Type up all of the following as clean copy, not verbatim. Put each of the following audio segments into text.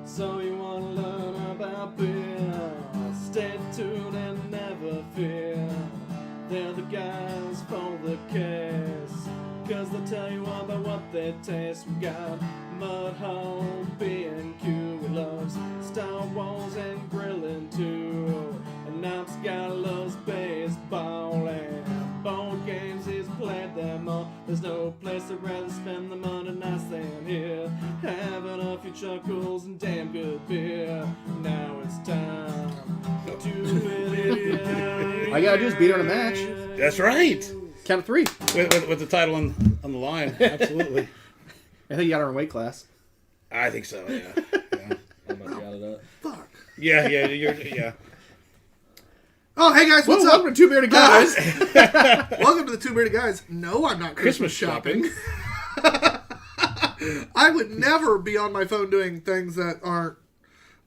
So you wanna learn about beer? Stay tuned and never fear. They're the guys for the case, 'cause they'll tell you all about what they taste. We got Mudhole, B&Q, we loves Star Wars and grilling too. And Knox got loves baseball and board games, he's played them all. There's no place I'd rather spend the money nice than here, having a few chuckles and damn good beer. Now it's time for Two Beerded Guys. All you gotta do is beat her in a match. That's right. Count of 3. With the title on the line. Absolutely. I think you got her in weight class. I think so, yeah. I'm about to get out of that. Fuck. Yeah, yeah. Oh, hey guys, what's up? Welcome to Two Beerded Guys. Welcome to the Two Beerded Guys. No, I'm not Christmas shopping. I would never be on my phone doing things that aren't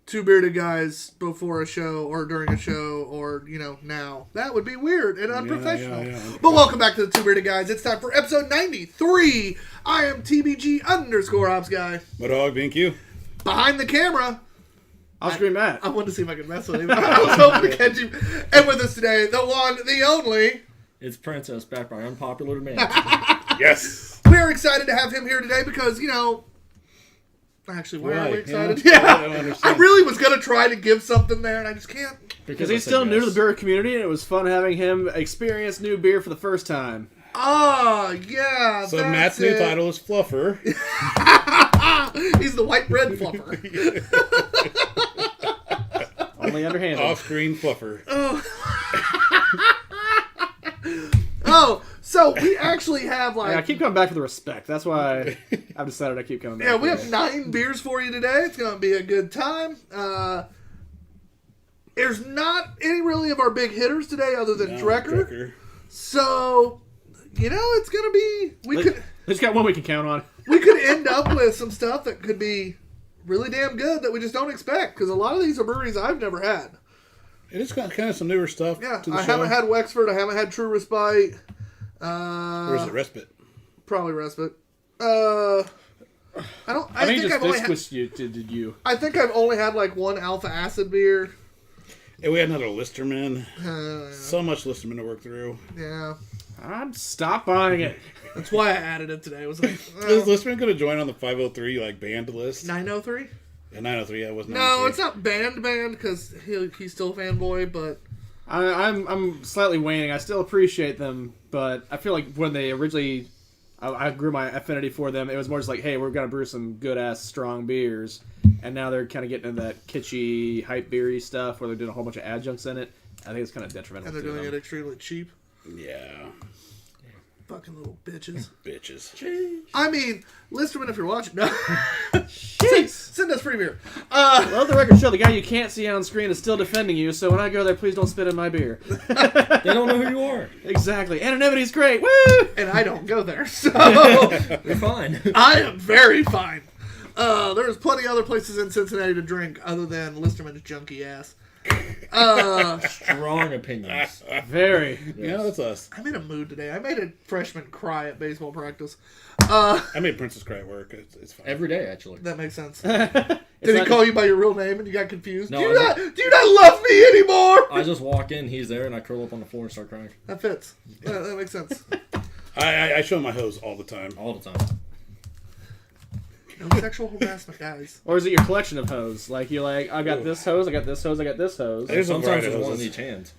Two Beerded Guys before a show or during a show or, now. That would be weird and unprofessional. Yeah. But welcome back to the Two Beerded Guys. It's time for episode 93. I am TBG_Ops Guy. Mudhole, B&Q. Behind the camera, I'll scream Matt. I wanted to see if I could mess with him. I was hoping to catch him. And with us today, the one, the only. It's Princess back by unpopular demand. Yes. We're excited to have him here today because, actually, why are we excited? Yeah. Yeah. I don't understand. I really was going to try to give something there, and I just can't. Because he's still new to the beer community, and it was fun having him experience new beer for the first time. Ah, yeah. So that's Matt's new it. title is Fluffer. He's the white bread fluffer. Only underhanded. Off-screen Fluffer. Oh, so we actually have I keep coming back for the respect. That's why I've decided I keep coming back. Yeah, we have 9 beers for you today. It's going to be a good time. There's not any really of our big hitters today other than Drecker. So, it's going to be... We just got one we can count on. We could end up with some stuff that could be really damn good that we just don't expect. Because a lot of these are breweries I've never had. It is kind of some newer stuff. Yeah, to the I show. haven't had Wexford. I haven't had True Respite. Or is it Respite? Probably Respite. I think I've only had... Did you? I think I've only had one Alpha Acid beer. And we had another Listerman. So much Listerman to work through. Yeah. Stop buying it. That's why I added it today. It was like, Is Listerman going to join on the 503 band list? 903? Yeah, 903. Yeah, it was 903. No, it's not band because he's still a fanboy, but... I'm slightly waning. I still appreciate them, but I feel like when they originally... I grew my affinity for them. It was more just like, hey, we're going to brew some good-ass strong beers. And now they're kind of getting into that kitschy, hype beery stuff where they're doing a whole bunch of adjuncts in it. I think it's kind of detrimental And they're doing it extremely cheap. Yeah. Fucking little bitches. Bitches. Jeez. I mean, Listerman, if you're watching, no. Send us free beer. Well, the record show, the guy you can't see on screen is still defending you, so when I go there, please don't spit in my beer. They don't know who you are. Exactly. Anonymity's great. Woo! And I don't go there, so You're fine. I am very fine. There's plenty other places in Cincinnati to drink other than Listerman's junky ass. Strong opinions. Very. Yeah, that's us. I'm in a mood today. I made a freshman cry at baseball practice. I made Princess cry at work. It's fine. Every day, actually. That makes sense. Did he call you by your real name and you got confused? No, do you not love me anymore? I just walk in, he's there, and I curl up on the floor and start crying. That fits. That makes sense. I show my hose all the time. All the time. No sexual harassment, guys. Or is it your collection of hose? Like, you're like, I got this hose, I got this hose, I got this hose. There's a Sometimes variety of there's one in hoses. each hand.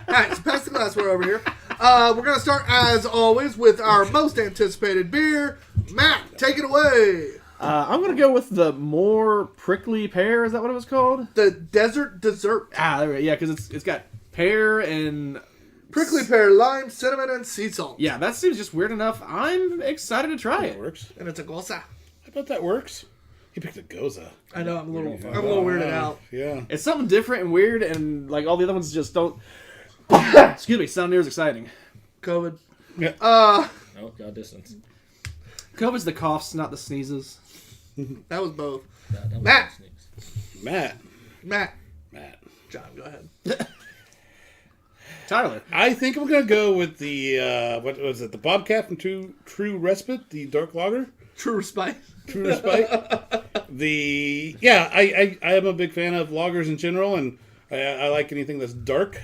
Alright, so pass the glassware over here. We're going to start, as always, with our most anticipated beer. Matt, take it away. I'm going to go with the more prickly pear. Is that what it was called? The Desert Dessert. Yeah, because it's got pear and... Prickly pear, lime, cinnamon, and sea salt. Yeah, that seems just weird enough. I'm excited to try That it. works. And it's a gosa. I bet that works. He picked a Goza. I know, I'm a little weirded out. Yeah. It's something different and weird, and like all the other ones just don't... excuse me, sound near as exciting. COVID. Yeah. Oh, God, distance. COVID's the coughs, not the sneezes. That was both. That was Matt. Matt. John, go ahead. Tyler. I think I'm going to go with the, what was it, the Bobcat from True Respite, the Dark Lager. True Respite. True Respite. I am a big fan of lagers in general, and I like anything that's dark.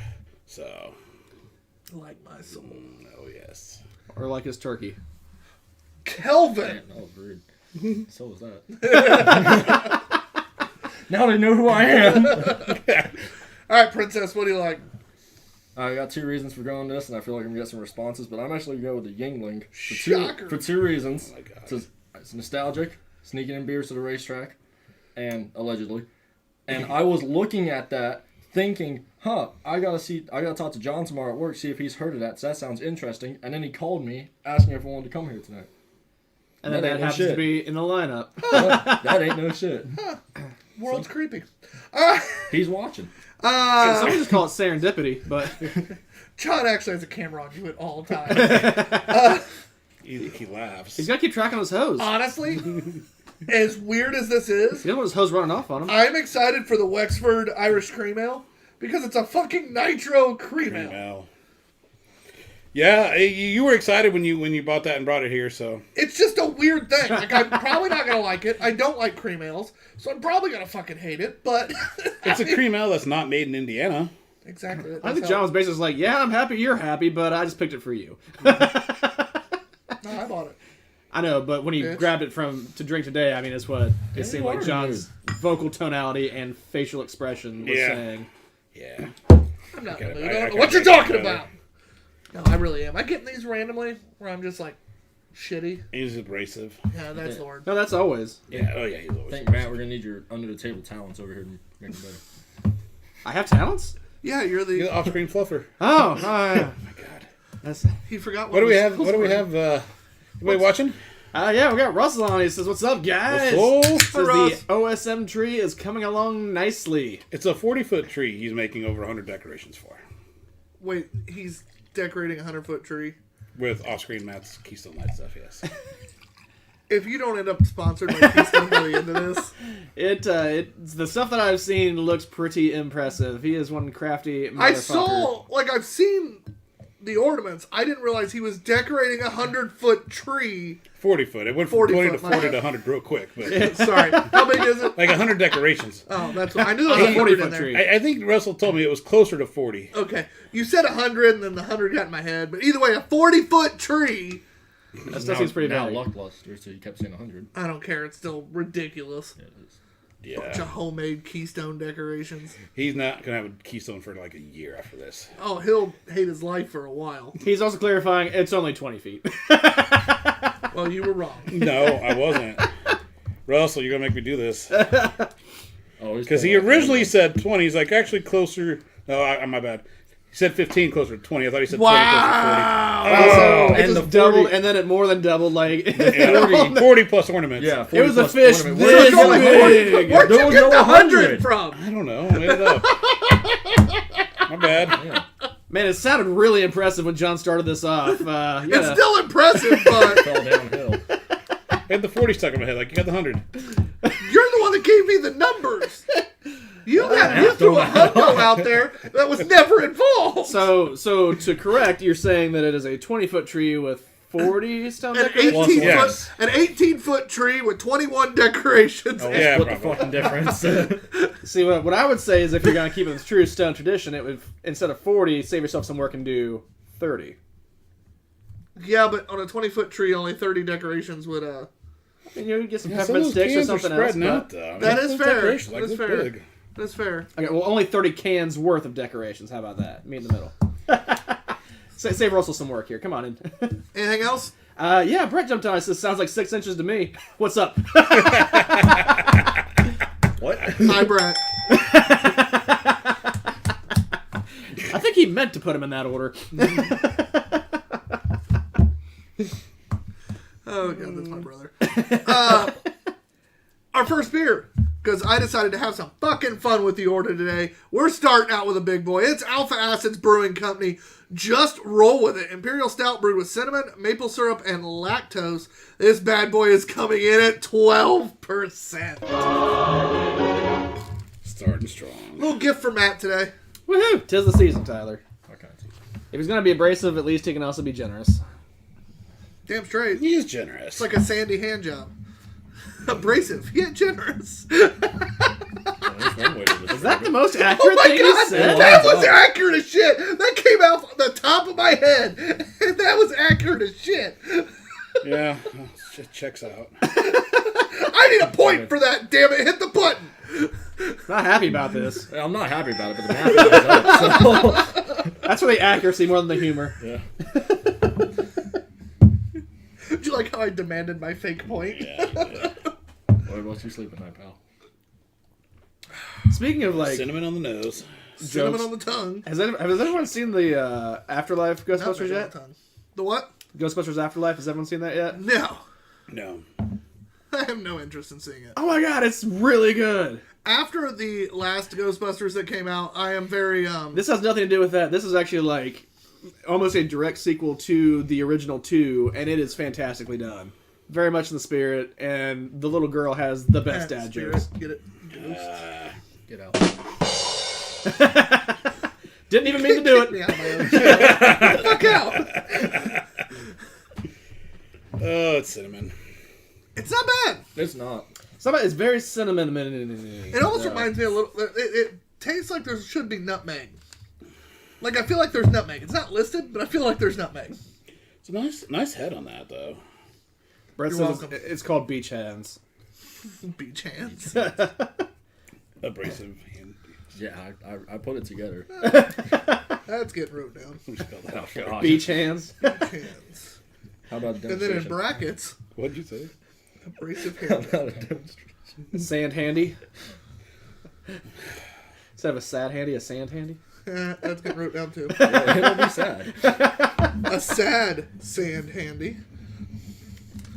So, Like my soul. oh yes. Or like his turkey. Kelvin. Oh, rude. So was that. Now they know who I am. All right, Princess, what do you like? I got 2 reasons for going this, and I feel like I'm going to get some responses, but I'm actually going to go with the Yingling. Shocker. For 2 reasons. Oh my God. It's nostalgic, sneaking in beers to the racetrack, and allegedly. And I was looking at that, thinking, I gotta talk to John tomorrow at work, see if he's heard of that, so that sounds interesting. And then he called me, asking if I wanted to come here tonight. And then that ain't no happens to shit. be in the lineup. That ain't no shit. World's creepy. He's watching. Someone just call it serendipity, but John actually has a camera on you at all times. He laughs. he's got to keep track on his hose. Honestly, as weird as this is, You don't want his hose running off on him. I'm excited for the Wexford Irish Cream Ale because it's a fucking nitro cream ale. Well, yeah, you were excited when you bought that and brought it here, so It's just a weird thing. Like, I'm probably not going to like it. I don't like cream ales, so I'm probably going to fucking hate it, but... it's a cream ale that's not made in Indiana. Exactly. I think John was basically like, yeah, I'm happy you're happy, but I just picked it for you. No, I bought it. I know, but when he Bitch. grabbed it to drink today, I mean, it's what it seemed like are John's vocal tonality and facial expression was Yeah. saying. Yeah. I'm not Okay, in the mood. I I don't know kinda what you're like it talking better. about. No, I really am. I get these randomly where I'm just like, shitty. He's abrasive. Yeah, that's the word. No, that's always. Yeah. Oh yeah. He's I always. think, Matt, we're going to need your under-the-table talents over here to make it better. I have talents? Yeah, you're He's an the... off-screen fluffer. Oh, My God. that's... He forgot What do we his have? skills What do we were. have? Anybody watching? Yeah, we got Russell on. He says, "What's up, guys?" What's Says Russ. the OSM tree is coming along nicely. It's a 40-foot tree. He's making over 100 decorations for Wait, he's decorating a 100-foot tree. with off-screen Matt's Keystone Light stuff. Yes. If you don't end up sponsored by Keystone by the end of this, It's the stuff that I've seen looks pretty impressive. He is one crafty motherfucker. I saw, like, I've seen the ornaments. I didn't realize he was decorating a 100-foot tree. 40 foot. It went 40 from 20 to foot, 40 my to 100 real quick. But Sorry, how big is it? like 100 decorations. Oh, that's what I knew there was a 40 100 in foot there. tree. I think Russell told me it was closer to 40. Okay, you said 100, and then the 100 got in my head. But either way, a 40-foot tree. That stuff seems pretty now big. lackluster, so you kept saying 100. I don't care. It's still ridiculous. Yeah, it is. Bunch Yeah. of homemade Keystone decorations. He's not going to have a Keystone for like a year after this. Oh, he'll hate his life for a while. He's also clarifying it's only 20 feet. Well, you were wrong. No, I wasn't. Russell, you're going to make me do this. Oh, Because he originally said 20. He's like, actually closer. No, my bad. He said 15 closer to 20. I thought he said 20 Wow. closer to 40. So it and just the 40 doubled, and then it more than doubled. Like Yeah, 40 plus ornaments. Yeah, 40 it was a plus fish ornament. this It's only 40 foot. big. Where'd There you was get no the 100 100 from? I don't know. I made it up. My bad. Yeah. Man, it sounded really impressive when John started this off. It's still impressive, but Fell downhill. I had the 40 stuck in my head. Like, you got the 100. you're the one that gave me the numbers. You threw a hundo out there that was never involved. So to correct, you're saying that it is a 20-foot tree with 40 stone An decorations? 18 Yes. foot, an 18-foot tree with 21 decorations. Oh, yeah, Split the probably. fucking difference. See, what I would say is if you're going to keep it with true stone tradition, it would, instead of 40, save yourself some work and do 30. Yeah, but on a 20-foot tree, only 30 decorations would And you would get some Yeah, some peppermint of those sticks or cans are something else. spreading out, But, though. I mean, That is those fair. decorations, like, That's look fair. big. That's fair. okay, well, only 30 cans worth of decorations. How about that? Me in the middle. Save Russell some work here. Come on in. Anything else? Yeah, Brett jumped on. It says, sounds like 6 inches to me. What's up? What? Hi, Brett. I think he meant to put him in that order. Oh, God, that's my brother. Our first beer, because I decided to have some fucking fun with the order today. We're starting out with a big boy. It's Alpha Acids Brewing Company. Just roll with it. Imperial Stout brewed with cinnamon, maple syrup, and lactose. This bad boy is coming in at 12%. Starting strong. Little gift for Matt today. Woohoo! 'Tis the season, Tyler. Okay. If he's going to be abrasive, at least he can also be generous. Damn straight. He is generous. It's like a sandy hand job. Abrasive yet generous. That's one way to describe Is that the it. most Oh accurate my thing you god, said? that was accurate as shit. That came out the top of my head. That was accurate as shit. Yeah, it checks out. I need a point for that. Damn it! Hit the button. Not happy about this. I'm not happy about it, but the math adds up. So. That's for the accuracy more than the humor. Yeah. Do you like how I demanded my fake point? Boy, what's you sleeping night, pal? Speaking of like Cinnamon on the nose. Cinnamon jokes, on the tongue. has anyone seen the Afterlife Ghostbusters Nutmeg on yet? the tongue. The what? Ghostbusters Afterlife. Has everyone seen that yet? No. No. I have no interest in seeing it. Oh my god, it's really good. After the last Ghostbusters that came out, I am very This has nothing to do with that. This is actually like almost a direct sequel to the original 2, and it is fantastically done. Very much in the spirit, and the little girl has the best dad spirit. jokes. Get it? Ghost. Get out. Didn't even mean to do Get me it. out of my own shit. Fuck out. Oh, it's cinnamon. It's not bad. It's not. Somebody, it's very cinnamon. It almost reminds me a little. It tastes like there should be nutmeg. Like I feel like there's nutmeg. It's not listed, but I feel like there's nutmeg. It's a nice head on that, though. Brett You're says welcome. it's called beach hands. Beach hands. Abrasive hand. Yeah, I put it together. That's getting wrote down. Let me spell that out. God. Beach hands. Beach hands. How about a And then in demonstration? brackets, What'd you say? abrasive How hand. about a demonstration? Sand handy. Instead of a sad handy, a sand handy. That's getting wrote down too. It'll be sad. A sad sand handy.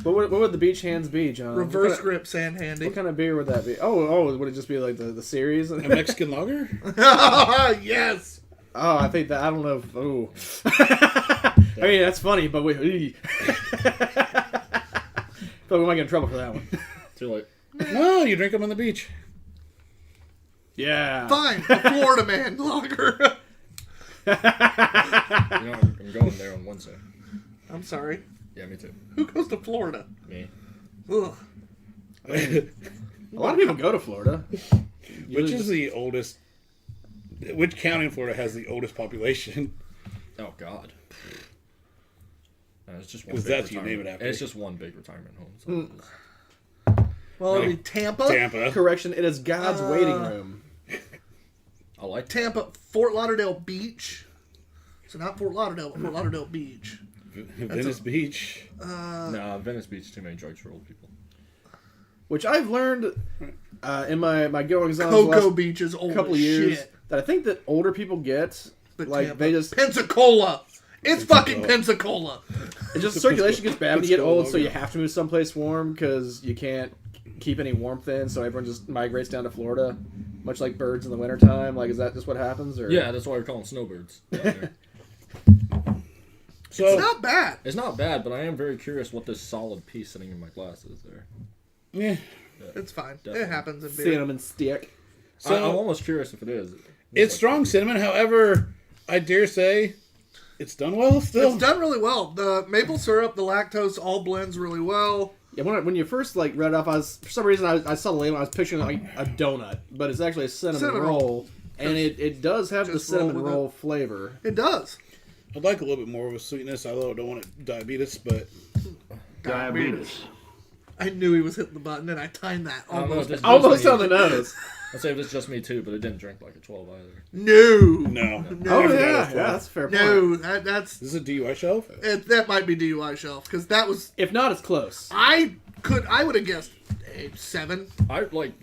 What would the beach hands be, John? Reverse what kind grip sand handy. What kind of beer would that be? Oh, would it just be like the series? A Mexican lager? Yes. Oh, I think that I don't know. Oh, I mean that's funny, but we feel like we might get in trouble for that one. Too late. No, you drink them on the beach. Yeah. Fine. A Florida man lager. You know, I'm going there on Wednesday. I'm sorry. Yeah, me too. Who goes to Florida? Me. Ugh. A lot of people go to Florida. Which is the oldest? Which county in Florida has the oldest population? Oh God. No, it's just one. Because big that's you retirement- name it after. It's just one big retirement home. So. Well, it'll be Tampa. Tampa. Correction, it is God's waiting room. I like that. Tampa, Fort Lauderdale Beach. So not Fort Lauderdale, but Fort Lauderdale Beach. Venice Beach. No, Venice Beach too many drugs for old people. Which I've learned in my goings on the Cocoa last Beach is old couple as of years shit. that I think that older people get But like Tampa. they just Pensacola. It's fucking Pensacola. it just circulation gets bad when you get Pensacola, old, so you okay. have to move someplace warm because you can't keep any warmth in, so everyone just migrates down to Florida, much like birds in the wintertime. Like, is that just what happens? Or Yeah, that's why we're calling snowbirds. down there. So It's not bad. It's not bad, but I am very curious what this solid piece sitting in my glass is there. yeah. It's fine. Definitely. It happens in beer. cinnamon stick. So I'm almost curious if it is. it's strong cinnamon. However, I dare say it's done well still. It's done really well. The maple syrup, the lactose, all blends really well. Yeah, when you first like read it off, for some reason I saw the label. I was picturing like a donut, but it's actually a cinnamon roll, and it does have the Just roll cinnamon with roll flavor. It does. I'd like a little bit more of a sweetness. Although I don't want it diabetes, but Diabetes. I knew he was hitting the button, and I timed that I don't know if almost. this is Almost just on me. the nose. I'd say if it's just me too, but it didn't drink like a 12 either. No. no. No. Oh I forgot yeah, that's yeah, why. that's a fair point. No, that's This is a DUI shelf. that might be DUI shelf because that was If not, it's close. I would have guessed 7. I like.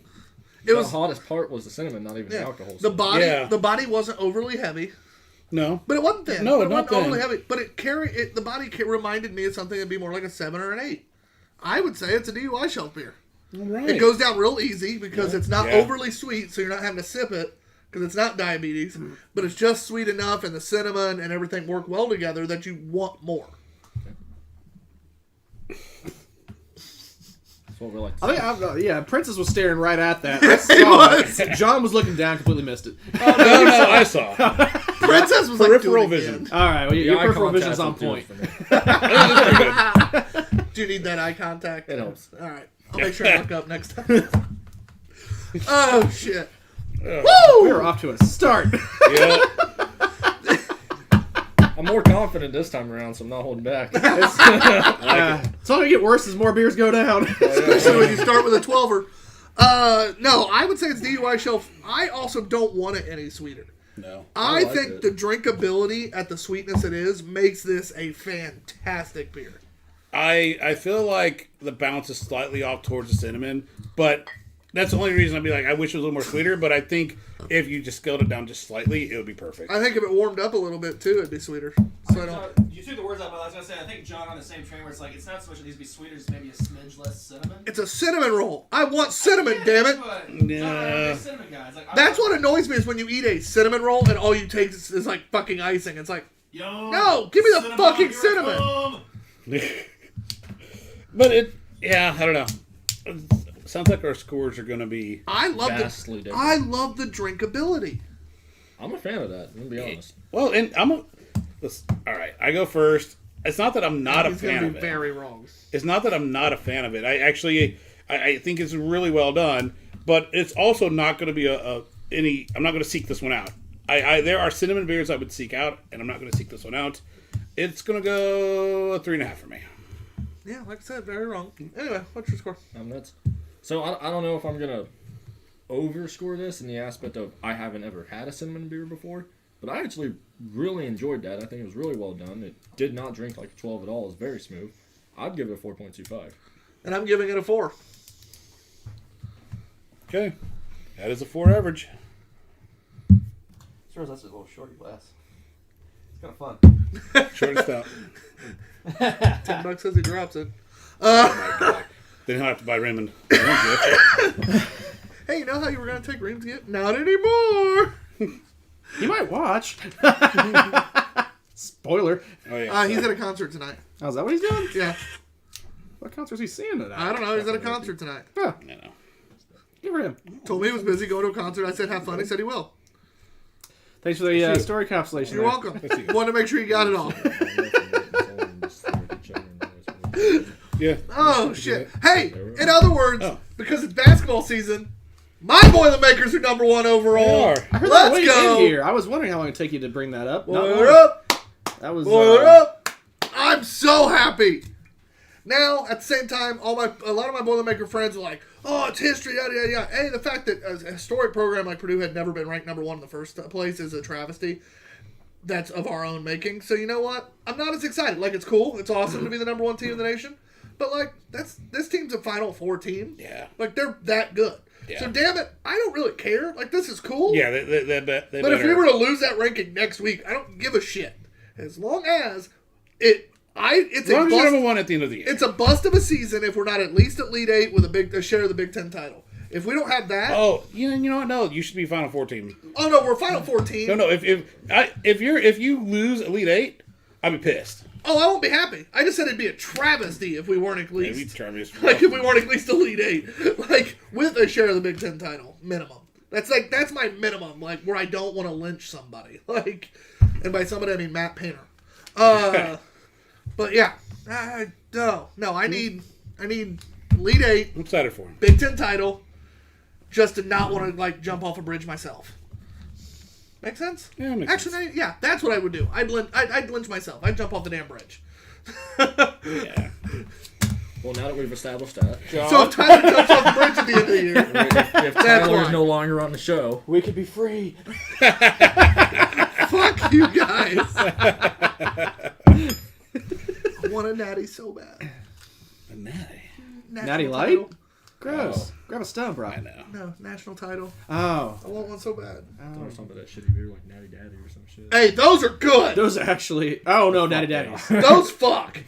It The was hottest part was the cinnamon, not even the yeah, alcohol. the body. Yeah. The body wasn't overly heavy, No. but it wasn't thin. No, it not wasn't overly thin. heavy. But the body reminded me of something that'd be more like a 7 or an 8. I would say it's a DUI shelf beer. All right. It goes down real easy because it's not Yeah. overly sweet, so you're not having to sip it because it's not diabetes. But it's just sweet enough, and the cinnamon and everything work well together that you want more. That's what we like. To I think yeah, Princess was staring right at that. He I saw was. it. John was looking down, completely missed it. No, I saw. Princess was like, Peripheral do it vision. again. All right, well, The your eye peripheral contact vision's on will do point. it for me. Do you need that eye contact? It helps. All right. I'll make sure I look up next time. Oh, shit. We are off to a start. Yeah. I'm more confident this time around, so I'm not holding back. It's only going to get worse as more beers go down. Especially when you start with a 12er. No, I would say it's DUI shelf. I also don't want it any sweeter. No. I like think it. the drinkability at the sweetness it is makes this a fantastic beer. I feel like the bounce is slightly off towards the cinnamon, but that's the only reason I'd be like, I wish it was a little more sweeter, but I think if you just scaled it down just slightly, it would be perfect. I think if it warmed up a little bit too, it'd be sweeter. So I don't. You took the words out, but I was gonna say I think John on the same train where it's like it's not so much it needs to be sweeter, it's maybe a smidge less cinnamon. It's a cinnamon roll. I want cinnamon, damn it. Yeah. Cinnamon guys. Like, That's what annoys me is when you eat a cinnamon roll and all you take is like fucking icing. It's like, Yo, no, give me the cinnamon, fucking here I cinnamon. come. But I don't know. Sounds like our scores are going to be. I love Vastly the different. I love the drinkability. I'm a fan of that. I'm gonna be honest. Well, and all right, I go first. It's not that I'm not a He's fan gonna of be it. very wrong. It's not that I'm not a fan of it. I think it's really well done, but it's also not going to be I'm not going to seek this one out. There are cinnamon beers I would seek out, and I'm not going to seek this one out. It's going to go a 3.5 for me. Yeah, like I said, very wrong. Anyway, what's your score? Nuts. So I don't know if I'm gonna overscore this in the aspect of I haven't ever had a cinnamon beer before, but I actually really enjoyed that. I think it was really well done. It did not drink like a 12 at all. It was very smooth. I'd give it a 4.25. And I'm giving it a 4. Okay, that is a 4 average. Sure, that's a little shorty glass. It's kind of fun. Shortest out. $10 says he drops it. Oh my god. Then he'll have to buy Raymond. Hey, you know how you were gonna take Ream's gift? Not anymore. He might watch. Spoiler. Oh yeah. He's at a concert tonight. Oh, is that what he's doing? Yeah, What concert's he seeing tonight? I don't know. He's at a concert tonight. Huh, I know. good for him. Told me he was busy going to a concert. I said, have fun. He said he will. Thanks for the story encapsulation. You're there. welcome. Wanted to make sure you got it all. Yeah. Oh, shit. Hey, in other words, Oh. because it's basketball season, my Boilermakers are number 1 They overall. are. I heard Let's that way go. in here. I was wondering how long it'd take you to bring that up. Not Boiler long. up. That was Boiler up. I'm so happy. Now, at the same time, a lot of my Boilermaker friends are like, oh, it's history, yada, yada, yada. Hey, the fact that a historic program like Purdue had never been ranked number 1 in the first place is a travesty. That's of our own making. So you know what? I'm not as excited. Like, it's cool. It's awesome to be the number 1 team in the nation. But, like, this team's a Final Four team. Yeah. Like, they're that good. Yeah. So, damn it, I don't really care. Like, this is cool. Yeah. They But if we were to lose that ranking next week, I don't give a shit. As long as it's as a long as you're bust, number 1 at the end of the year. it's a bust of a season if we're not at least Elite 8 with a share of the Big Ten title. If we don't have that, Oh, you know what? No, you should be Final Four team. oh no, we're Final Four team. No. If you lose Elite 8, I'd be pissed. Oh, I won't be happy. I just said it'd be a travesty if we weren't at Maybe least try me. like if we weren't at least Elite 8, like with a share of the Big Ten title minimum. That's my minimum. Like where I don't want to lynch somebody. Like, and by somebody I mean Matt Painter. But yeah, no, I need Elite 8, I'm excited for him. Big Ten title, just to not want to like jump off a bridge myself. Make sense? Yeah, it makes Actually, yeah, that's what I would do. I'd lynch myself. I'd jump off the damn bridge. Yeah. Well, now that we've established that, So if Tyler jumps off the bridge at the end of the year, if Tyler why. is no longer on the show, We could be free. fuck you guys. I want a natty so bad. Natty. Natty National Light? title. Gross. Grab a stone, bro. I know. No, national title. Oh. I want one so bad. I was talking about that shitty beer like Natty Daddy or some shit. Hey, those are good. Those are actually. Oh no, Natty Daddies. Those fuck.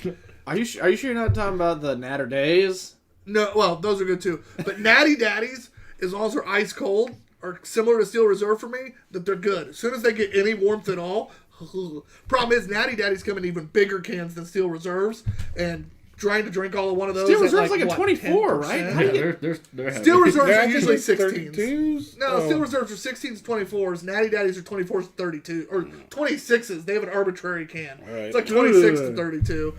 Are you sure you're not talking about the Natter Days? No, well, those are good too. But Natty Daddies, as long as they're ice cold, are similar to Steel Reserve for me, that they're good. As soon as they get any warmth at all, problem is Natty Daddies come in even bigger cans than Steel Reserves, and trying to drink all of one of those. Steel at Reserve's like a what, 24, 10%? right? Yeah, they're heavy. Steel Reserves They're are usually actually 16s. 32s? No, Oh. Steel Reserves are 16s, 24s. Natty Daddies are 24s to 32, or 26s. They have an arbitrary can. All right. It's like 26 to Ugh. 32.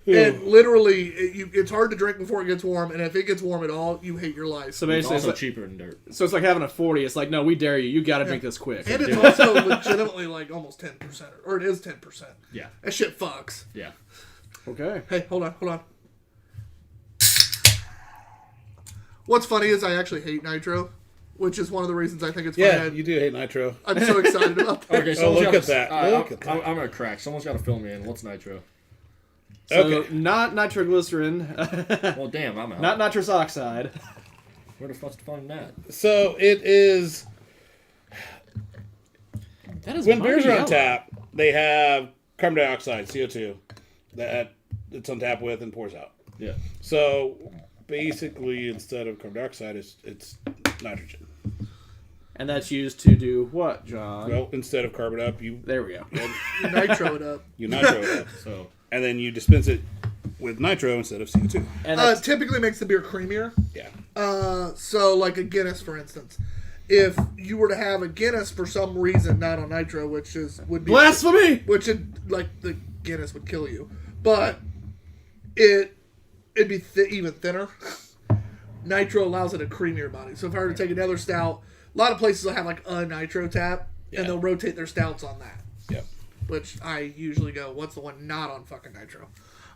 And literally, it's hard to drink before it gets warm, and if it gets warm at all, you hate your life. So It's basically, also it's cheaper than dirt. so it's like having a 40. It's like, no, we dare you. You got to drink this quick. And it's also legitimately like almost 10%, or it is 10%. Yeah. That shit fucks. Yeah. Okay. Hey, hold on. What's funny is I actually hate nitro, which is one of the reasons I think it's funny. Yeah, you do hate nitro. I'm so excited about that. Okay, Oh, look gotta, at that. Look at that. I'm gonna crack. Someone's got to fill me in. What's nitro? So Okay. not nitroglycerin, Well, damn, I'm out. not nitrous oxide. Where the fuck's the fun in that? So it is That is when mighty beers are on yellow. tap, they have carbon dioxide, CO2, that it's on tap with and pours out. Yeah. So basically, instead of carbon dioxide, it's nitrogen. And that's used to do what, John? Well, instead of carbon up, you There we go. You nitro it up. nitro it up, So and then you dispense it with nitro instead of CO2. And that's, Typically makes the beer creamier. Yeah. So like a Guinness, for instance. If you were to have a Guinness for some reason not on nitro, would be blasphemy! which like the Guinness would kill you, but it'd be even thinner. Nitro allows it a creamier body. So if I were to take another stout, a lot of places will have like a nitro tap, Yeah. and they'll rotate their stouts on that. Yep. Which I usually go, what's the one not on fucking nitro?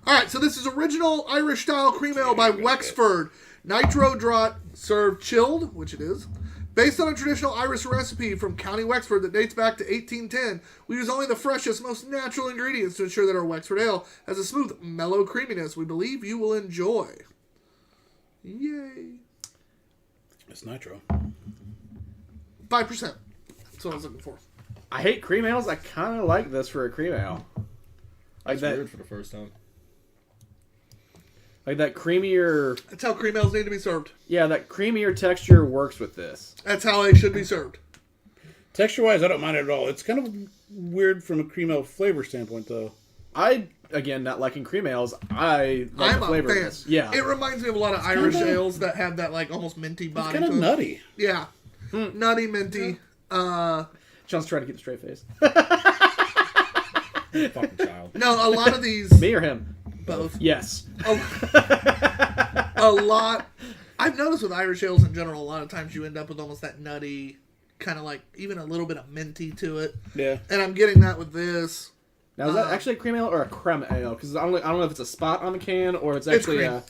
All right, so this is original Irish style cream ale by Wexford. Nitro draught served chilled, which it is. Based on a traditional Irish recipe from County Wexford that dates back to 1810, we use only the freshest, most natural ingredients to ensure that our Wexford ale has a smooth, mellow creaminess we believe you will enjoy. Yay. It's nitro. 5%. That's what I was looking for. I hate cream ales. I kind of like this for a cream ale. Like that's that, weird for the first time. like that creamier. That's how cream ales need to be served. Yeah, that creamier texture works with this. That's how they should be served. Texture-wise, I don't mind it at all. It's kind of weird from a cream ale flavor standpoint, though. Again, not liking cream ales. I like I'm the a flavor of fan. this. Yeah. It reminds me of a lot of Irish ales that have that like almost minty It's body kind to of them. nutty. Yeah. Nutty, minty. John's trying to keep a straight face. Fucking child. No, a lot of these Me or him? both. Yes. A lot. I've noticed with Irish ales in general, a lot of times you end up with almost that nutty, kind of like even a little bit of minty to it. Yeah. And I'm getting that with this. Now, is that actually a cream ale or a creme ale? Because I don't know if it's a spot on the can or it's actually cream.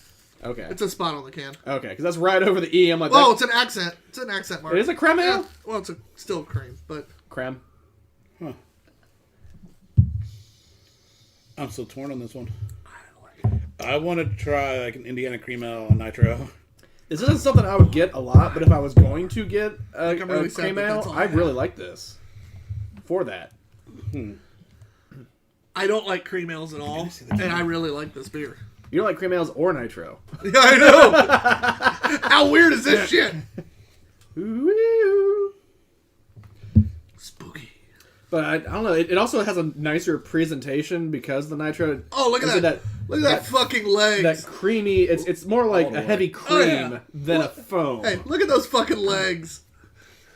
Okay. It's a spot on the can. Okay, because that's right over the E. I'm like, Oh, that, it's an accent. It's an accent mark. it is a creme ale? Yeah. Well, it's still cream, but Creme. Huh. I'm still torn on this one. I want to try like an Indiana cream ale on nitro. This isn't something I would get a lot, but if I was going to get a I'm really sad cream that ale, that's all I I have. really like this. For that. I don't like cream ales at all, and I really like this beer. You don't like cream ales or nitro. Yeah, I know. How weird is this shit? Ooh. Spooky. But I don't know. It also has a nicer presentation because the nitro. Oh, look at instead that. Look at that fucking legs. That creamy. It's more like All the a way. heavy cream yeah. than a foam. Hey, look at those fucking legs.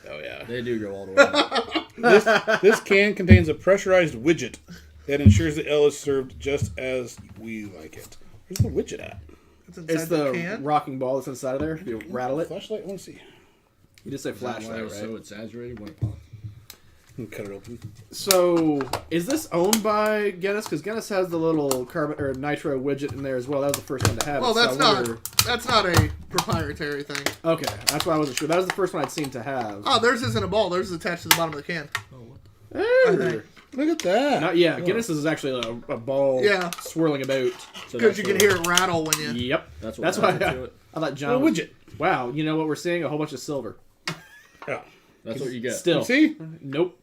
Oh yeah. They do go all the way. This can contains a pressurized widget that ensures the ale is served just as we like it. Where's the widget at? It's inside It's the the can. rocking ball that's inside of there. If you rattle it, Flashlight. I want to see. you just say That's why flashlight, it right? was so exaggerated when it popped. Cut it open. So, is this owned by Guinness? Because Guinness has the little carbon or nitro widget in there as well. That was the first one to have Well, it. so that's I not wonder- that's not a proprietary thing. Okay, that's why I wasn't sure. That was the first one I'd seen to have. Oh, theirs isn't a ball. Theirs is attached to the bottom of the can. Eh, think. Look at that. Not yeah. Guinness is actually a ball Yeah. swirling about. So Because that's you can what- hear it rattle when you... Yep. That's what That's why adds it to it. I thought A John. was- widget. Wow, you know what we're seeing? A whole bunch of silver. Oh. That's what you get. Still. See? Nope.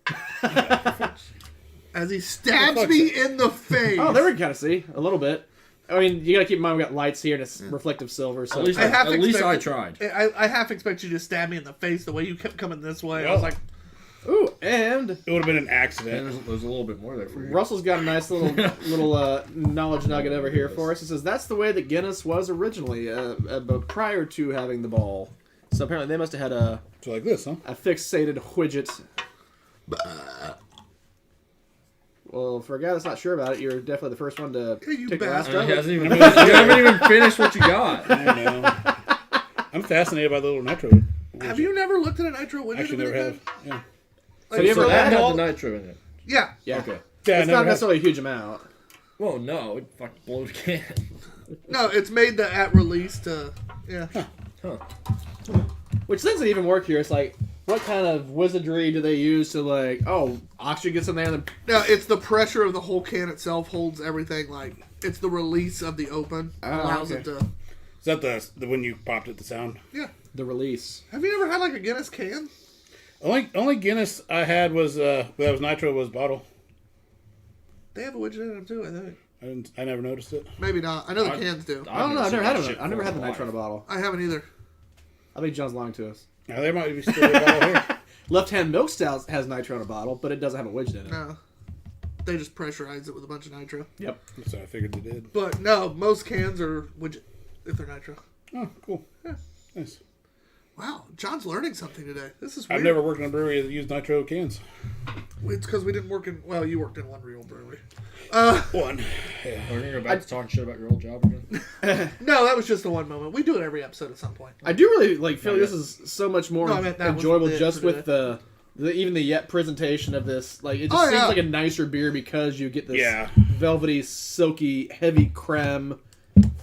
As he stabs fuck's me it? in the face. Oh, there we can kind of see a little bit. I mean, you gotta keep in mind we got lights here and it's reflective silver. So At least, I half at least I expected- tried. I half expect you to stab me in the face the way you kept coming this way. I was Well. like, ooh, and It would have been an And accident. there's a little bit more there for you. Russell's got a nice little knowledge nugget over here for us. He says that's the way that Guinness was originally, but prior to having the ball. So apparently they must have had a So like this, huh? fixated widget. Well, for a guy that's not sure about it, you're definitely the first one to Hey, you take the last bastard. of You it. haven't even finished what you got. I don't know. I'm fascinated by the little nitro. Have you never looked at a nitro widget? Actually, of never any have. kind? Yeah. Like, Have you ever So that had had all- the nitro in it. Yeah. Yeah. Okay. Yeah, I It's never not have. necessarily a huge amount. Well, no, it fucking blows a can. No, it's made the at release to. Yeah. Huh. Which makes it even more curious. Like, what kind of wizardry do they use to like? Oh, oxygen gets in there, and then No, it's the pressure of the whole can itself holds everything. Like it's the release of the open allows okay. it to. Is that the when you popped it, the sound? Yeah. the release. Have you ever had like a Guinness can? Only Guinness I had was that was nitro was bottle. They have a widget in them too. I think. I never noticed it. Maybe not. I know the cans do. I don't know. I've never had shit I've never had the for a nitro in a while. bottle. I haven't either. I think John's lying to us. Now there might be still a bottle here. Left Hand Milk Stout has nitro in a bottle, but it doesn't have a widget in it. No. They just pressurize it with a bunch of nitro. Yep. So I figured they did. But no, most cans are widget if they're nitro. Oh, cool. Yeah. Nice. Wow, John's learning something today. This is weird. I've never worked in a brewery that used nitro cans. It's because we didn't work in. Well, you worked in one real brewery. One. Are you about to talk shit about your old job again? No, that was just the one moment. We do it every episode at some point. I do really feel this is so much more No, I meant that was enjoyable it just for with the even the yet presentation of this. Like it just Oh, seems yeah. like a nicer beer because you get this Yeah. velvety, silky, heavy creme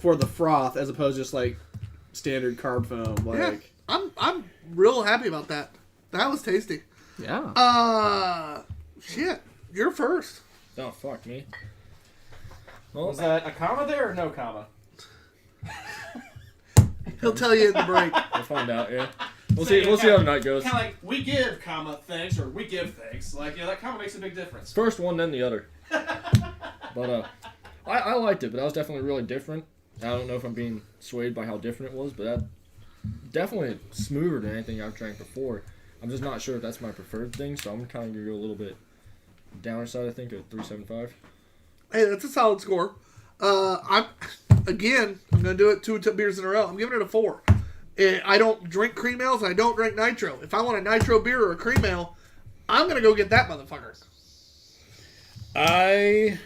for the froth as opposed to just like standard carb foam. Yeah, Like I'm real happy about that. That was tasty. yeah. Shit, you're first. Oh, fuck me. Well, Was that a comma there or no comma? He'll tell you in the break. we'll find out, yeah. We'll see how the night goes. Kind of like we give comma thanks or we give thanks. Like that comma makes a big difference. First one, then the other. But I liked it, but that was definitely really different. I don't know if I'm being swayed by how different it was, but that definitely smoother than anything I've drank before. I'm just not sure if that's my preferred thing, so I'm kind of gonna go a little bit downer side. I think at 3.75. Hey, that's a solid score. I'm gonna do it two beers in a row. I'm giving it a 4. I don't drink cream ales and I don't drink nitro. If I want a nitro beer or a cream ale, I'm gonna go get that motherfucker. I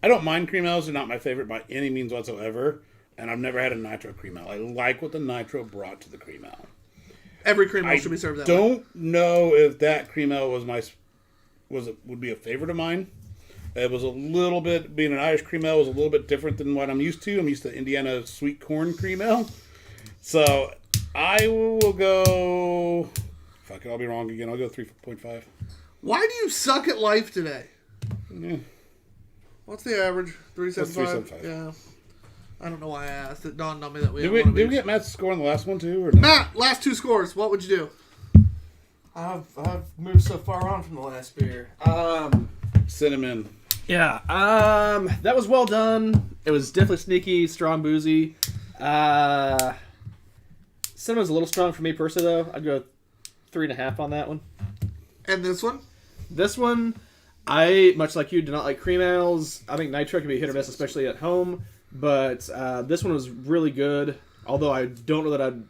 don't mind cream ales. They're not my favorite by any means whatsoever. And I've never had a nitro cream ale. I like what the nitro brought to the cream ale. Every cream ale I should be served that way. don't know if that cream ale would be a favorite of mine. It was a little bit, being an Irish cream ale was a little bit different than what I'm used to. I'm used to Indiana sweet corn cream ale. So I will go, fuck it, I'll be wrong again. I'll go 3.5. Why do you suck at life today? Yeah. What's the average? 3.75? 3.75. Yeah. I don't know why I asked. It dawned on me that we Did had we, one of did we these. get Matt's score on the last one too? Or no? Matt, last two scores. What would you do? I've moved so far on from the last beer. Cinnamon. Yeah. That was well done. It was definitely sneaky, strong, boozy. Cinnamon's a little strong for me personally, though. I'd go 3.5 on that one. And this one? This one, I, much like you, do not like cream ales. I think nitro can be hit or miss, especially at home. But this one was really good. Although I don't know that I'd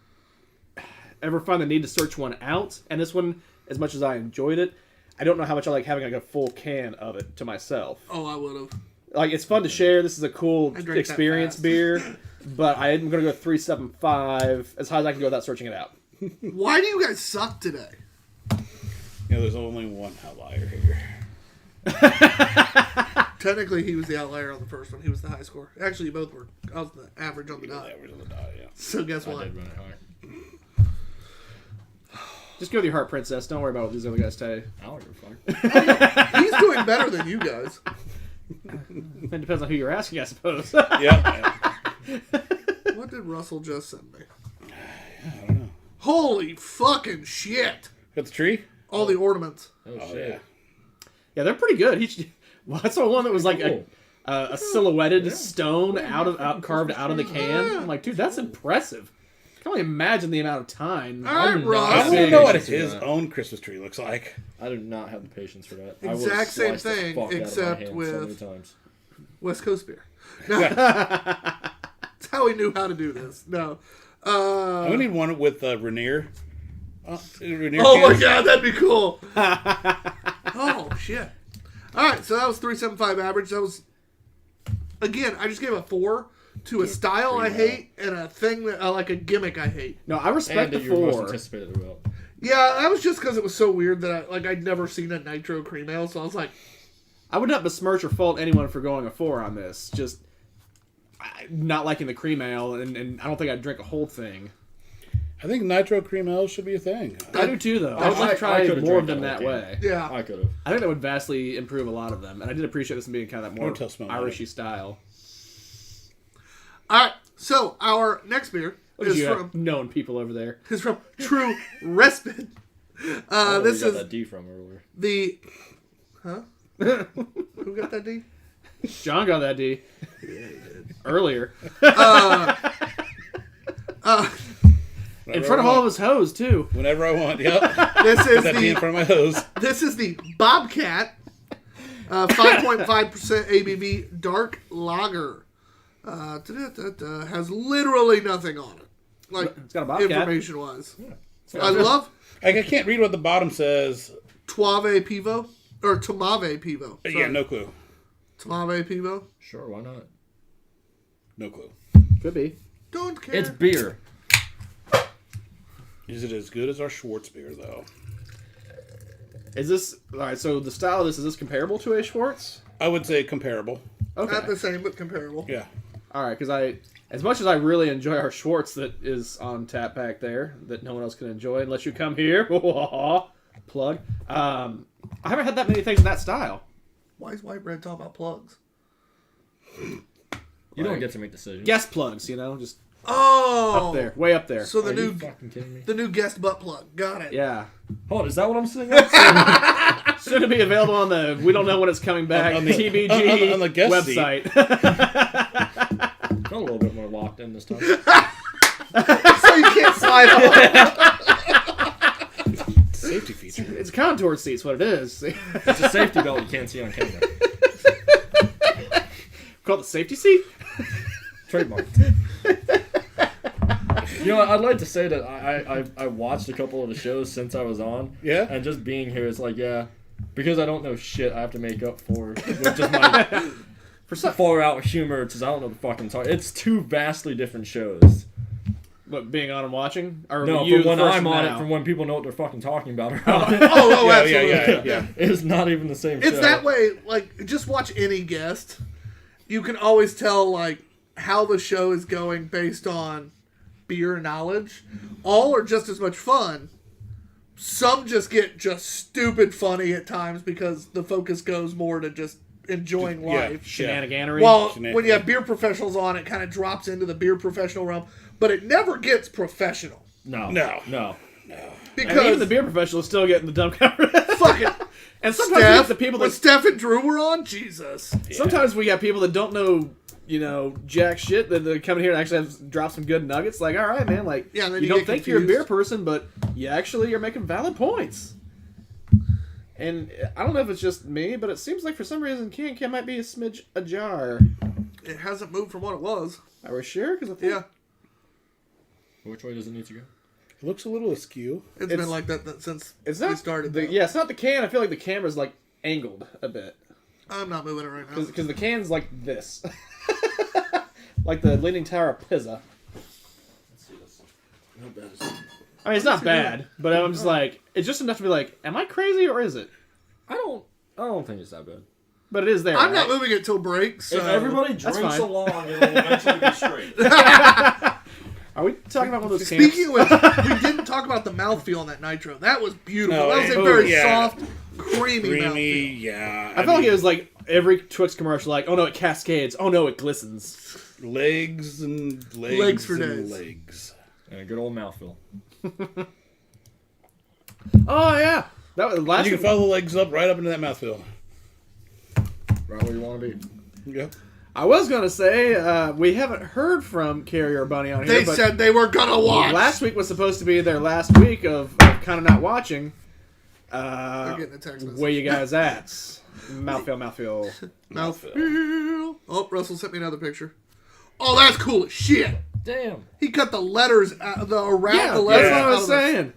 ever find the need to search one out. And this one, as much as I enjoyed it, I don't know how much I like having like a full can of it to myself. Oh, I would have. Like, it's fun to share. This is a cool I drank that experience fast. beer. But I'm going to go 3.75 as high as I can go without searching it out. Why do you guys suck today? Yeah, there's only one outlier here. Technically, he was the outlier on the first one. He was the high score. Actually, you both were. I was the average on the Yeah, dot. that was on the dot, yeah. So guess I what? did run it high. Just go with your heart, princess. Don't worry about what these other guys tell you. I don't give a fuck. He's doing better than you guys. It depends on who you're asking, I suppose. Yeah. What did Russell just send me? I don't know. Holy fucking shit! Got the tree? All the ornaments. Oh, Oh, shit. yeah. Yeah, they're pretty good. Well, I saw one that was like Cool. a silhouetted stone carved out of the can. I'm like, dude, that's impressive. I can only imagine the amount of time. All right, I'm Russ. I not- want big to know what into his that. own Christmas tree looks like. I do not have the patience for that. I would've Exact same sliced the thing, fuck out of my except hand so with- many times. West Coast beer. No. That's how he knew how to do this. No. I'm gonna need one with Rainier. Rainier Oh my cans. god, that'd be cool. Oh shit. All right, so that was 3.75 average. That was, again, I just gave a 4 to a style I hate and a thing that like a gimmick I hate. No, I respect And the that you're most 4. anticipated about. Yeah, that was just because it was so weird that I'd never seen a nitro cream ale, so I was like, I would not besmirch or fault anyone for going a 4 on this. Just not liking the cream ale, and I don't think I'd drink a whole thing. I think nitro cream ale should be a thing. I do too, though. I would like to I try could've more of drank them that that whole way. yeah. I could have. I think that would vastly improve a lot of them, and I did appreciate this being kind of that more Don't tell Smell Irishy style. All right, so our next beer Look at is you from known people over there. True Respite. This got is that D from earlier. the... Huh? Who got that D? John got that D. Yeah, he did. Earlier. In Whenever front of I all of want. his hoes, too. Whenever I want. Yep. This Put is that D in the front of my hose. this is the Bobcat 5.5% ABV dark lager. Has literally nothing on it. Like It's got a Bobcat. information wise. I love I can't read what the bottom says. Tuave Pivo or Tomave Pivo. Sorry. Yeah, no clue. Tomave Pivo. Sure, why not? No clue. Could be. Don't care. It's beer. Is it as good as our Schwartz beer, though? Is this... Alright, so the style of this, is this comparable to a Schwartz? I would say comparable. Okay. Not the same, but comparable. Yeah. Alright, because as much as I really enjoy our Schwartz that is on tap back there, that no one else can enjoy unless you come here, plug, I haven't had that many things in that style. Why is White Bread talking about plugs? You don't get to make decisions. Guest plugs, just Oh, up there, way up there. So Are the you new fucking kidding me? the new guest butt plug. Got it. Yeah. Hold on, is that what I'm sitting on? Soon to be available on the We Don't Know When It's Coming Back On the- TBG on the guest website. Felt a little bit more locked in this time. So you can't slide off. Safety feature. It's a contour seat's what it is. It's a safety belt you can't see on camera. Called the safety seat? Trademark. I'd like to say that I watched a couple of the shows since I was on. Yeah? And just being here, it's like, yeah, because I don't know shit, I have to make up for with just my For some, far out humor, because I don't know the fucking talk. It's two vastly different shows. what, being on and watching? Or No, you from when first I'm on now? it, from when people know what they're fucking talking about. Oh, Yeah, absolutely. yeah. It's not even the same show. It's that way. Like, just watch any guest. You can always tell like how the show is going based on beer knowledge. All are just as much fun. Some just get just stupid funny at times because the focus goes more to just enjoying Yeah. life. Shenaniganery. Well, Shenan- when you have beer professionals on, it kind of drops into the beer professional realm, but it never gets professional No. No. because and even the beer professionals still getting the dumb cover. fucking And sometimes we have Steph, the people when that Steph and Drew were on, Jesus. sometimes we got people that don't know, jack shit that come in here and actually drop some good nuggets. Like, all right, man, like Yeah, and then you you don't get think you're a beer confused. person, but you actually are making valid points. And I don't know if it's just me, but it seems like for some reason Can might be a smidge ajar. It hasn't moved from what it was. Are we sure? Because I think Yeah, Which way does it need to go? It looks a little askew. it's been like that since it's we not started. The, though. yeah, it's not the can. I feel like the camera's like angled a bit I'm not moving it right now. because the can's like this, like the Leaning Tower of Pisa. Let's see this. Not bad. I mean, it's not bad, but I'm just like, it's just enough to be like, am I crazy or is it? I don't think it's that bad. But it is there. I'm not right? moving it till break. So If everybody That's drinks fine. along, it'll eventually be straight. Are we talking about one of those cans? Speaking of which, we didn't talk about the mouthfeel on that nitro. That was beautiful. No, that was a oh, very yeah. soft, creamy Creamy, mouthfeel. yeah. I felt like it was like every Twix commercial, like, oh no, it cascades. Oh no, it glistens. legs and legs. Legs for and days. legs. And a good old mouthfeel. Oh yeah, that was last. You can follow the legs up right up into that mouthfeel. Right where you want to be. Yeah. I was gonna say we haven't heard from Carrie or Bunny on here. They but said they were gonna watch. last week was supposed to be their last week of kind of not watching. They're getting a text message. Where you guys at? Mouthfeel. Mouthfeel. Oh, Russell sent me another picture. Oh, that's cool as shit. Damn. He cut the letters out, around Yeah, the letters. that's what I out was of the- saying.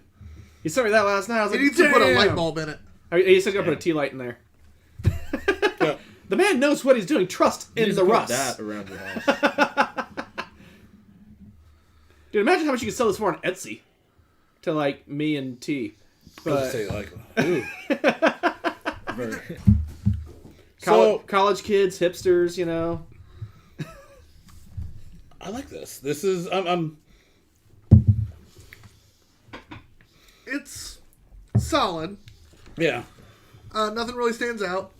He sent me that last night. I was He like, needs to put a light "Damn." bulb in it. He said he's gonna put a tea light in there. The man knows what he's doing. Trust You in need the to put Russ. that around your house. Dude, imagine how much you could sell this for on Etsy. To, like, me and T. I was But say like, ooh. Very- So college kids, hipsters, you know. I like this. This is I'm It's solid. yeah. Nothing really stands out.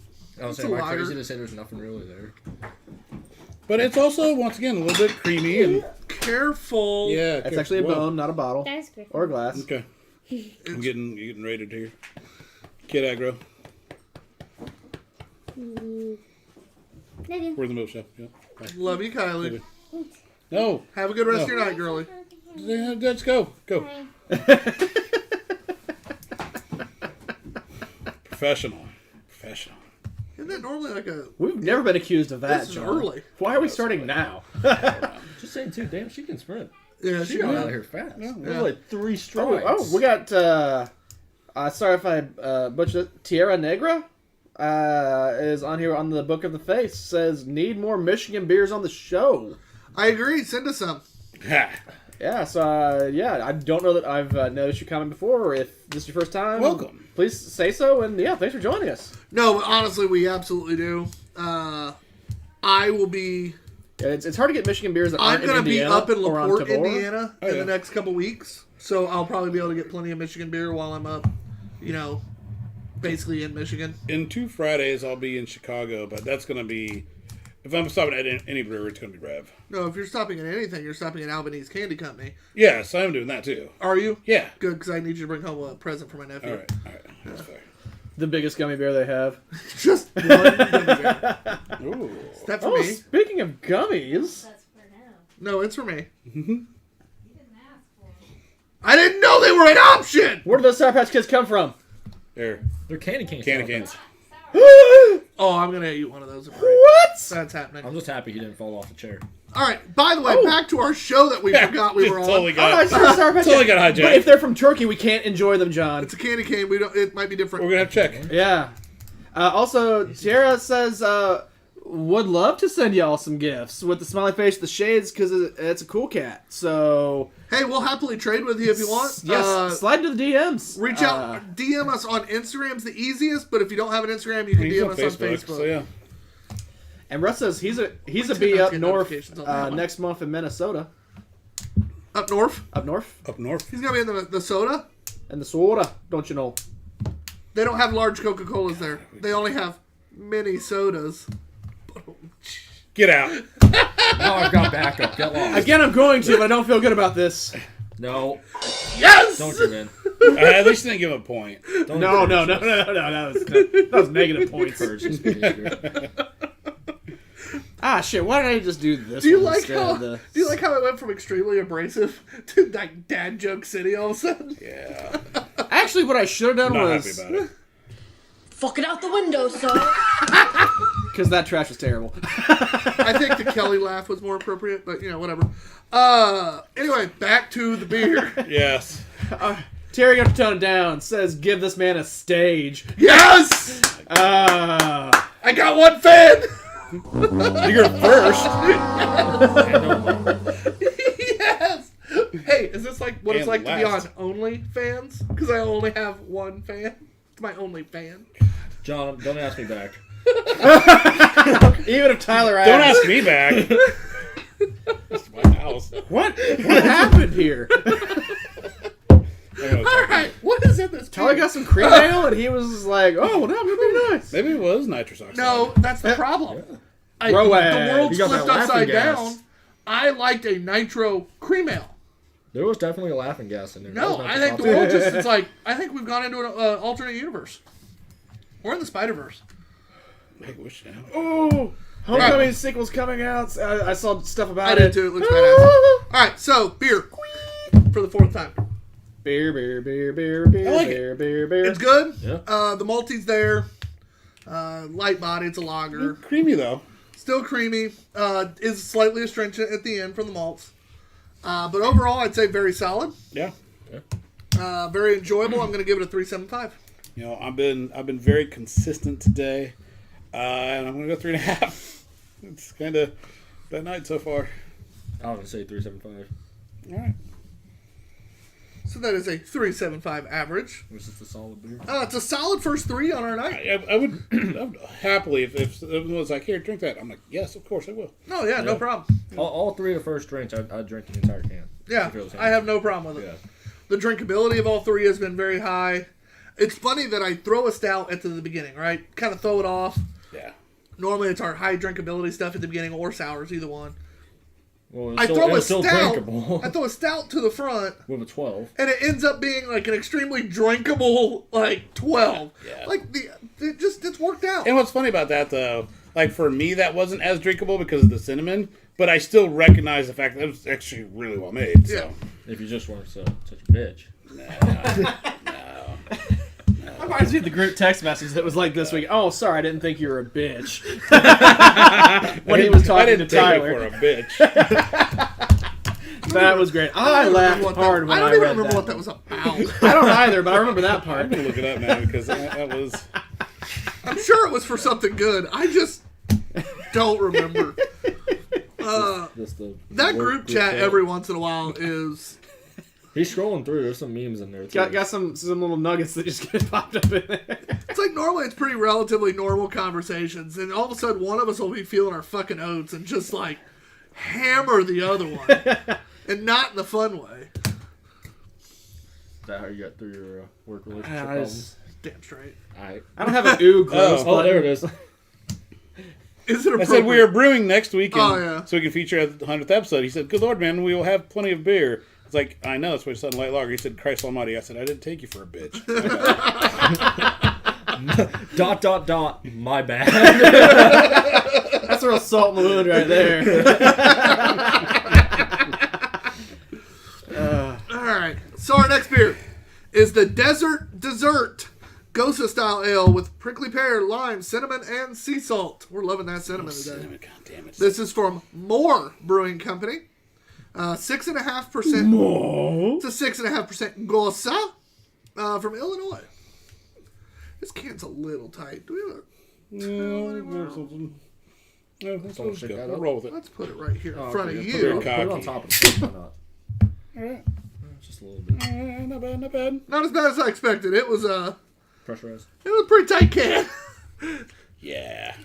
I was It's saying, a am I lager. crazy to say there's nothing really there? But it's also once again a little bit creamy and Careful. yeah. It's actually a bone, not a bottle. That's good. Or a glass. Okay. I'm getting rated here. Kid aggro. Maybe. We're in the middle chef. Yeah. Bye. Love you, Kylie. No. Have a good rest of No. your night, girlie. Let's go. Go. Professional. Isn't that normally like a... We've never been accused of that, This is John. early. Why are we starting now? Just saying, too. Damn, she can sprint. Yeah, She got out of here fast. Yeah. It was like 3 Oh, strikes. we got, sorry if I butchered it. Tierra Negra is on here on the Book of the Face. Says, need more Michigan beers on the show. I agree. Send us some. Yeah, so, yeah, I don't know that I've noticed you coming before, or if this is your first time. Welcome. Please say so, and yeah, thanks for joining us. No, but honestly, we absolutely do. I will be... Yeah, it's hard to get Michigan beers that I'm aren't in going to be Indiana up in or on LaPorte, Tavor. Indiana Oh, in yeah. the next couple weeks. So I'll probably be able to get plenty of Michigan beer while I'm up, basically in Michigan. In 2 Fridays, I'll be in Chicago, but that's going to be... If I'm stopping at any brewery, it's going to be Rev. No, if you're stopping at anything, you're stopping at Albanese Candy Company. Yes, I am doing that too. Are you? Yeah. Good, because I need you to bring home a present for my nephew. All right. That's fair. The biggest gummy bear they have. Just one gummy bear. Ooh. Is that for Oh, me? speaking of gummies, That's for now. No, it's for me. You didn't ask for it. I didn't know they were an option! where do those Sour Patch Kids come from? There. They're candy canes. Candy canes. Oh, I'm going to eat one of those. What? That's happening. I'm just happy he didn't fall off the chair. All right, by the way, back to our show that we forgot we were on. Totally Oh, got I saw Sour Patch Totally Kids. got hijacked. But if they're from Turkey, we can't enjoy them, John. It's a candy cane. It might be different. We're going to have to check. Yeah. Also, Tierra says, would love to send y'all some gifts with the smiley face, the shades, because it's a cool cat. So, Hey, we'll happily trade with you if you want. yes, slide into the DMs. Reach out, DM us on Instagram's the easiest, but if you don't have an Instagram, you can He's DM on us Facebook, on Facebook. so yeah. And Russ says he's a Wait, bee till up I get north notifications on that one. next month in Minnesota. Up north, Up north? Up north. he's gonna be in the soda. And the soda, don't you know? They don't have large Coca-Colas there. They only have mini sodas. Get out. Now I've got backup. Get lost. Again, I'm going to, but I don't feel good about this. No. Yes. Don't give in. At least you didn't give him a point. Don't No, encourage no, no, this. no, no, that was negative points. Encourage this behavior. Ah, shit, why did I just do this Do you one like instead how? of the... Do you like how it went from extremely abrasive to like dad joke city all of a sudden? Yeah. Actually, what I should have done Not happy was... about it. Fuck it out the window, son. Because that trash was terrible. I think the Kelly laugh was more appropriate, but whatever. Anyway, back to the beer. Yes. Terry, you have to tone it down. Says, give this man a stage. Yes, I got one fan. You're first. Yes. Hey, is this like what it's And like to be on last. OnlyFans? Because I only have one fan. It's my only fan. John, don't ask me back. Even if Tyler Don't asked, ask me back. It's my house. what happened here? All right, what is in this? Tyler beer? got some cream ale, and he was like, oh, well, that would be nice. Maybe it was nitrous oxide. No, that's the problem. The Rowan. world's You got that flipped upside laughing gas. down. I liked a nitro cream ale. There was definitely a laughing gas in there. That was No, not I the think the top world tier. just, it's like, I think we've gone into an alternate universe. We're in the Spider-Verse. I wish now. Oh, Homecoming sequel's coming out. I saw stuff about I it. did too, it looks badass. Alright, so, beer. For the 4th time. Beer, beer, beer, beer, beer, I like beer, beer, beer. It's good. Yeah. The malty's there. Light body, it's a lager. Creamy though. Still creamy. Is slightly astringent at the end from the malts. But overall, I'd say very solid. Yeah. Very enjoyable. I'm going to give it a 3.75. I've been very consistent today. And I'm going to go 3.5. It's kind of that night so far. I was going to say 375. All right. So that is a 3.75 average. Which is a solid beer. It's a solid first 3 on our night. I would happily, if someone was like, here, drink that. I'm like, yes, of course I will. No, yeah, no Yeah. problem. All 3 of the first drinks, I'd drink the entire can. Yeah, If it was I have no problem with it. Yeah. The drinkability of all 3 has been very high. It's funny that I throw a stout at the beginning, right? Kind of throw it off. Yeah. Normally it's our high drinkability stuff at the beginning or sours, either one. Well, I throw a still stout. drinkable. I throw a stout to the front, With a 12. and it ends up being like an extremely drinkable 12. Yeah. Like it's worked out. And what's funny about that, though, like for me, that wasn't as drinkable because of the cinnamon, but I still recognize the fact that it was actually really well made. So. Yeah. If you just weren't such a bitch. I reminds me of the group text message that was like this week. Oh, sorry, I didn't think you were a bitch. When he was I talking to didn't take it Tyler. for a bitch. That was great. I laughed hard when I don't I even read remember that. what that was about. I don't either, but I remember that I'm part. gonna look it up now because that was. I'm sure it was for something good. I just don't remember. Just the That work group chat every once in a while is... He's scrolling through. There's some memes in there. Too. Got some little nuggets that just get popped up in there. It's like normally it's pretty relatively normal conversations, and all of a sudden one of us will be feeling our fucking oats and just like hammer the other one, and not in the fun way. Is that how you got through your work relationship I problems? Damn straight. Alright. I don't have an ooh gross Oh, Oh, button. there it is. Is it I appropriate? said we are brewing next week, and Oh, yeah. so we can feature at the 100th episode. He said, "Good Lord, man, we will have plenty of beer." It's like, I know, it's what Sun Light Lager. He said, "Christ Almighty." I said, "I didn't take you for a bitch." My bad. That's a real salt in the wound right there. All right. So our next beer is the Desert Dessert Gosa style ale with prickly pear, lime, cinnamon, and sea salt. We're loving that cinnamon today. Cinnamon, God damn it. This is from Moore Brewing Company. 6.5%. Whoa. It's a 6.5% Gosa from Illinois. This can's a little tight. Do we have Let's Don't just shake go. that We'll up. roll with it. Let's put it right here in Oh, front okay, of put you. it on top of the Why not? All right. Just a little bit. Not bad, not bad. Not as bad as I expected. It was a Pressurized. pretty tight can. Yeah.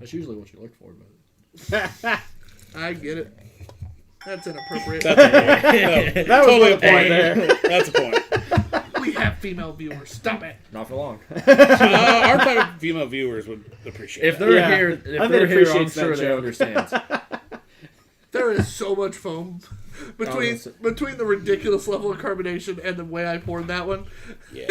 That's usually what you look for, but I get it. That's inappropriate. That's a point. That was Totally the a point point. there. That's a point. We have female viewers. Stop it. not for long. Our type of female viewers would appreciate If that. they're Yeah. here, I if think they're here, I'm appreciates that sure they joke. understand. There is so much foam between that's it. between the ridiculous level of carbonation and the way I poured that one.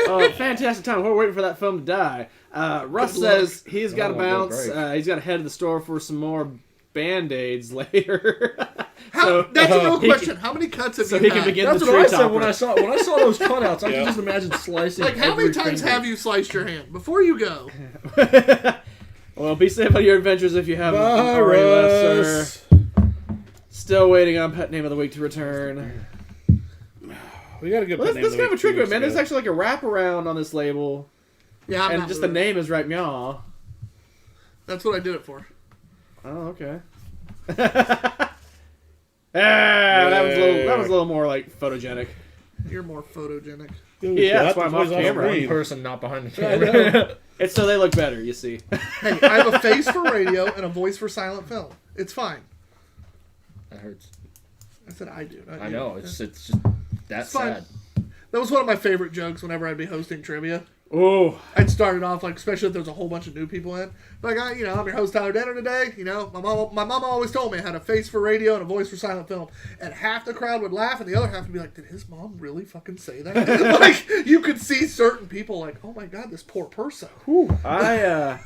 Oh, fantastic time. We're waiting for that foam to die. Russ Good luck. says he's got to Oh, good bounce. break. He's got to head to the store for some more Band-Aids later. That's a real he question. How many cuts have so you he had? can begin That's the what tree I said topper. when I saw those cutouts. I Yeah. can just imagine slicing. Like, how many every times finger. have you sliced your hand before you go? Well, be safe on your adventures if you haven't already left, sir. Still waiting on Pet Name of the Week to return. We got a good Well, name this of is kind the of a week tricky 2 one, man. weeks There's ago. actually like a wraparound on this label, Yeah, I'm and not just the moving. name is right meow. That's what I did it for. Oh, okay. That was a little more like photogenic. You're more photogenic. Yeah, that's why I'm off This was camera. green. Person not behind the I camera. know. It's so they look better, you see. Hey, I have a face for radio and a voice for silent film. It's fine. That hurts. I said I do. Not I you. know. It's just that's It's fine. sad. That was one of my favorite jokes whenever I'd be hosting trivia. Oh, I'd start it off like, especially if there's a whole bunch of new people in. Like, I'm your host Tyler Denner today. My mama always told me I had a face for radio and a voice for silent film. And half the crowd would laugh, and the other half would be like, "Did his mom really fucking say that?" Like, you could see certain people like, "Oh my god, this poor person." I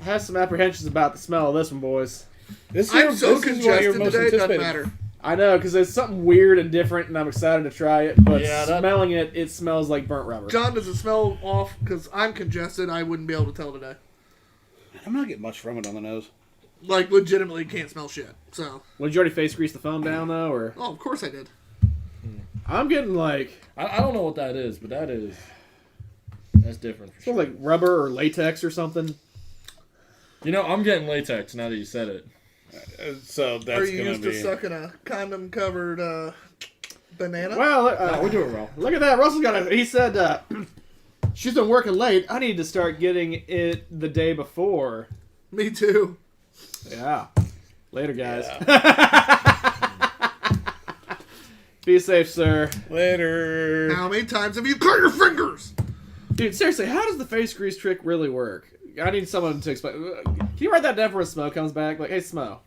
have some apprehensions about the smell of this one, boys. I'm so congested today, it doesn't matter. I know, because there's something weird and different, and I'm excited to try it. But Yeah, that- smelling it, it smells like burnt rubber. John, does it smell off? Because I'm congested. I wouldn't be able to tell today. I'm not getting much from it on the nose. Like, legitimately can't smell shit. So, Well, did you already face grease the foam down though, or oh, of course I did. I'm getting like I don't know what that is, but that's different. For smells like rubber or latex or something. You know, I'm getting latex now that you said it. So that's Are you gonna used be. to sucking a condom-covered banana? Well, No, we're doing well. look at that. Russell's got a. He said she's been working late. I need to start getting it the day before. Me too. Yeah. Later, guys. Yeah. Be safe, sir. Later. How many times have you cut your fingers? Dude, seriously, how does the face grease trick really work? I need someone to explain. Can you write that down for when Smo comes back? Like, hey, Smo,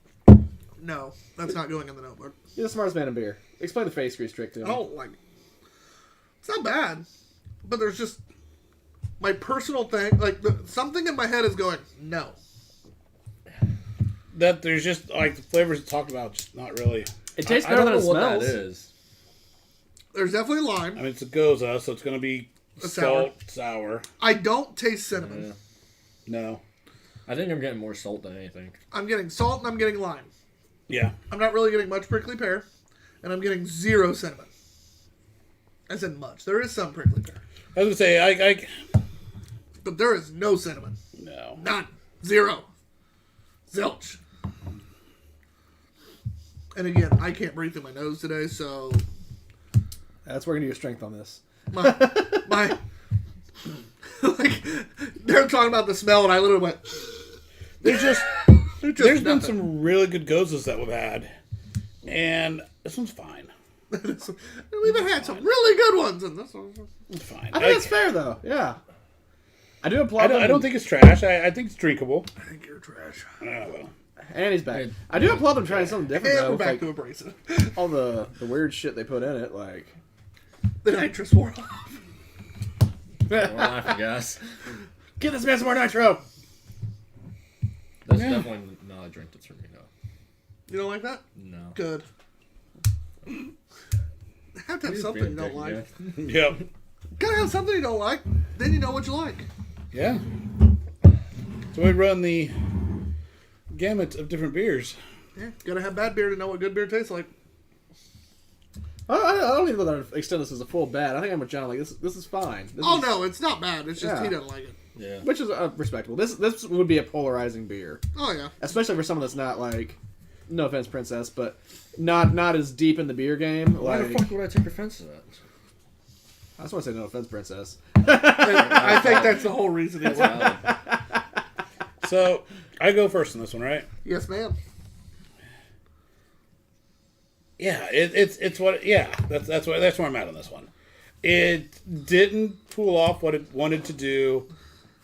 No, that's not going in the notebook. you're the smartest man in beer. Explain the face grease trick to me. I don't like it. It's not bad, but there's just my personal thing. Like something in my head is going no. That there's just like the flavors talked about, just not really. It tastes I better don't than know it what smells. that is. There's definitely lime. I mean, it's a goza, so it's gonna be A sour. sour. I don't taste cinnamon. Yeah. No. I think I'm getting more salt than anything. I'm getting salt and I'm getting lime. Yeah. I'm not really getting much prickly pear, and I'm getting 0 cinnamon. I said much. There is some prickly pear, I was gonna say I but there is no cinnamon. no. None. 0. Zilch. And again, I can't breathe through my nose today, so That's working to your strength on this. my like they're talking about the smell, and I literally went. There's just There's there's been nothing. some really good gozas that we've had, and this one's fine. We've had some really good ones, and this one. It's fine. I think that's fair, though. Yeah. I do applaud I them. don't think it's trash. I think it's drinkable. I think you're trash. Well, And he's back. I do applaud them trying something different, And though. we're With, back like, to abrasive. all the weird shit they put in it. Like, The nitrous wore off. Don't laugh, I guess. get this man some more nitro. That's Yeah. definitely not a drink that's for me, no. You don't like that? No. Good. Have to have He's something you being don't picky, like. yeah. yep. Gotta have something you don't like. Then you know what you like. Yeah. So we run the gamut of different beers. Yeah, gotta have bad beer to know what good beer tastes like. I don't even know that I'd extend this as a full bad. I think I'm with John. Like, this is fine. This Oh is, no, it's not bad. It's just Yeah. he doesn't like it. Yeah. Which is respectable. This would be a polarizing beer. Oh yeah. Especially for someone that's not, like, no offense, Princess, but not as deep in the beer game. Why Like, the fuck would I take offense to that? I just want to say no offense, Princess. I think that's the whole reason he That's went. valid. So I go first on this one, right? Yes, ma'am. Yeah, it's what. Yeah, that's where I'm at on this one. It didn't pull off what it wanted to do.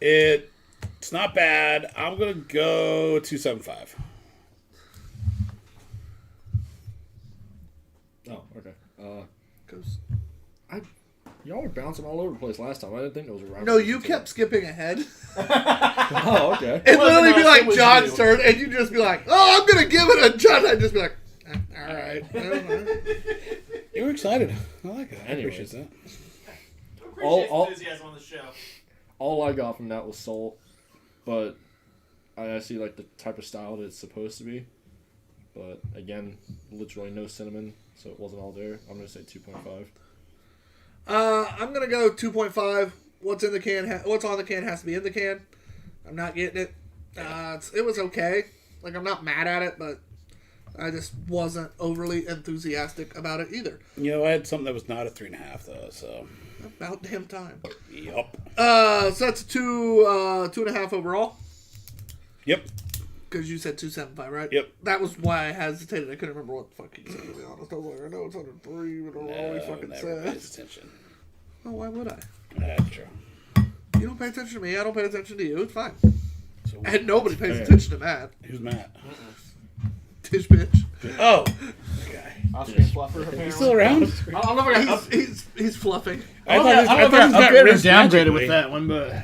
It's not bad. I'm gonna go 2.75. Oh, okay. Goes. Y'all were bouncing all over the place last time. I didn't think there was a rhyme. No, you kept skipping ahead. Oh, okay. It'd literally us, be it like was John's you. turn, and you'd just be like, "Oh, I'm gonna give it a John." I'd just be like, "All right." You were excited. I like it. I Anyways. appreciate that. All- enthusiasm on the show. All I got from that was salt, but I see like the type of style that it's supposed to be. But again, literally no cinnamon, so it wasn't all there. I'm gonna say 2.5. I'm gonna go 2.5. What's in the can? What's on the can has to be in the can. I'm not getting it. It was okay. Like, I'm not mad at it, but I just wasn't overly enthusiastic about it either. You know, I had something that was not a 3.5 though. So, About damn time. yup. So that's 2.5 overall. Yep. Because you said 2.75, right? Yep. That was why I hesitated. I couldn't remember what the fuck he said, to be honest. I was like, I know it's under 3, but I don't know what he fucking Never pays says. attention. Oh, why would I? That's true. You don't pay attention to me. I don't pay attention to you. It's fine. So And nobody pays Okay. attention to Matt. who's Matt? Tish bitch. Oh, okay. Off-screen fluffer, apparently. He's still around? I don't know if I got He's fluffing. I I don't know if I he's got upgraded or rinsed downgraded magically. with that one, but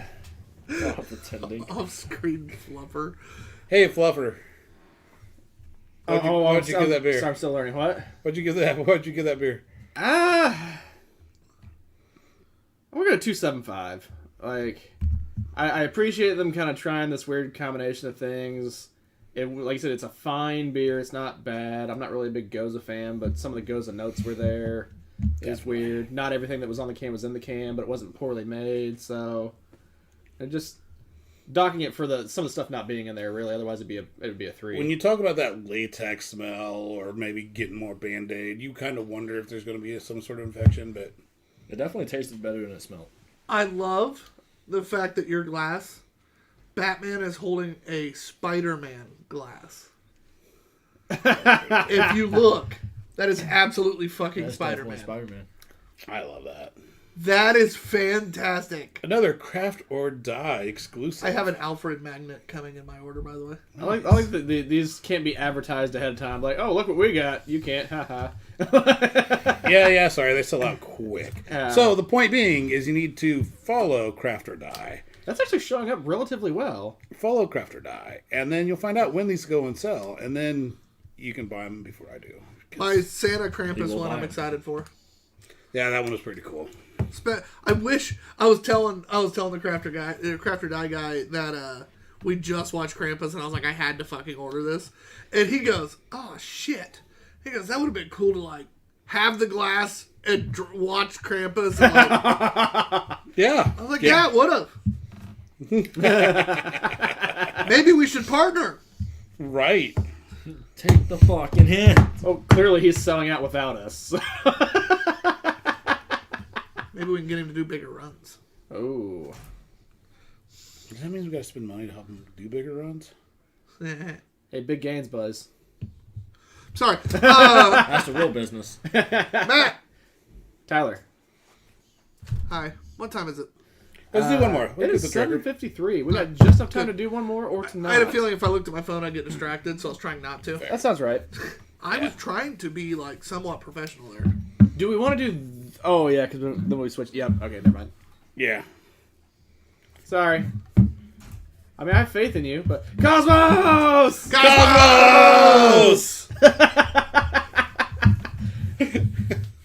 Oh, pretending. Off-screen fluffer. Hey, Fluffer. What'd you give that beer? Sorry, I'm still learning. What? What'd you give that beer? I'm gonna go 2.75. Like, I appreciate them kind of trying this weird combination of things. Like I said, it's a fine beer. It's not bad. I'm not really a big Goza fan, but some of the Goza notes were there. It's weird. Not everything that was on the can was in the can, but it wasn't poorly made. So, it just docking it for some of the stuff not being in there. Really, otherwise it would be a 3. When you talk about that latex smell, or maybe getting more Band-Aid, you kind of wonder if there's going to be some sort of infection. But It definitely tasted better than it smelled. I love the fact that your glass, Batman is holding a Spider-Man glass. If you look, that is absolutely fucking That's Spider-Man. definitely Spider-Man. I love that. That is fantastic. Another Craft or Die exclusive. I have an Alfred magnet coming in my order, by the way. I like that these can't be advertised ahead of time. Like, oh, look what we got. You can't. Haha. Yeah, sorry, they sell out quick. So the point being is you need to follow Craft or Die. That's actually showing up relatively well. Follow Craft or Die, and then you'll find out when these go and sell, and then you can buy them before I do. My Santa Krampus He will one buy I'm it. excited for. Yeah, that one was pretty cool. I wish I was telling the Crafter Die guy that we just watched Krampus, and I was like, I had to fucking order this, and he goes, "Oh shit!" He goes, "That would have been cool to like have the glass and watch Krampus." And, like, Yeah. I was like, "Yeah, it would have." Maybe we should partner. Right. Take the fucking hint. Oh, clearly he's selling out without us. Maybe we can get him to do bigger runs. Oh. That means we got to spend money to help them do bigger runs. Hey, big gains, Buzz. Sorry, That's the real business. Matt. Tyler. Hi. What time is it? Let's do one more. It Let's is get the trigger. 7:53. We got just enough time to do one more or to not. I had a feeling if I looked at my phone, I'd get distracted, so I was trying not to. That sounds right. I was trying to be like somewhat professional there. Do we want to do... Oh, yeah, because then we switched... Yep, okay, never mind. Yeah. Sorry. I mean, I have faith in you, but... Cosmos! Cosmos!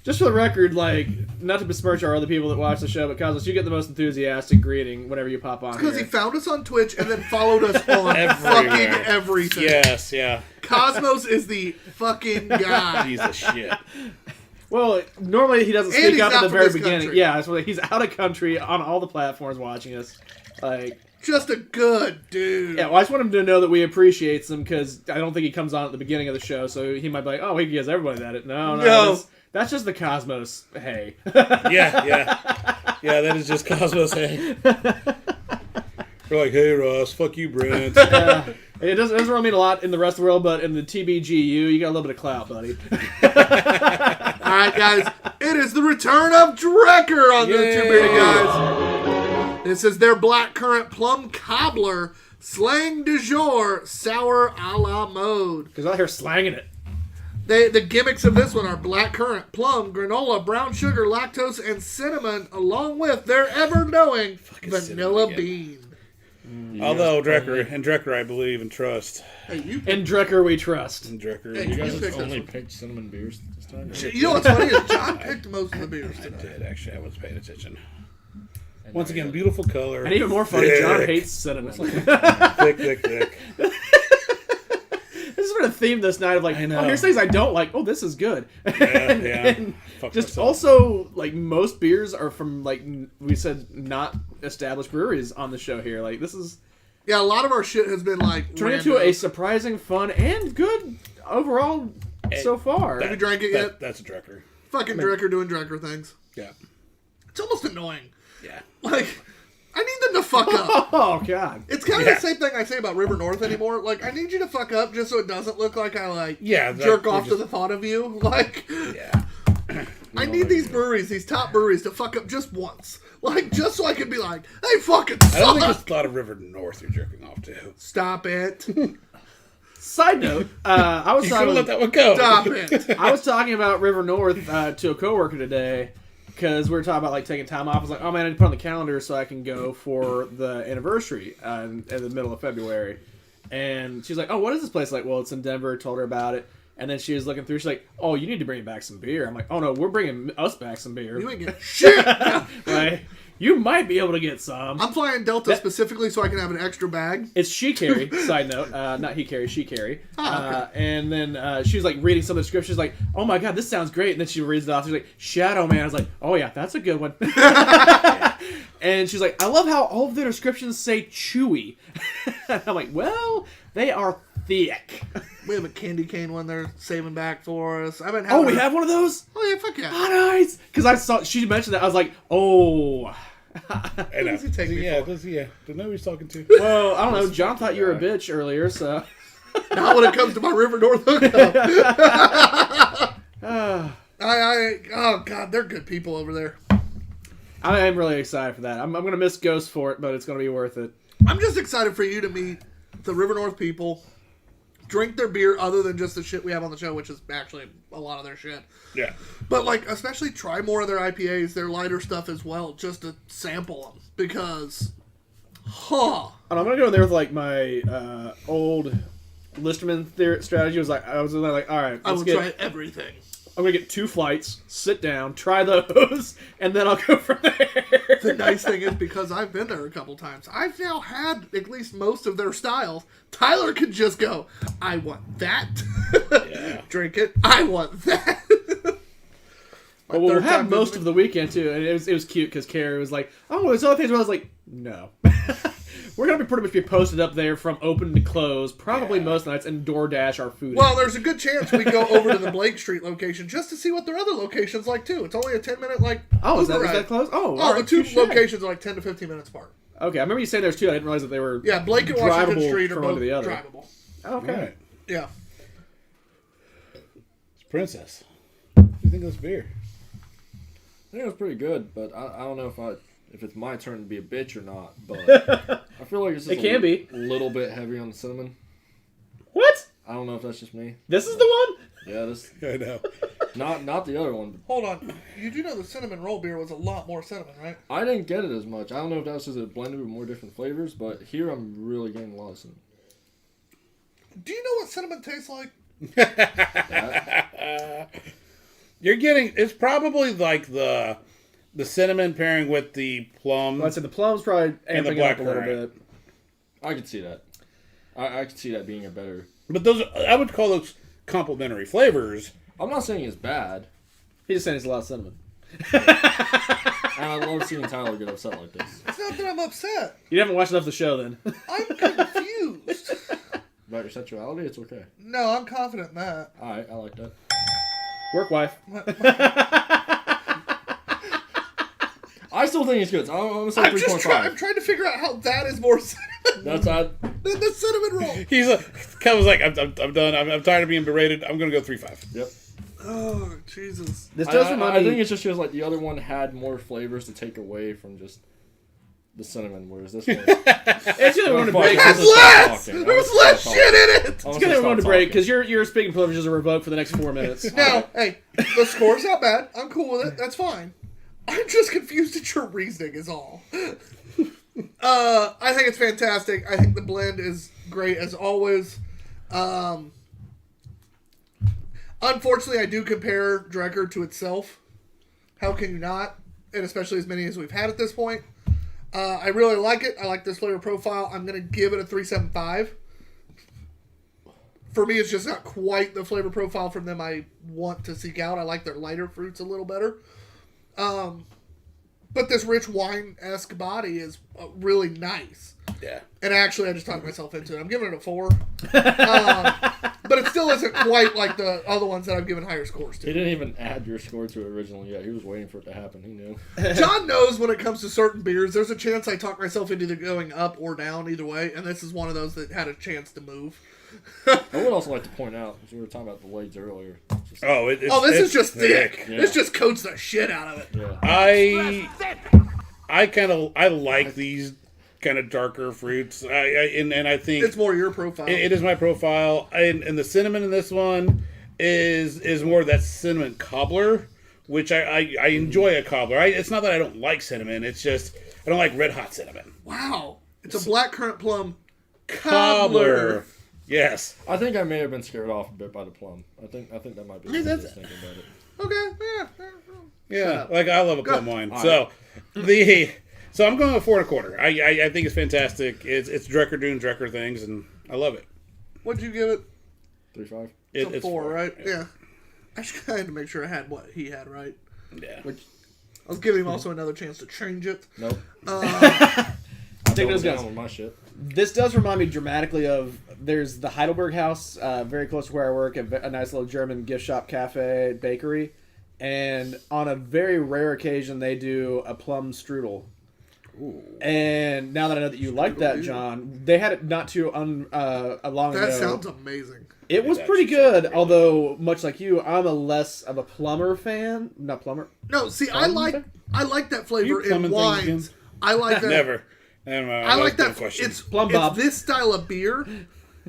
Just for the record, like, not to besmirch our other people that watch the show, but Cosmos, you get the most enthusiastic greeting whenever you pop on Because he here. found us on Twitch and then followed us on Everywhere. fucking everything. Yes, yeah. Cosmos is the fucking guy. He's a shit. Well, normally he doesn't And speak he's up out at the from very this beginning. country. Yeah, so he's out of country on all the platforms watching us. Like... Just a good dude. Yeah, well, I just want him to know that we appreciate him because I don't think he comes on at the beginning of the show, so he might be like, "Oh, he gives everybody that." No. That's just the Cosmos. Hey, Yeah. Yeah, that is just Cosmos. Hey. We're like, hey, Ross, fuck you, Brent. it doesn't really mean a lot in the rest of the world, but in the TBGU, you got a little bit of clout, buddy. All right, guys. It is the return of Drecker on the Yay. Two Beerded Guys. This is their blackcurrant plum cobbler slang du jour sour a la mode. Because out here slanging it. The gimmicks of this one are blackcurrant, plum, granola, brown sugar, lactose, and cinnamon, along with their ever-knowing vanilla cinnamon bean. Although Drecker, I believe and trust. Hey, you In Drecker we trust. And Drecker. Hey, You guys picked just this only one. picked cinnamon beers this time? You know what's funny is John picked most of the beers I today. did, actually. I was paying attention. And Once now again, you beautiful color. And even more funny, John Thick. hates cinnamon. Thick. This has been a theme this night of like, I know. oh, here's things I don't like. Oh, this is good. Yeah. And Fuck just myself. also, like, most beers are from, like, we said, not established breweries on the show here. Like, this is Yeah, a lot of our shit has been like turned into a surprising, fun, and good overall so far. Have you drank it yet? That's a Drecker. Fucking Drecker doing Drecker things. Yeah. It's almost annoying. Yeah. Like, I need them to fuck up. Oh, God. It's kind of Yeah. the same thing I say about River North anymore. Like, I need you to fuck up just so it doesn't look like I, like, Yeah, jerk off to the thought of you. Like, Yeah. I need these breweries, these top breweries, to fuck up just once. Like, just so I can be like, they fucking I don't think suck. there's a lot of River North you're jerking off to. Stop it. Side note, I was You could have let talking. that one go. Stop it. I was talking about River North to a coworker today because we were talking about like taking time off. I was like, oh man, I need to put on the calendar so I can go for the anniversary in the middle of February. And she's like, oh, what is this place like? Well, it's in Denver. Told her about it. And then she was looking through. She's like, oh, you need to bring back some beer. I'm like, oh no, we're bringing us back some beer. You ain't getting shit. Like, you might be able to get some. I'm flying Delta specifically so I can have an extra bag. It's she carry. Side note, not he carry, she carry. Oh, And then she was like reading some of the scripts. She's like, "Oh my god, this sounds great." And then she reads it off. She's like, "Shadow Man." I was like, "Oh yeah, that's a good one." And she's like, I love how all of their descriptions say chewy. And I'm like, well, they are thick. We have a candy cane one they're saving back for us. I've been Oh, having we have one of those? Oh, yeah, fuck yeah. Oh, nice. Because I saw, she mentioned that. I was like, oh. I know. does he take me yeah, for? does he? Yeah. Don't know who he's talking to. Well, I don't know. John thought you were a bitch earlier, so. Not when it comes to my River North hookup. Oh, God, they're good people over there. I am really excited for that. I'm going to miss Ghost for it, but it's going to be worth it. I'm just excited for you to meet the River North people, drink their beer other than just the shit we have on the show, which is actually a lot of their shit. Yeah. But, like, especially try more of their IPAs, their lighter stuff as well, just to sample them. Because, And I'm going to go in there with, like, my old Listerman strategy. Was like, I was like, all right, I will try everything. I'm going to get 2 flights, sit down, try those, and then I'll go from there. The nice thing is, because I've been there a couple times, I've now had at least most of their styles. Tyler can just go, I want that. Yeah. Drink it. I want that. Well, we'll have most of the weekend, too. And it was cute because Carrie was like, oh, there's other things where I was like, no. We're going to pretty much be posted up there from open to close, probably most nights, and DoorDash our food. Well, there's a good chance we go over to the Blake Street location just to see what their other location's like, too. It's only a 10-minute, like, is Uber ride. that close? Oh, the two locations are like 10 to 15 minutes apart. Okay, I remember you saying there's 2. I didn't realize that they were Yeah, Blake and Washington drivable Street are from both one to the other. drivable. Okay. Right. Yeah. It's Princess. What do you think of this beer? I think it was pretty good, but I don't know if it's my turn to be a bitch or not. But I feel like it's just It can be. a little bit heavy on the cinnamon. What? I don't know if that's just me. This is the one? Yeah, this I know. not the other one. Hold on. You do know the cinnamon roll beer was a lot more cinnamon, right? I didn't get it as much. I don't know if that's because it blended with more different flavors, but here I'm really getting a lot of cinnamon. Do you know what cinnamon tastes like? You're getting. It's probably like the cinnamon pairing with the plum. Well, I'd say the plum's probably And the amping it up a little blackcurrant. bit. I could see that. I could see that being a better. But those, I would call those complementary flavors. I'm not saying it's bad, He's just saying it's a lot of cinnamon. and I love seeing Tyler get upset like this. It's not that I'm upset. You haven't watched enough of the show, then. I'm confused. About your sexuality, it's okay. No, I'm confident in that. Alright, I like that. Work wife. I still think it's good. I'm gonna say I'm just 3.5. I'm trying to figure out how that is more cinnamon That's than the cinnamon roll. He's Kevin's like, I'm done. I'm tired of being berated. I'm gonna go 3.5. Yep. Oh, Jesus. This does I remind think me. it's just because like the other one had more flavors to take away from just the cinnamon, whereas this one. It's gonna go to Fuck break. it. That's Let's stop less! talking. There was Let's less stop shit in it! It's gonna go to break because your speaking privileges are revoked for the next 4 minutes. Now, hey, the score's not bad. I'm cool with it. That's fine. I'm just confused at your reasoning is all. I think it's fantastic. I think the blend is great as always. Unfortunately, I do compare Drecker to itself. How can you not? And especially as many as we've had at this point. I really like it. I like this flavor profile. I'm going to give it a 3.75. For me, it's just not quite the flavor profile from them I want to seek out. I like their lighter fruits a little better. But this rich wine-esque body is really nice. Yeah. And actually, I just talked myself into it. I'm giving it a 4. But it still isn't quite like the other ones that I've given higher scores He to. didn't even add your score to it originally yet. He was waiting for it to happen. He knew. John knows when it comes to certain beers, there's a chance I talk myself into either going up or down either way. And this is one of those that had a chance to move. I would also like to point out, because we were talking about the legs earlier. Just, This is just thick. Yeah. This just coats the shit out of it. yeah. I like these kind of darker fruits. And I think It's more your profile. it is my profile. And the cinnamon in this one is more of that cinnamon cobbler, which I enjoy a cobbler. It's not that I don't like cinnamon. It's just I don't like red hot cinnamon. Wow. It's a blackcurrant plum Cobbler. Yes. I think I may have been scared off a bit by the plum. I think that might be what I was thinking about it. Okay. Yeah. Like I love a plum wine. All So so I'm going with 4 1/4. I think it's fantastic. It's Drecker doing Drecker things, and I love it. What'd you give it? 3.5. It's a 4, right? Yeah. I just had to make sure I had what he had right. Yeah. Which I was giving him also another chance to change it. Nope. I think Double this down goes. with my shit. This does remind me dramatically of there's the Heidelberg House, very close to where I work, a nice little German gift shop, cafe, bakery, and on a very rare occasion they do a plum strudel. Ooh. And now that I know that you like that, John, they had it not too long ago. That sounds amazing. It was It pretty actually good, sounds really although much like you, I'm a less of a plumber fan. Not plumber. No, see, I like that flavor You in plumbing things wines. again? I like that. Never. I like that. Question. It's Plum Bob. this style of beer.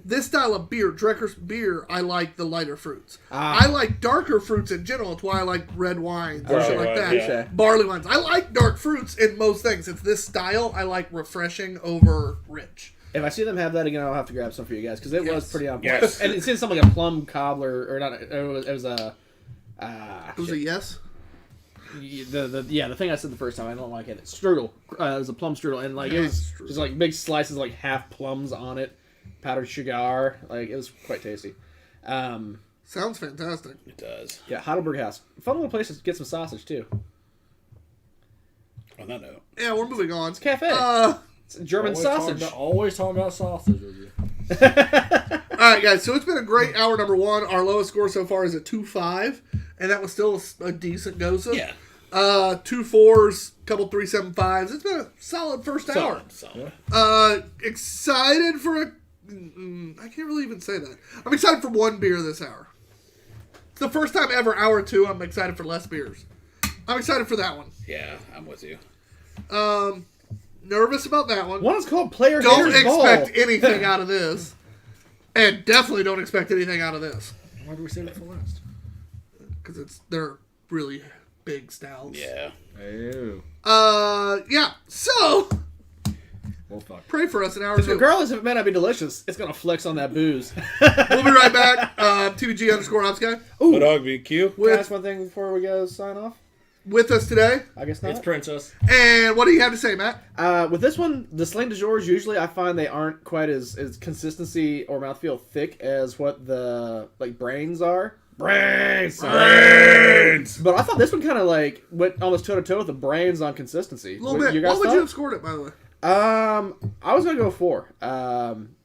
This style of beer, Drecker's beer, I like the lighter fruits. I like darker fruits in general. It's why I like red wines and Barley shit like wine, that. yeah. Barley wines. I like dark fruits in most things. It's this style I like refreshing over rich. If I see them have that again, I'll have to grab some for you guys because it was Yes. pretty on point. Yes. And it's in something like a plum cobbler or not. It was a. It was a yes. The thing I said the first time I don't like it. Strudel. It was a plum strudel, and like it was Strudel. just like big slices, like half plums on it, powdered sugar. Like it was quite tasty. Sounds fantastic. It does. Yeah, Heidelberg House, fun little place to get some sausage too. On that note. Yeah, we're moving on. It's a cafe. It's a German sausage. Always talking about sausage with you. All right, guys. So it's been a great hour number one. Our lowest score so far is a 2.5, and that was still a decent goza. Yeah. 2 4s, couple 3.75s. It's been a solid first hour. Solid. Excited for a. I can't really even say that. I'm excited for one beer this hour. It's the first time ever, hour two, I'm excited for less beers. I'm excited for that one. Yeah, I'm with you. Nervous about that one. One is called Player Don't Haters Ball. expect anything out of this. And definitely don't expect anything out of this. Why do we save it for last? Because they're really big stouts. Yeah. Ew. Yeah. So, Well, fuck. pray for us in hour Because two. regardless if it may not be delicious, it's gonna flex on that booze. We'll be right back. TVG_OpsGuy. But Dog BQ. Can I ask one thing before we go sign off? With us today. I guess not. It's Princess. And what do you have to say, Matt? With this one, the Slain de Jours, usually I find they aren't quite as consistency or mouthfeel thick as what the brains are. Brains! Brains! But I thought this one kind of went almost toe to toe with the brains on consistency. A little bit. What would you have scored it, by the way? I was gonna go 4.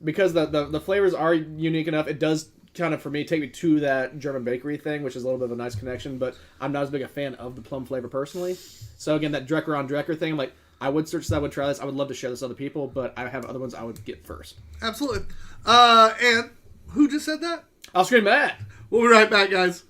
Because the flavors are unique enough. It does kind of, for me, take me to that German bakery thing, which is a little bit of a nice connection, but I'm not as big a fan of the plum flavor personally. So again, that Drecker on Drecker thing, I'm like, I would search this, I would try this, I would love to share this with other people, but I have other ones I would get first. Absolutely. And who just said that? I'll scream Matt! We'll be right back, guys.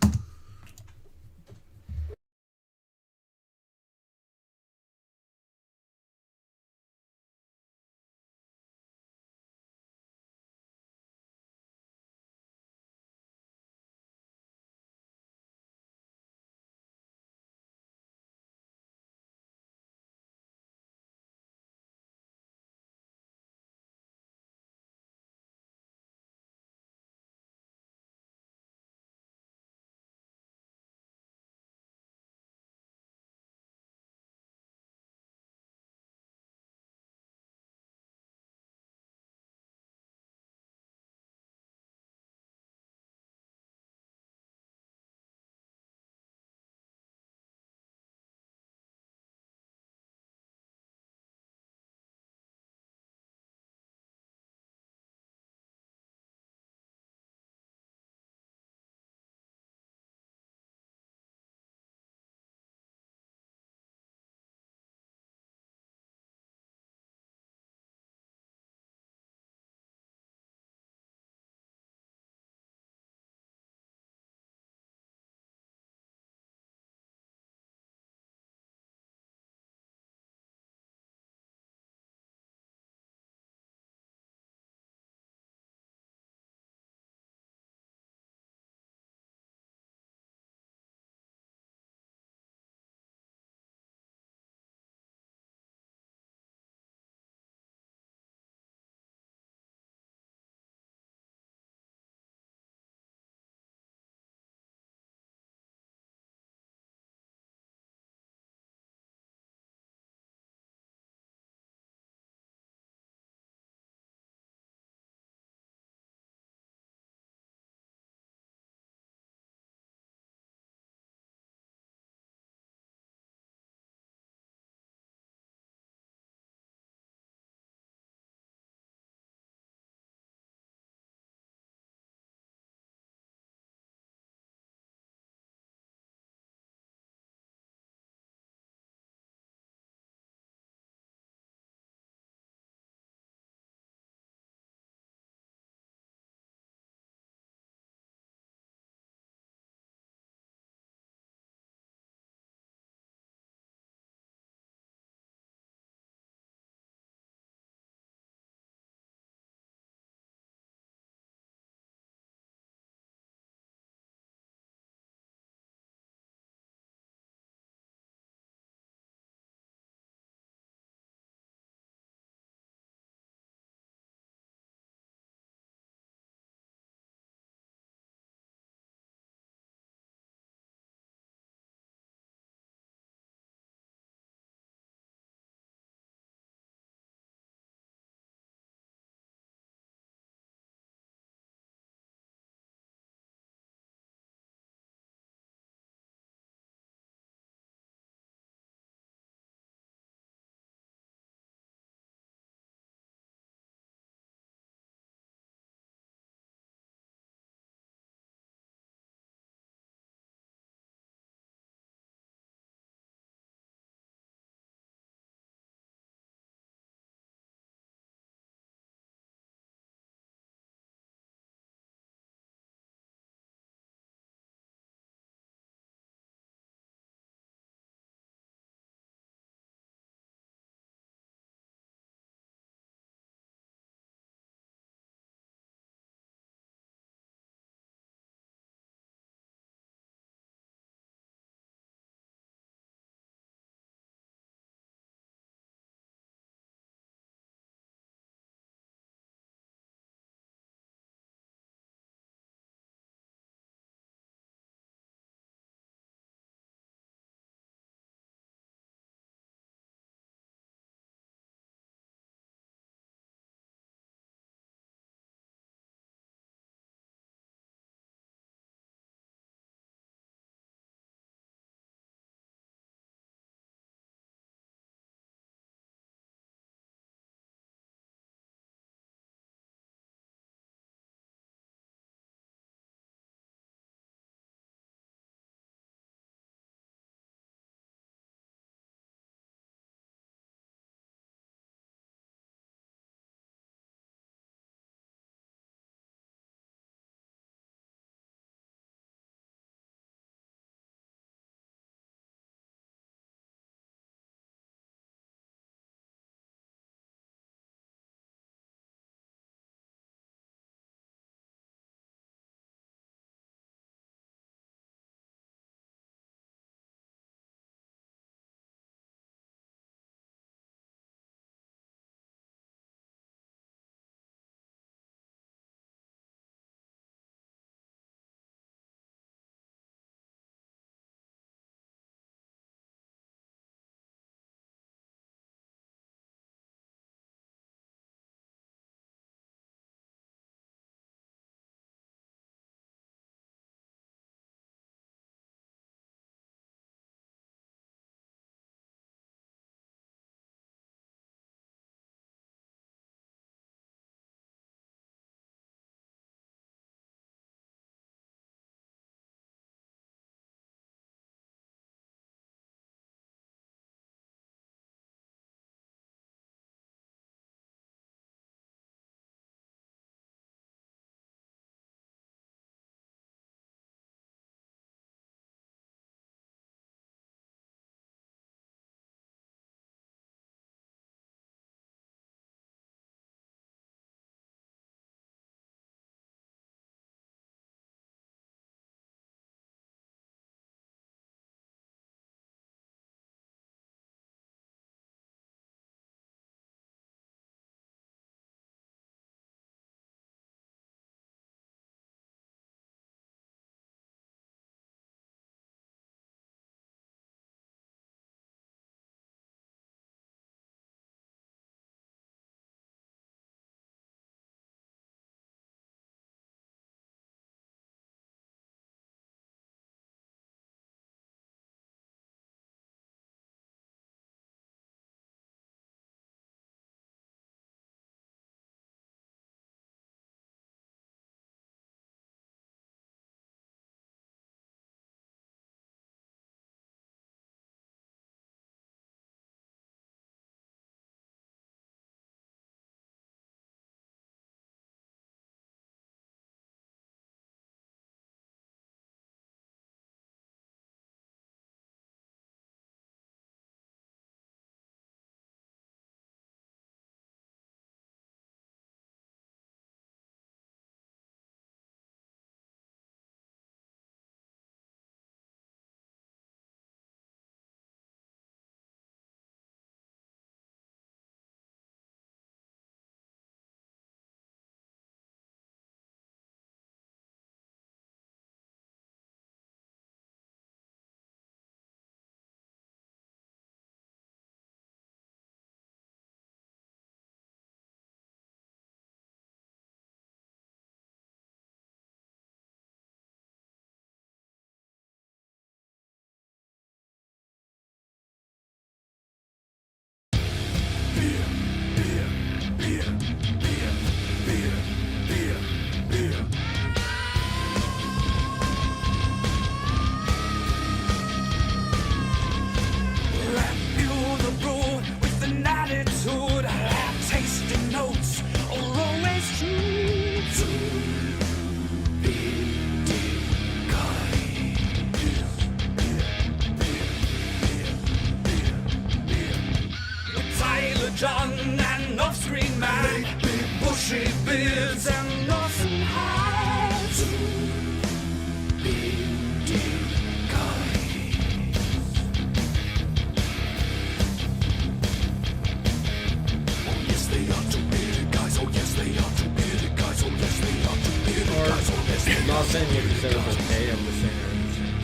not saying what you said was okay. I'm just saying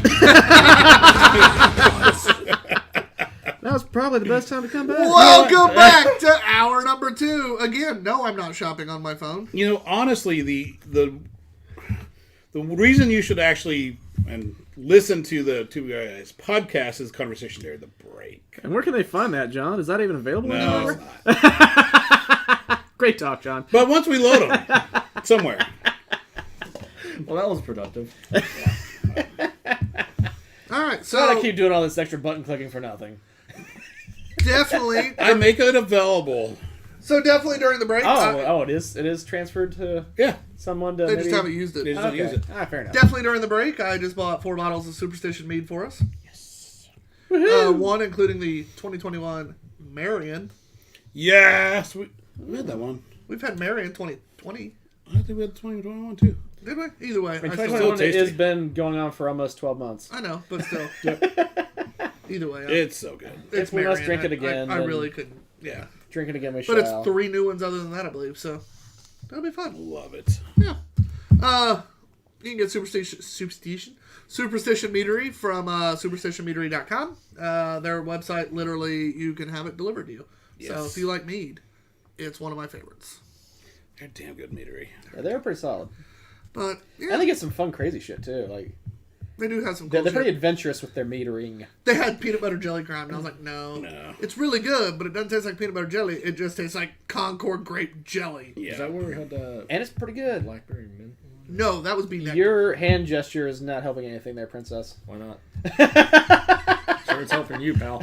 I understand. That was probably the best time to come back. Welcome back to hour number 2. Again, no, I'm not shopping on my phone. You know, honestly, the reason you should actually and listen to the Two Guys podcast is conversation during the break. And where can they find that, John? Is that even available No, anywhere? it's not. Great talk, John. But once we load them somewhere. Well, that was productive. All right, So I so keep doing all this extra button clicking for nothing. definitely, I make it available. during the break. It is transferred to Yeah. someone to They maybe... just haven't used They it. just don't use it. Fair enough. Definitely during the break, I just bought 4 bottles of Superstition mead for us. Woohoo! One including the 2021 Marion. Yes. We had that one. We've had Marion 2020. I think we had 2021 too. Did we? Either way, I, still, 2021 tasty. has been going on for almost 12 months. I know, but still. Either way, It's so good. it's If we must Marion. drink it again, I then- really couldn't. Yeah, Drink it again, we but shall. it's 3 new ones other than that, I believe. So that'll be fun. Love it. Yeah. You can get Superstition Meadery from superstitionmeadery.com. Their website, literally, you can have it delivered to you. So Yes. if you like mead, it's one of my favorites. They're damn good meadery. Yeah, they're pretty solid. But yeah, And they get some fun, crazy shit, too. Like they do have some they're cool pretty shit. adventurous with their metering. They had peanut butter jelly crime, and I was like, no. It's really good, but it doesn't taste like peanut butter jelly. It just tastes like Concord grape jelly. Yeah. Is that where we had the And it's pretty good. blackberry mint one? No, that was bean nectar. Your hand gesture is not helping anything there, Princess. Why not? Sure, it's helping you, pal.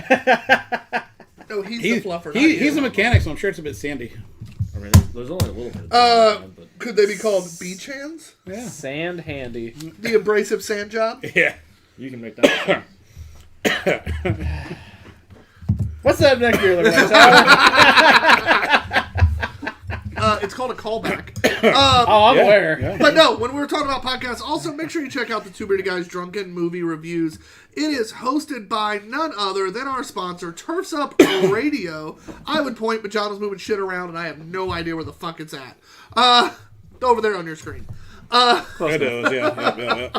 No, he's the fluffer. not He's you. a mechanic, so I'm sure it's a bit sandy. I mean, there's only a little bit. But Could they be called beach hands? Yeah. Sand handy. The abrasive sand job? Yeah. you can make that. What's that next beer look like, Tyler? It's called a callback. Oh, I'm aware. Yeah. But no, when we were talking about podcasts, also make sure you check out the Two Beerded Guys Drunken Movie Reviews. It is hosted by none other than our sponsor, Turfs Up Radio. I would point, but John was moving shit around, and I have no idea where the fuck it's at. Over there on your screen. It is, yeah.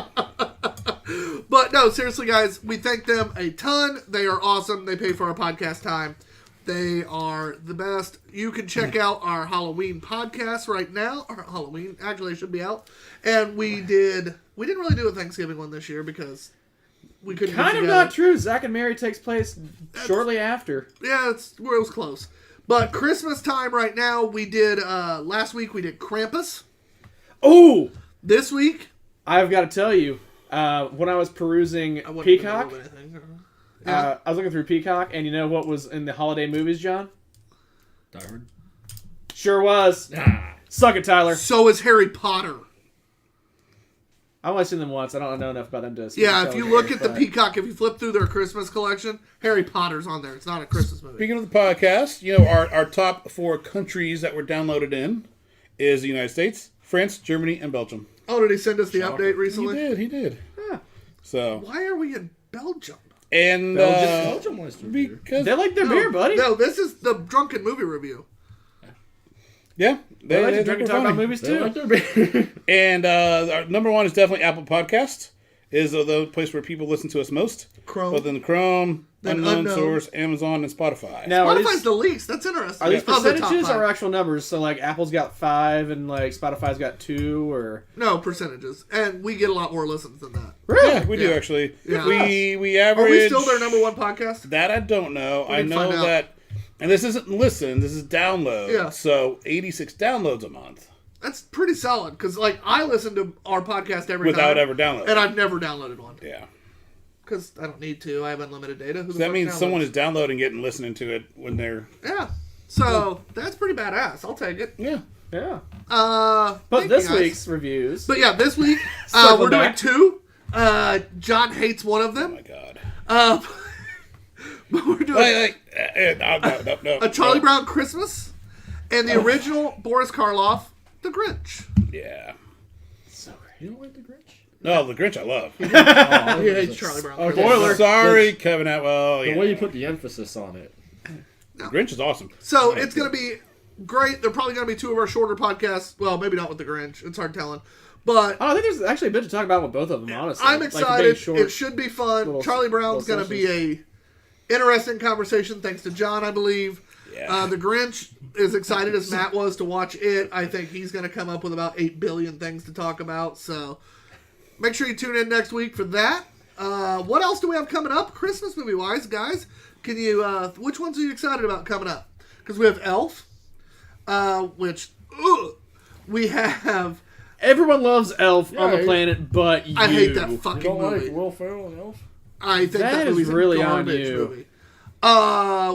But no, seriously, guys, we thank them a ton. They are awesome. They pay for our podcast time. They are the best. You can check out our Halloween podcast right now. Or Halloween, actually, it should be out. And we didn't really do a Thanksgiving one this year because we couldn't. Kind get of together. not true. Zack and Mary takes place shortly after. Yeah, it was close. But Christmas time right now, we did. Last week we did Krampus. Oh, This week, I've got to tell you, when I was perusing I wasn't Peacock, gonna move anything. I was looking through Peacock, and you know what was in the holiday movies, John? Die Hard. Sure was. Suck it, Tyler. So is Harry Potter. I've only seen them once. I don't know enough about them to. Yeah, tell if you you, look at the but- Peacock, if you flip through their Christmas collection, Harry Potter's on there. It's not a Christmas movie. Speaking of the podcast, you know, our top 4 countries that were downloaded in is the United States, France, Germany, and Belgium. Oh, did he send us the update recently? He did. Yeah. So, Why are we in Belgium? and Belgium was their beer. because They like their beer, buddy. No, this is the drunken movie review. yeah, They like to they drink and were talk about funny. movies They too. like their beer. And our number 1 is definitely Apple Podcast. Is the place where people listen to us most. Chrome. But then Chrome, Then Unknown Unknown. Source, Amazon, and Spotify. Now, are Spotify's these, the least. That's interesting. are these Of the top percentages five. or actual numbers? So, like, Apple's got 5 and, like, Spotify's got 2, or... No, percentages. And we get a lot more listens than that. Really? Yeah, we do Yeah. actually. Yeah. We average. Are we still their number 1 podcast? That I don't know. I can know find out. that, and this isn't listen. This is download. Yeah. So 86 downloads a month That's pretty solid. Because, like, I listen to our podcast every without time. ever downloading. And I've never downloaded one. Yeah. Because I don't need to. I have unlimited data. Who the So that fuck means downloads? someone is downloading it and listening to it when they're. Yeah. So, that's pretty badass. I'll take it. Yeah. Yeah. But But this week's reviews... But yeah, this week Circle we're doing back. 2. John hates one of Oh them. my god. But we're doing No. a Charlie Brown Christmas and the original Boris Karloff, The Grinch. Yeah. You don't like the Grinch? No, the Grinch I love. He hates Charlie Brown. Okay, Spoiler. Sorry, Kevin Atwell. The Yeah. way you put the emphasis on it. The Grinch is awesome. So it's going to be great. They're probably going to be 2 of our shorter podcasts. Well, maybe not with the Grinch. It's hard telling. But I think there's actually a bit to talk about with both of them, honestly. I'm Like, excited. being short It should be fun. little- Charlie Brown's little going to be a interesting conversation, thanks to John, I believe. Yeah. The Grinch, as excited as Matt was to watch it, I think he's going to come up with about 8 billion things to talk about. So make sure you tune in next week for that. What else do we have coming up, Christmas movie-wise, guys? Can you? Which ones are you excited about coming up? Because we have Elf, which we have. Everyone loves Elf on the Yeah, planet, but you. I hate that You fucking don't movie. like Will Ferrell and Elf? I think That that is movie's really a on garbage you. movie.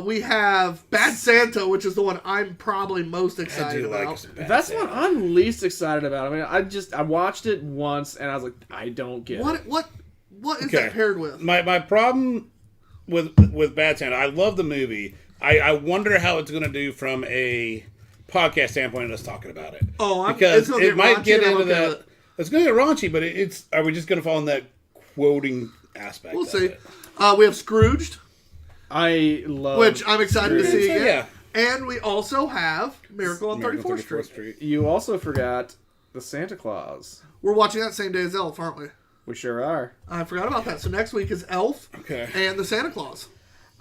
We have Bad Santa, which is the one I'm probably most I excited do about. like some Bad That's Santa. what I'm least excited about. I mean, I watched it once and I was like, I don't get it. What is Okay. that paired with? My problem with Bad Santa, I love the movie. I wonder how it's going to do from a podcast standpoint and us talking about it. Oh, because it's gonna it might raunchy get and I'm into okay that. with it. It's going to get raunchy, but it's. Are we just going to fall in that quoting aspect? We'll of see. it? We have Scrooged, I love which I'm excited to see So, again. yeah. And we also have Miracle on 34th Street. You also forgot the Santa Claus. We're watching that same day as Elf, aren't we? We sure are. I forgot about that. So next week is Elf Okay. and the Santa Claus.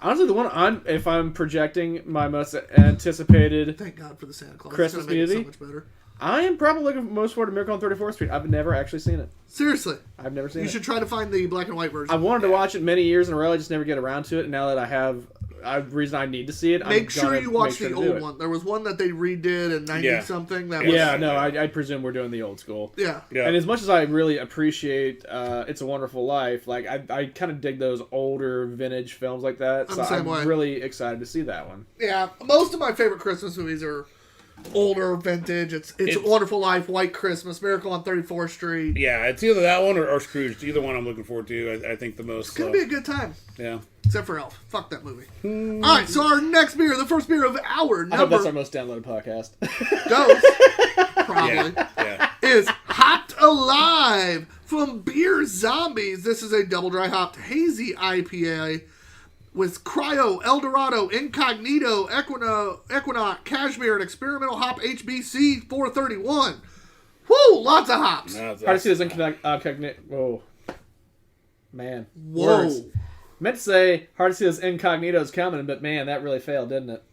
Honestly, the one if I'm projecting my most anticipated, Thank God for the Santa Claus. Christmas it's gonna make it so movie? much better. I am probably looking most forward to Miracle on 34th Street. I've never actually seen it. Seriously, I've never seen you it. should try to find the black and white version. I wanted to watch it many years in a row. I just never get around to it. And now that I have a reason I need to see it, Make I'm sure gonna you watch make sure the to do old it. one. There was one that they redid in 90 Yeah. something. That was, Yeah, no, I presume we're doing the old school. yeah. Yeah. And as much as I really appreciate It's a Wonderful Life, like I kind of dig those older vintage films like that. I'm So the same I'm way. really excited to see that one. Yeah, most of my favorite Christmas movies are older, vintage. It's a Wonderful Life, White Christmas, Miracle on 34th Street. Yeah, it's either that one or Scrooge. Either one I'm looking forward to. I think the most. It's gonna be a good time, Yeah. except for Elf. Fuck that movie. All right, so our next beer, the first beer of our I hope number that's our most downloaded podcast. dose, probably, Yeah. is Hopped Alive from Beer Zombies. This is a double dry hopped hazy IPA with Cryo, Eldorado, Incognito, Equinox, Cashmere, and Experimental Hop HBC 431. Woo! Lots of hops. No, Hard to see this Whoa. Man. Whoa. Words. Meant to say, hard to see those incognito's coming, but man, that really failed, didn't it?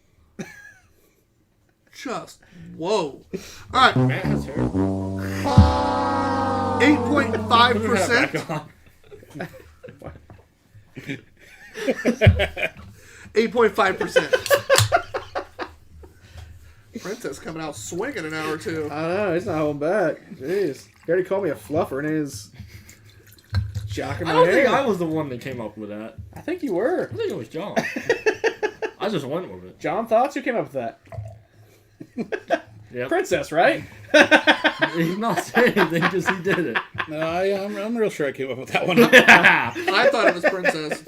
Just whoa. All right, Matt has hair. 8.5%. Back on. 8.5%. Princess coming out swinging an hour or two. I know, he's not holding back. Jeez. He already called me a fluffer and he's jocking I my don't think hair. I was the one that came up with that. I think you were. I think it was John. I just went with it. John Thoughts? Who came up with that? Yep. Princess, right? He's not saying anything because he did it. No, I'm real sure I came up with that one. I thought it was Princess.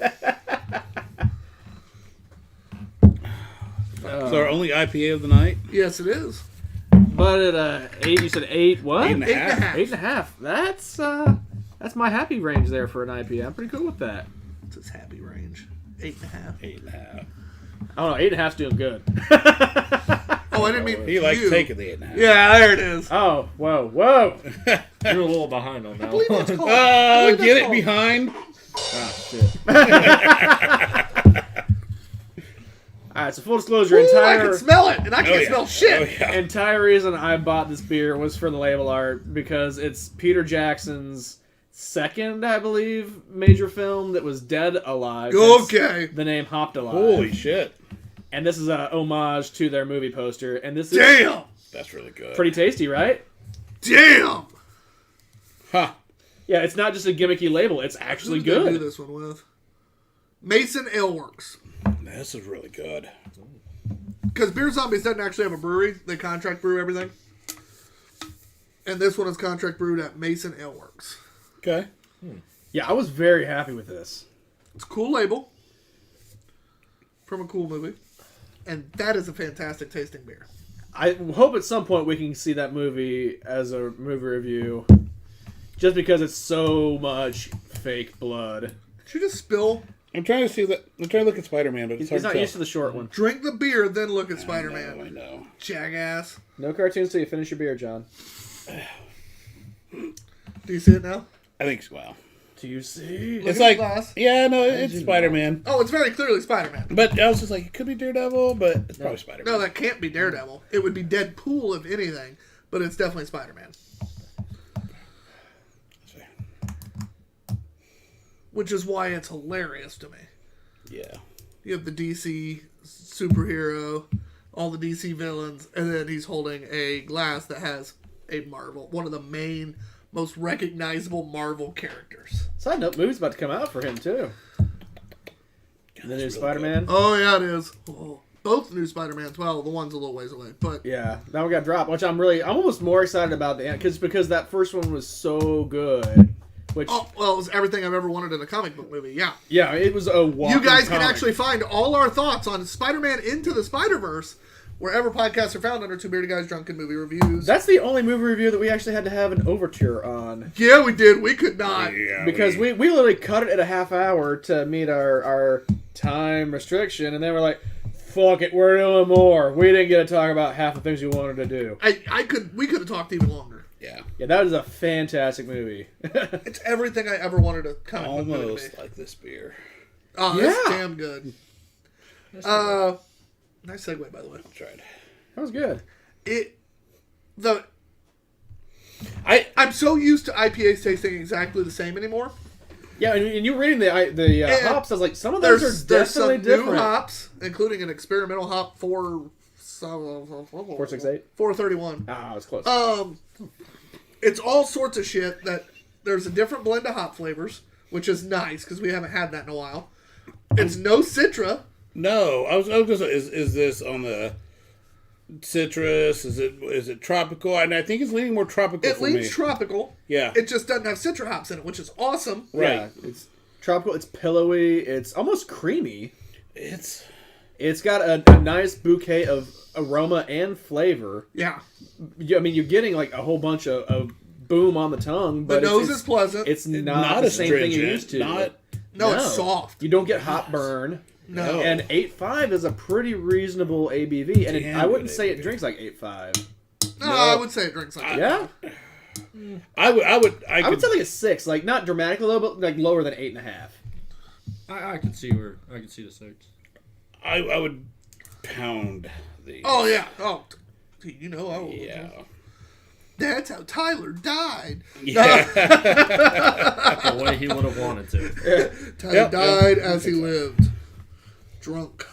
So our only IPA of the night. Yes, it is. But at 8, you said 8 what? 8.5. 8.5. That's my happy range there for an IPA. I'm pretty cool with that. It's his happy range. 8.5. 8.5. I don't know, 8.5's doing good. Oh, I didn't mean He likes you. taking the 8.5. Yeah, there it is. Oh, whoa. You're a little behind on that I believe that's one. called. I believe Get that's it called- behind. Ah, shit. Alright, so full disclosure, Ooh, I can smell it, and I can't yeah. smell shit. Oh, yeah. entire reason I bought this beer was for the label art because it's Peter Jackson's second, I believe, major film that was Dead Alive. Okay. Hence the name Hopped Alive. Holy shit. And this is a homage to their movie poster, and this is Damn. That's really good. pretty tasty, right? Damn. Huh. Yeah, it's not just a gimmicky label; it's actually Who did they do good. this one with? Mason Ale Works. This is really good. Because Beer Zombies doesn't actually have a brewery. They contract brew everything. And this one is contract brewed at Mason Ale Works. Okay. Yeah, I was very happy with this. It's a cool label. From a cool movie. And that is a fantastic tasting beer. I hope at some point we can see that movie as a movie review, just because it's so much fake blood. Did you just spill I'm trying to see that. I'm trying to look at Spider-Man, but it's He's hard not to used to tell. the short one. Drink the beer, then look at I Spider-Man. know. Jackass. No cartoons till you finish your beer, John. Do you see it now? I think so. Well, Do you see? Look it's at like, the glass. yeah, no, it's Spider-Man. Oh, it's very clearly Spider-Man. But I was just like, it could be Daredevil, but it's probably Spider-Man. No, that can't be Daredevil. It would be Deadpool, if anything. But it's definitely Spider-Man. Which is why it's hilarious to me. Yeah. You have the DC superhero, all the DC villains, and then he's holding a glass that has a Marvel, one of the main, most recognizable Marvel characters. Side note, movie's about to come out for him too. The new Spider-Man. Oh yeah, it is. Oh, both new Spider-Mans. Well, the one's a little ways away, but Yeah, that one got dropped, which I'm almost more excited about the end because that first one was so good. Which oh well, it was everything I've ever wanted in a comic book movie. Yeah, yeah, it was a walking you guys can comic. actually find all our thoughts on Spider-Man Into the Spider-Verse wherever podcasts are found under Two Bearded Guys Drunken Movie Reviews. That's the only movie review that we actually had to have an overture on. Yeah, we did. We could not. Yeah, Because we literally cut it at a half hour to meet our time restriction, and then we're like, fuck it, we're doing more. We didn't get to talk about half the things we wanted to do. We could have talked even longer. Yeah. Yeah, that is a fantastic movie. It's everything I ever wanted a comic book movie to Almost be. like this beer. Oh, that's Yeah. damn good. Nice segue, by the way. I tried. That was good. I'm so used to IPAs tasting exactly the same anymore. Yeah, and you were reading the And hops, I was like, some of those are There's definitely some different. new hops, including an experimental hop 468? 431. Ah, I was close. It's all sorts of shit that there's a different blend of hop flavors, which is nice because we haven't had that in a while. It's no Citra. No, I was gonna say, is this on the citrus? Is it tropical? And I think it's leaning more tropical It for me. leans tropical. Yeah. It just doesn't have Citra hops in it, which is awesome. Right. Yeah, it's tropical, it's pillowy, it's almost creamy. It's It's got a nice bouquet of aroma and flavor. Yeah. I mean, you're getting like a whole bunch of boom on the tongue, The but nose it's is pleasant. It's not not the as same thing stringent. you're used to. Not no, it's soft. You don't get hot burn. No. And 8.5 is a pretty reasonable ABV, and Damn I wouldn't good say it ABV. drinks like 8.5. No, I would say it drinks like that. Yeah, I would I would say like a 6, like not dramatically low, but like lower than 8.5. I can see the 6. I would pound the. Oh, yeah. Oh, you know, I would. Yeah. That's how Tyler died. Yeah. The way he would have wanted to. Tyler died as he lived. Drunk.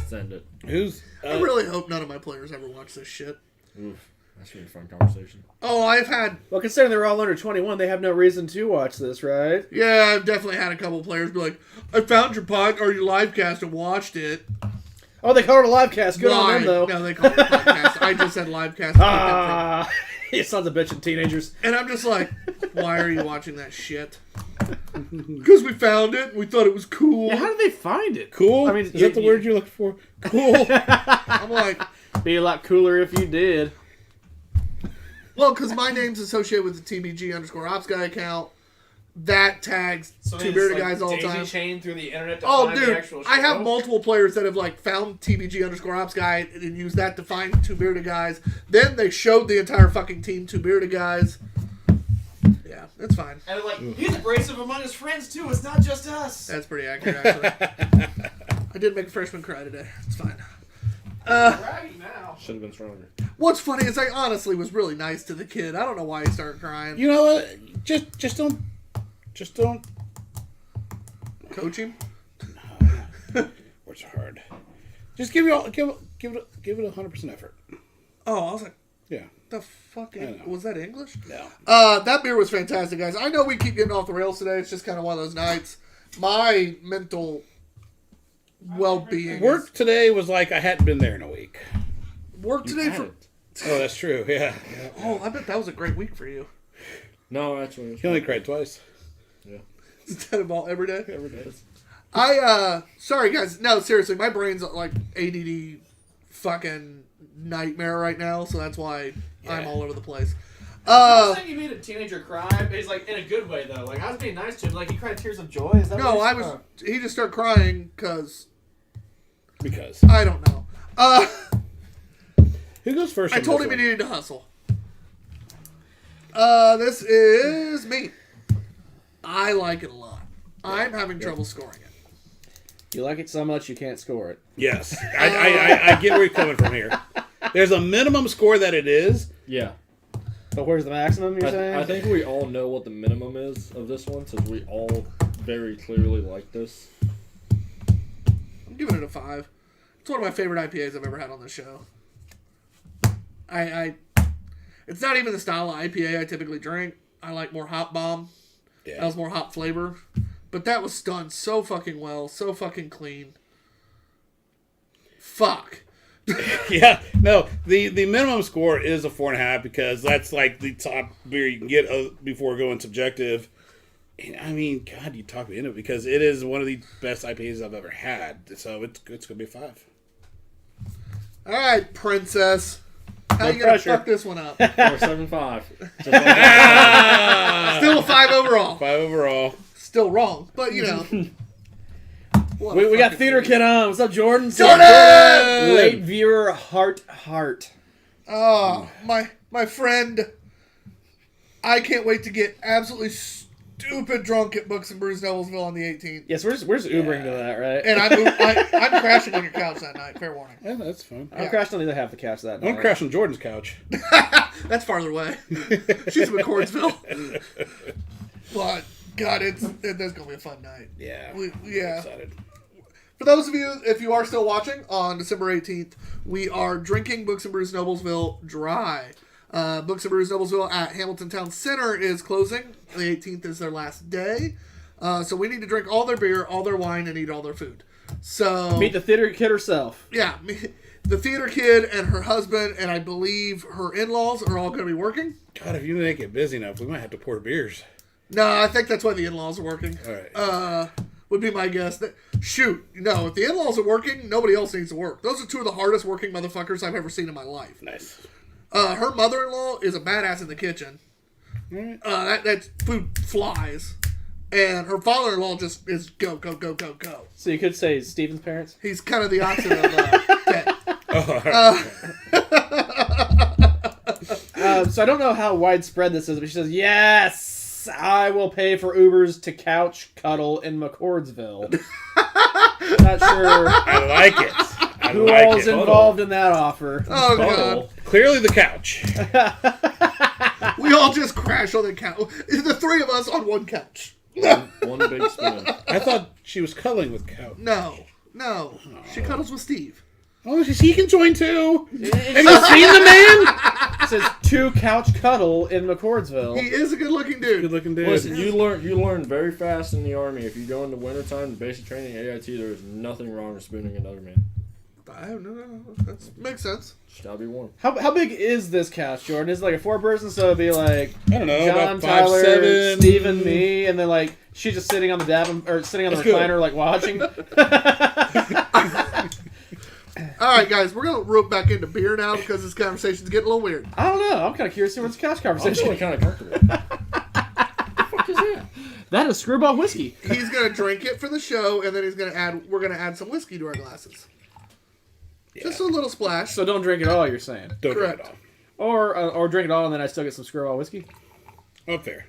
Send it. Who's? I really hope none of my players ever watch this shit. Oof. That should be a fun conversation. Oh, I've had... Well, considering they're all under 21, they have no reason to watch this, right? Yeah, I've definitely had a couple of players be like, I found your or your live cast and watched it. Oh, they call it a live cast. Good on them, though. No, they call it a podcast. I just said live cast. Ah, you sons of bitchin' teenagers. And I'm just like, why are you watching that shit? Because we found it. We thought it was cool. Yeah, how did they find it? Cool. I mean, is that the word you're looking for? Cool. I'm like, Be a lot cooler if you did. well, because my name's associated with the TBG_ops guy account. That tags Two Bearded Guys all the time. chain through the internet to Oh, dude, I have multiple players that have like found TBG_ops guy and used that to find Two Bearded Guys. Then they showed the entire fucking team Two Bearded Guys. Yeah, it's fine. And they're like, he's abrasive among his friends, too. It's not just us. That's pretty accurate, actually. I did make a freshman cry today. It's fine. Bragging now. Should have been stronger. What's funny is I honestly was really nice to the kid. I don't know why he started crying. You know what? Just don't. Coach him? Words are hard. Just give it 100% effort. Oh, I was like, Yeah. the fuck? I know. Was that English? No. That beer was fantastic, guys. I know we keep getting off the rails today. It's just kind of one of those nights. My mental well-being. Work today was like I hadn't been there in a week. Work today for. Oh, that's true. Yeah. Oh, I bet that was a great week for you. No, actually. He only cried twice. Instead of all every day. Every day. Sorry guys. No, seriously, my brain's like ADD fucking nightmare right now, so that's why I'm all over the place. I'm saying you made a teenager cry, but he's like in a good way though. Like I was being nice to him. Like he cried tears of joy. Is that No, what I was. He just started crying because I don't know. Who goes first? I on told this him he one? needed to hustle. This is me. I like it a lot. I'm having trouble scoring it. You like it so much you can't score it. Yes, I get where you're coming from here. There's a minimum score that it is. Yeah. But where's the maximum? You're saying? I think we all know what the minimum is of this one, since we all very clearly like this. I'm giving it a 5. It's one of my favorite IPAs I've ever had on this show. It's not even the style of IPA I typically drink. I like more hop bomb. Yeah. That was more hop flavor. But that was done so fucking well, so fucking clean. Fuck. Yeah, no, the minimum score is a 4.5 because that's like the top beer you can get before going subjective. And I mean, God, you talk me into it because it is one of the best IPAs I've ever had. So it's gonna be a 5. All right, princess. How you gonna pressure. fuck this one up? 4.75. Just like Still a 5 overall. 5 overall. Still wrong, but you know. We got Theater Kid on. What's up, Jordan? Jordan! Late viewer, heart. Oh, my friend. I can't wait to get absolutely stupid drunk at Books and Brews Noblesville on the 18th. Yes, we're just Ubering to that, right? And I'm crashing on your couch that night. Fair warning. Yeah, that's fine. I'm crashing on either half the couch that night. Don't crash on Jordan's couch. That's farther away. She's in McCordsville. But God, that's gonna be a fun night. Yeah. Yeah. Excited. For those of you, if you are still watching, on December 18th, we are drinking Books and Brews Noblesville dry. Books and Brews Noblesville at Hamilton Town Center is closing. The 18th is their last day. So we need to drink all their beer, all their wine, and eat all their food. So Meet the Theater Kid herself. yeah, the theater kid and her husband, and I believe her in-laws are all going to be working. God, if you make it busy enough, we might have to pour beers. No, I think that's why the in-laws are working. All right. Would be my guess. Shoot, no, if the in-laws are working, nobody else needs to work. Those are two of the hardest working motherfuckers I've ever seen in my life. Nice. Her mother-in-law is a badass in the kitchen. All right. That food flies. And her father-in-law just is go. So you could say Steven's parents? He's kind of the opposite of Ted. So I don't know how widespread this is, but she says, yes, I will pay for Ubers to couch cuddle in McCordsville. Not sure I like it. I who like all's it. involved in that offer. Oh, God. Cuddle. Clearly the couch. We all just crash on the couch. The three of us on one couch. One big spoon. I thought she was cuddling with couch. No. She cuddles with Steve. Oh, he can join too. Have you seen the man? It says to couch cuddle in McCordsville. He is a good-looking dude. Good looking dude. Listen, you learn very fast in the Army. If you go in the wintertime, the basic training, AIT, there is nothing wrong with spooning another man. No. That makes sense. Just gotta be warm. How big is this couch, Jordan? Is it like a 4-person, so it'd be like I don't know. John, about Tyler, 5'7". Steve, and me, and then like she's just sitting on the or sitting on the That's good. recliner, like watching. All right, guys, we're going to rope back into beer now because this conversation's getting a little weird. I don't know. I'm kind of curious to see what's couch I'm conversation. feeling kind of comfortable. What the fuck is that? That is Screwball whiskey. He's going to drink it for the show, and then we're going to add some whiskey to our glasses. Yeah. Just a little splash. So don't drink it all. You're saying, Don't drink Correct. it all. or drink it all, and then I still get some Screwball whiskey. Oh, fair.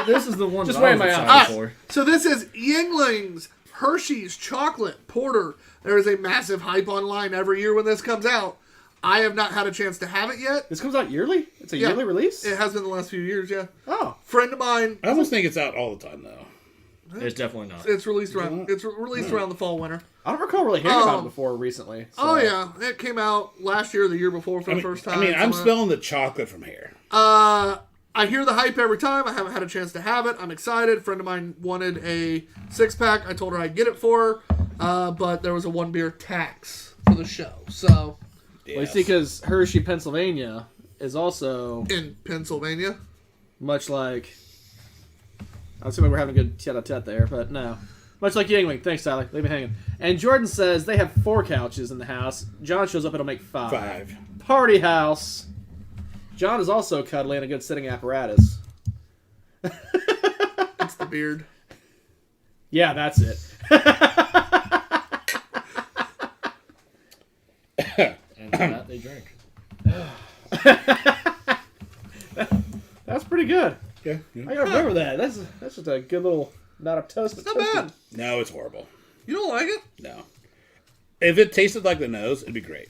This is the one Just that I weighing was my excited options. for. So this is Yingling's Hershey's Chocolate Porter. There is a massive hype online every year when this comes out. I have not had a chance to have it yet. This comes out yearly. It's a Yeah. yearly release. It has been the last few years, yeah. Oh, Friend of mine, I almost think it's out all the time though. It's definitely not. it's released around around the fall winter. I don't recall really hearing about it before recently. So. Oh yeah, it came out last year or the year before for the first time. I'm somewhere. smelling the chocolate from here. I hear the hype every time. I haven't had a chance to have it. I'm excited. A friend of mine wanted a 6-pack. I told her I'd get it for her, but there was a 1-beer tax for the show. So, Well, you see, because Hershey, Pennsylvania, is also in Pennsylvania. much like. I'm assuming we're having a good tete-a-tete there, but no. Much like Yingling. Thanks, Tyler. Leave me hanging. And Jordan says they have 4 couches in the house. John shows up, it'll make 5. 5. Party house. John is also cuddly and a good sitting apparatus. It's the beard. Yeah, that's it. And for that they drink. That's pretty good. Yeah. I gotta remember that. That's just a good little, not a toast, but It's not bad. No, it's horrible. You don't like it? No. If it tasted like the nose, it'd be great.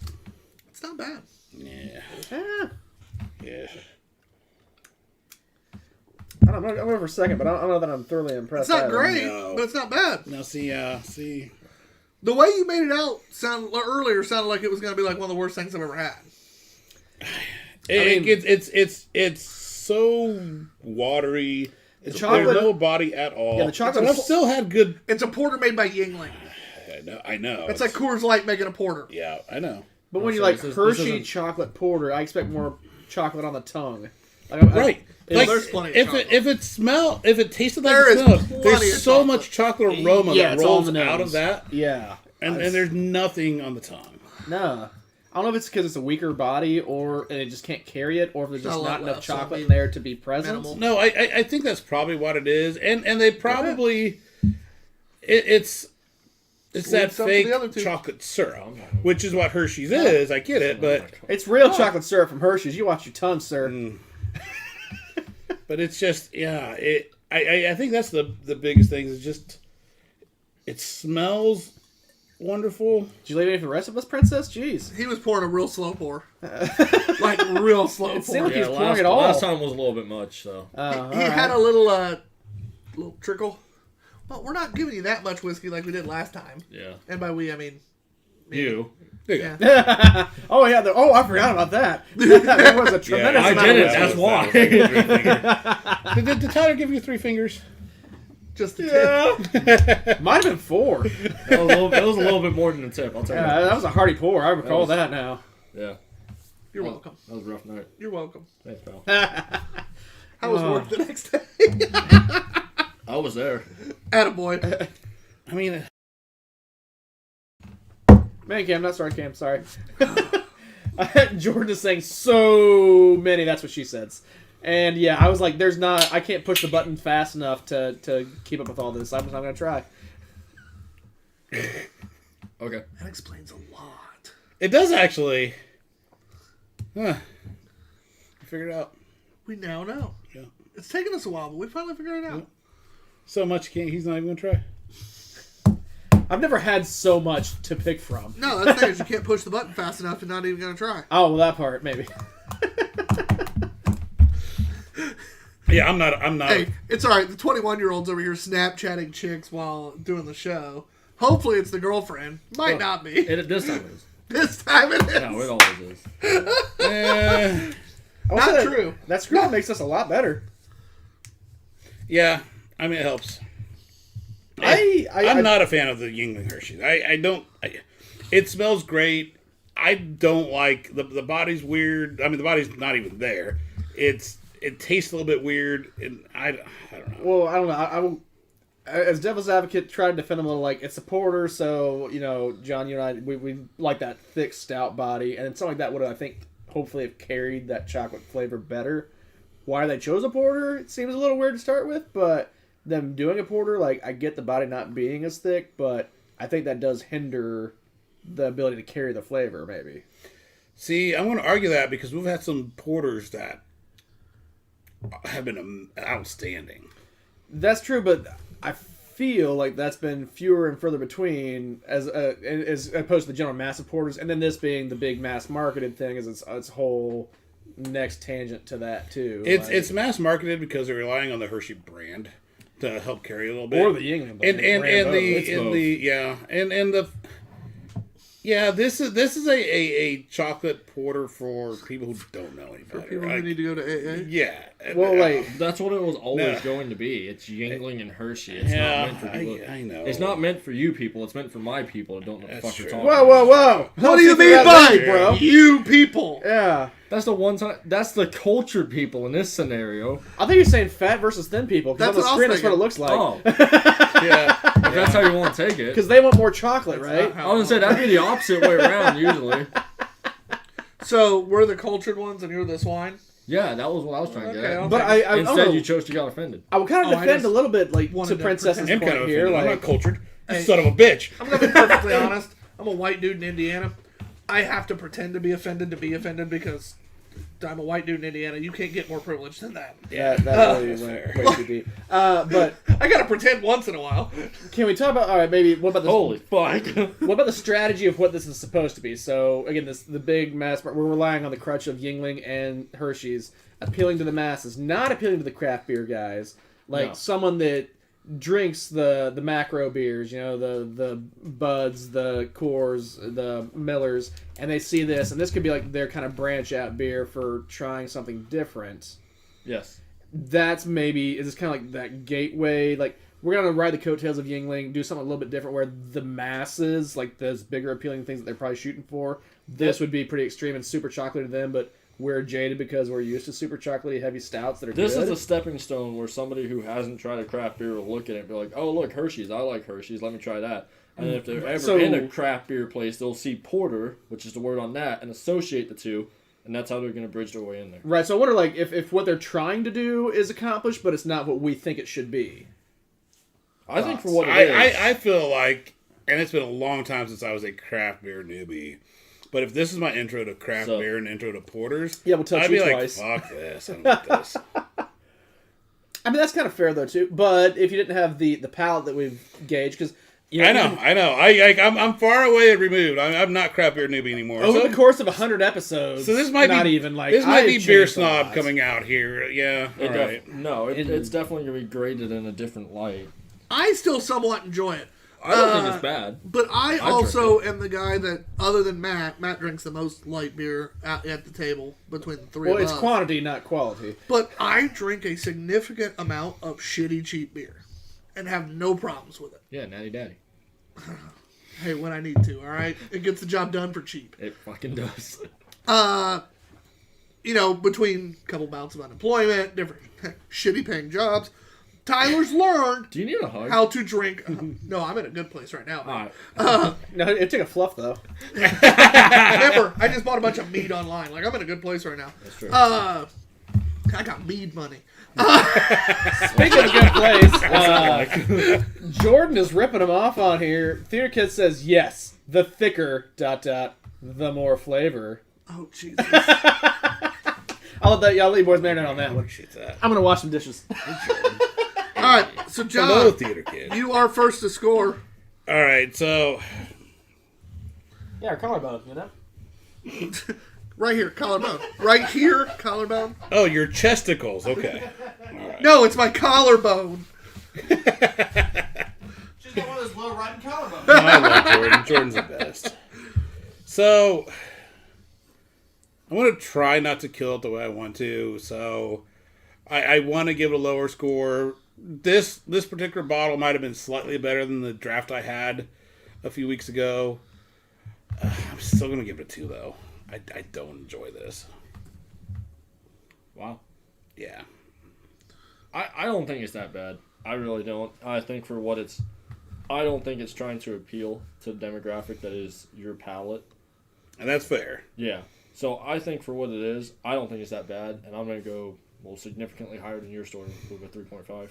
It's not bad. Yeah. Ah, Yeah. I'm over for a second, but I don't know that I'm thoroughly impressed. It's not either. great, No. but it's not bad. Now see. The way you made it out earlier sounded like it was going to be like one of the worst things I've ever had. It's so watery. chocolate- There's no body at all. Yeah, the chocolate- But I've still had good. It's a porter made by Yingling. I know. It's like Coors Light making a porter. Yeah, I know. But when you So like this Hershey isn't- chocolate porter, I expect more chocolate on the tongue. Right. Yeah, Like, there's plenty of if chocolate. it tasted like There it is smelled, plenty there's of so chocolate. much chocolate aroma Yeah, that it's all rolls in the out nose. of that, Yeah. and there's nothing on the tongue. No. I don't know if it's because it's a weaker body or and it just can't carry it, or if there's just Not a lot not enough left, so chocolate it'd be there to be present. minimal. No, I think that's probably what it is, and they probably it's that some to fake the other two. chocolate syrup, which is what Hershey's is. I get it, but It's real chocolate syrup from Hershey's. You watch your tongue, sir. it's just I think that's the biggest thing is just it smells wonderful. Did you leave any for the rest of us, Princess? Jeez. He was pouring a real slow pour. Like real slow It pour. seemed like he Yeah, was pouring it all. last time was a little bit much, so. He had a little trickle. Well, we're not giving you that much whiskey like we did last time. Yeah. And by we, I mean You. There you go. yeah. Oh yeah, I forgot about that. That was a tremendous I amount did of it. whiskey. That's why. Did Tyler give you 3 fingers? Just the tip. Might have been 4. That was a little bit more than a tip. I'll tell you. Yeah, that was a hearty pour. I recall that now. Yeah. You're welcome. That was a rough night. You're welcome. Thanks, pal. How was work the next day? I was there. Attaboy. I mean, Man cam, not sorry cam, sorry. Jordan is saying so many, that's what she says. And yeah, I was like, I can't push the button fast enough to keep up with all this. I'm going to try. Okay. That explains a lot. it does actually. I figured it out. We now know. Yeah. It's taken us a while, but we finally figured it out. So much he's not even gonna try. I've never had so much to pick from. No, that's the thing is you can't push the button fast enough and not even going to try. Oh, well, that part, maybe. Yeah, I'm not. Hey, it's all right. The 21-year-old's over here Snapchatting chicks while doing the show. Hopefully it's the girlfriend. Might not be. This time it is. This time it is. No, it always is. Not true. That screw makes us a lot better. Yeah, I mean it helps. I'm I'm not a fan of the Yingling Hershey. I don't. It smells great. I don't like the body's weird. I mean the body's not even there. It tastes a little bit weird, and I don't know. Well, I don't know. I will, as devil's advocate, try to defend him a little. Like it's a porter, so John, you and I, we like that thick stout body, and something like that would I think hopefully have carried that chocolate flavor better. Why they chose a porter, it seems a little weird to start with, but them doing a porter, like I get the body not being as thick, but I think that does hinder the ability to carry the flavor, maybe. See, I'm going to argue that because we've had some porters that have been outstanding. That's true, but I feel like that's been fewer and further between as opposed to the general mass of porters, and then this being the big mass marketed thing is its whole next tangent to that too. It's mass marketed because they're relying on the Hershey brand to help carry a little bit, or the Yingling, and this is a chocolate porter for people who don't know any better. People who need to go to AA. Yeah. well, like That's what it was always No. going to be. It's Yingling and Hershey. It's Yeah, not meant for people. I know. It's not meant for you people. It's meant for my people that don't know what the That's fuck you're true. talking whoa, about. What do you mean by you people? Yeah, That's the one time. That's the cultured people in this scenario. I think you're saying fat versus thin people. Because That's on what the I screen, was that's what it looks like. Oh, Yeah. if that's how you want to take it. Because they want more chocolate, right? I was gonna say that'd be the opposite way around usually. So we're the cultured ones and you're the swine? Yeah, that was what I was trying to get at. But I Instead, you chose to get offended. I will kind of I defend just a little bit, like wanted to to Princess's pretend. I'm kind point of here. offended. I'm Like, not cultured. You Hey. son of a bitch. I'm gonna be perfectly honest. I'm a white dude in Indiana. I have to pretend to be offended because I'm a white dude in Indiana. You can't get more privileged than that. yeah, that really went way too deep. But I gotta pretend once in a while. can we talk about? All right, maybe what about this? Holy fuck. What about the strategy of what this is supposed to be? So again, the big mass. We're relying on the crutch of Yingling and Hershey's, appealing to the masses, not appealing to the craft beer guys, like No. someone that drinks the macro beers, the Buds, the Coors, the Millers, and they see this, and this could be like their kind of branch out beer for trying something different. Yes. That's maybe is kind of like that gateway, like. We're gonna ride the coattails of Yingling, do something a little bit different, where the masses, like those bigger appealing things that they're probably shooting for, this would be pretty extreme and super chocolatey to them, but we're jaded because we're used to super chocolatey heavy stouts that are This good. is a stepping stone where somebody who hasn't tried a craft beer will look at it and be like, oh, look, Hershey's. I like Hershey's. Let me try that. And if they're ever So- in a craft beer place, they'll see porter, which is the word on that, and associate the two, and that's how they're going to bridge their way in there. Right, so I wonder like if what they're trying to do is accomplished, but it's not what we think it should be. I think for what it is, I feel like, and it's been a long time since I was a craft beer newbie, but if this is my intro to craft So- beer and intro to porters, Yeah, we'll touch I'd be you like, twice. fuck this. I don't like this. I mean, that's kind of fair though too. But if you didn't have the palate that we've gauged, because I know. I'm far away and removed. I'm not craft beer newbie anymore. over So, the course of 100 episodes, so this might not be even like this might I've be beer changed a snob lot. coming out here. Yeah, all right. it's definitely going to be graded in a different light. I still somewhat enjoy it. I don't think it's bad. But I drink also am the guy that, other than Matt drinks the most light beer at the table between the three Well, of it's us. quantity, not quality. But I drink a significant amount of shitty cheap beer and have no problems with it. Yeah, Natty Daddy. Hey, when I need to, all right? It gets the job done for cheap. It fucking does. Between a couple bouts of unemployment, different shitty paying jobs, Tyler's learned Do you need a hug? how to drink. No, I'm in a good place right now. All right. No, it took a fluff though. Remember, I just bought a bunch of mead online. Like, I'm in a good place right now. That's true. I got mead money. Speaking of good place, Jordan is ripping him off on here. Theater Kid says yes, the thicker ... the more flavor. Oh, Jesus. I'll let you boys marinate on that one. Shit's that. I'm gonna wash some dishes. All right, so Hello, John, theater kid. you are first to score. All right, so Yeah, our collarbone, you know. Right here, collarbone. Right here, collarbone. oh, your chesticles. Okay. No, it's my collarbone. She's got one of those low riding collarbones. No, I love Jordan. Jordan's the best. So I'm gonna try not to kill it the way I want to. So I want to give it a lower score. This particular bottle might have been slightly better than the draft I had a few weeks ago. I'm still gonna give it a 2 though. I don't enjoy this. Wow. Yeah. I don't think it's that bad. I really don't. I think for what it's... I don't think it's trying to appeal to the demographic that is your palate. And that's fair. Yeah. So I think for what it is, I don't think it's that bad. And I'm going to go, significantly higher than your score with a 3.5.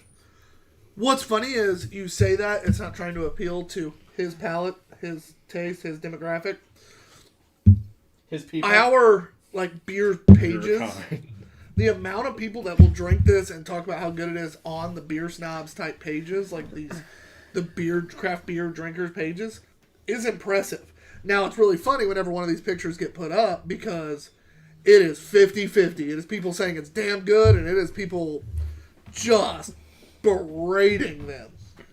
What's funny is you say that it's not trying to appeal to his palate, his taste, his demographic. His people. Our beer pages, kind. the amount of people that will drink this and talk about how good it is on the beer snobs type pages, like the craft beer drinkers pages, is impressive. Now it's really funny whenever one of these pictures get put up because it is 50-50. It is people saying it's damn good, and it is people just berating them.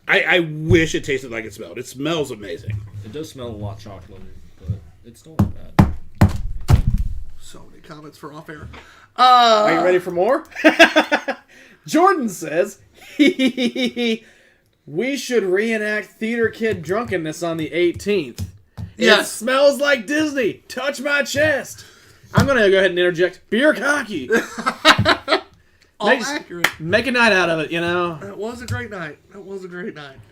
I wish it tasted like it smelled. It smells amazing. It does smell a lot chocolatey, but it's still not bad. So many comments for off air. Are you ready for more? Jordan says, we should reenact Theater Kid drunkenness on the 18th. Yes. It smells like Disney. Touch my chest. I'm going to go ahead and interject. Beer cocky. All Make- accurate. Make a night out of it, you know. It was a great night.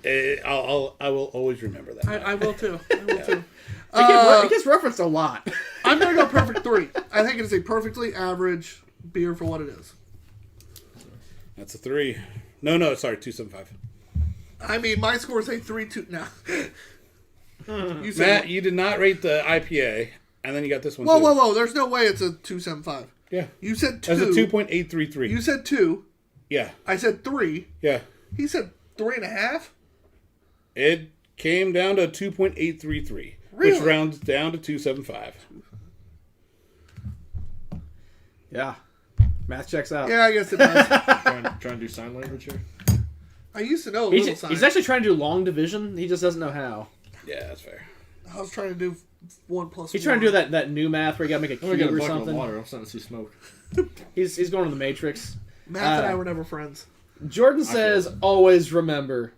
It I will always remember that. I will too. I will too. It gets referenced a lot. I'm going to go perfect 3. I think it is a perfectly average beer for what it is. That's a 3. No, sorry, 2.75. I mean, my scores say 3-2. No. You said Matt, you did not rate the IPA, and then you got this one. Whoa, too. whoa, whoa! There's no way it's a 2.75. Yeah, You said 2. that's a 2.833. You said 2. Yeah, I said 3. yeah. He said 3.5. It came down to 2.833, Really? which rounds down to 2.75. Yeah. Math checks out. Yeah, I guess it does. trying to do sign language here. I used to know a little He's science. actually trying to do long division. He just doesn't know how. Yeah, that's fair. I was trying to do 1 plus 1. He's trying to do that new math where you gotta make a I'm gonna get a cube or bucket of something. water. I'm starting to see smoke. He's going to the Matrix. Matt and I were never friends. Jordan says, always remember.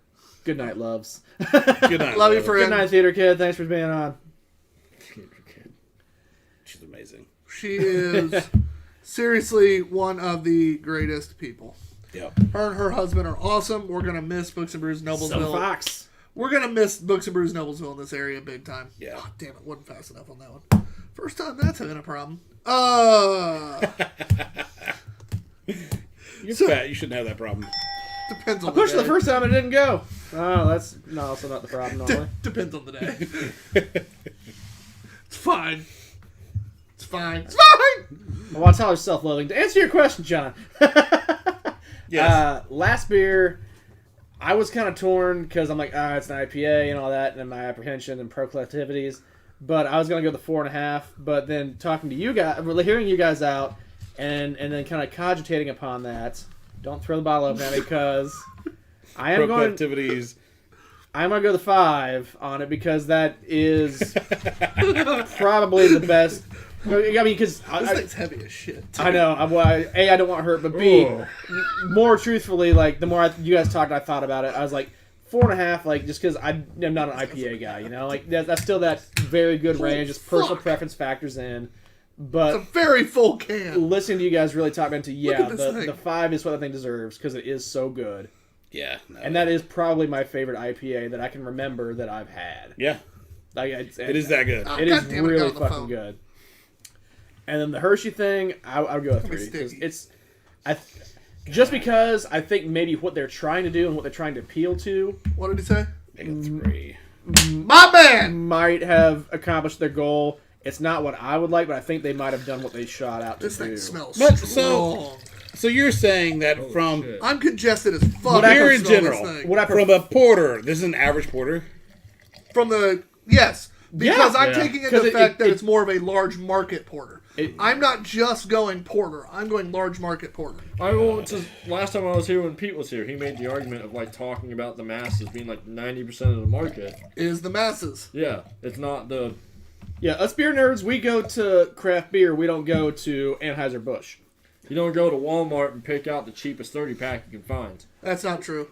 Good night, loves. Good night. Love you, love. friend. Good night, theater kid. Thanks for being on. She's amazing. She is seriously one of the greatest people. Yep. Her and her husband are awesome. We're going to miss Books and Brews So Noblesville. Fox. We're going to miss Books and Brews Noblesville in this area big time. Yeah. Oh, damn it. Wasn't fast enough on that one. First time that's been a problem. You're fat. You shouldn't have that problem. Depends on I pushed the the day. first time and it didn't go. Oh, that's also not the problem normally. Depends on the day. It's fine. It's fine. It's fine! Well, Tyler's self-loathing. To answer your question, John. Yes. Last beer, I was kind of torn because I'm like, it's an IPA and all that, and my apprehension and proclivities. But I was going to go the 4.5. But then talking to you guys, really hearing you guys out, and then kind of cogitating upon that, don't throw the bottle open at me because I am going Proclivities. I'm going to go the 5 on it because that is probably the best. I mean, because This thing's heavy as shit. I know. I don't want to hurt, but B, more truthfully, like the more you guys talked, I thought about it. I was like 4.5, like just because I'm not an IPA guy, you know, like that's still that very good range. Just personal preference factors in, It's a but very full can. listening to you guys really talk into at this thing. the 5 is what I think deserves because it is so good, Yeah. No. and that is probably my favorite IPA that I can remember that I've had. Yeah. Like It is that good. It is God damn it, really got on the fucking phone. good. And then the Hershey thing, I would go with 3. 'Cause sticky. Just because I think maybe what they're trying to do and what they're trying to appeal to What did he say? Make it 3. My man! might have accomplished their goal. It's not what I would like, but I think they might have done what they shot out to This do. thing smells But, strong. So you're saying that from shit. I'm congested as fuck. beer I in can smell general, this thing. What I from a porter, this is an average porter. From the yes, because I'm Yeah. taking into 'Cause the it- fact that it- it's more of a large market porter. It- I'm not just going porter. I'm going large market porter. Last time I was here when Pete was here, he made the argument of like talking about the masses being like 90% of the market. Is the masses. Yeah, it's not the. Yeah, us beer nerds, we go to craft beer. We don't go to Anheuser-Busch. You don't go to Walmart and pick out the cheapest 30-pack you can find. That's not true.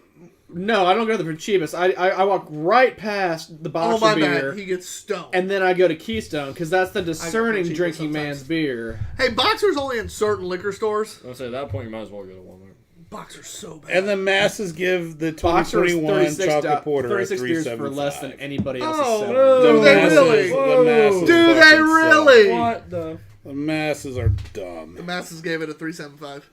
No, I don't go to the cheapest. I walk right past the Oh box my of beer, bad. He gets stoned. and then I go to Keystone because that's the discerning cheaper drinking sometimes. man's beer. Hey, Boxer's only in certain liquor stores. I'll say at that point you might as well go to Walmart. Boxer's so bad. And the masses give the Boxer is 2021 chocolate porter at 36 beers for less than 3.75. anybody else Oh, is selling. no. The Do they masses- really? The masses Do they fucking suck. really? What the? The masses are dumb. The masses gave it a 3.75.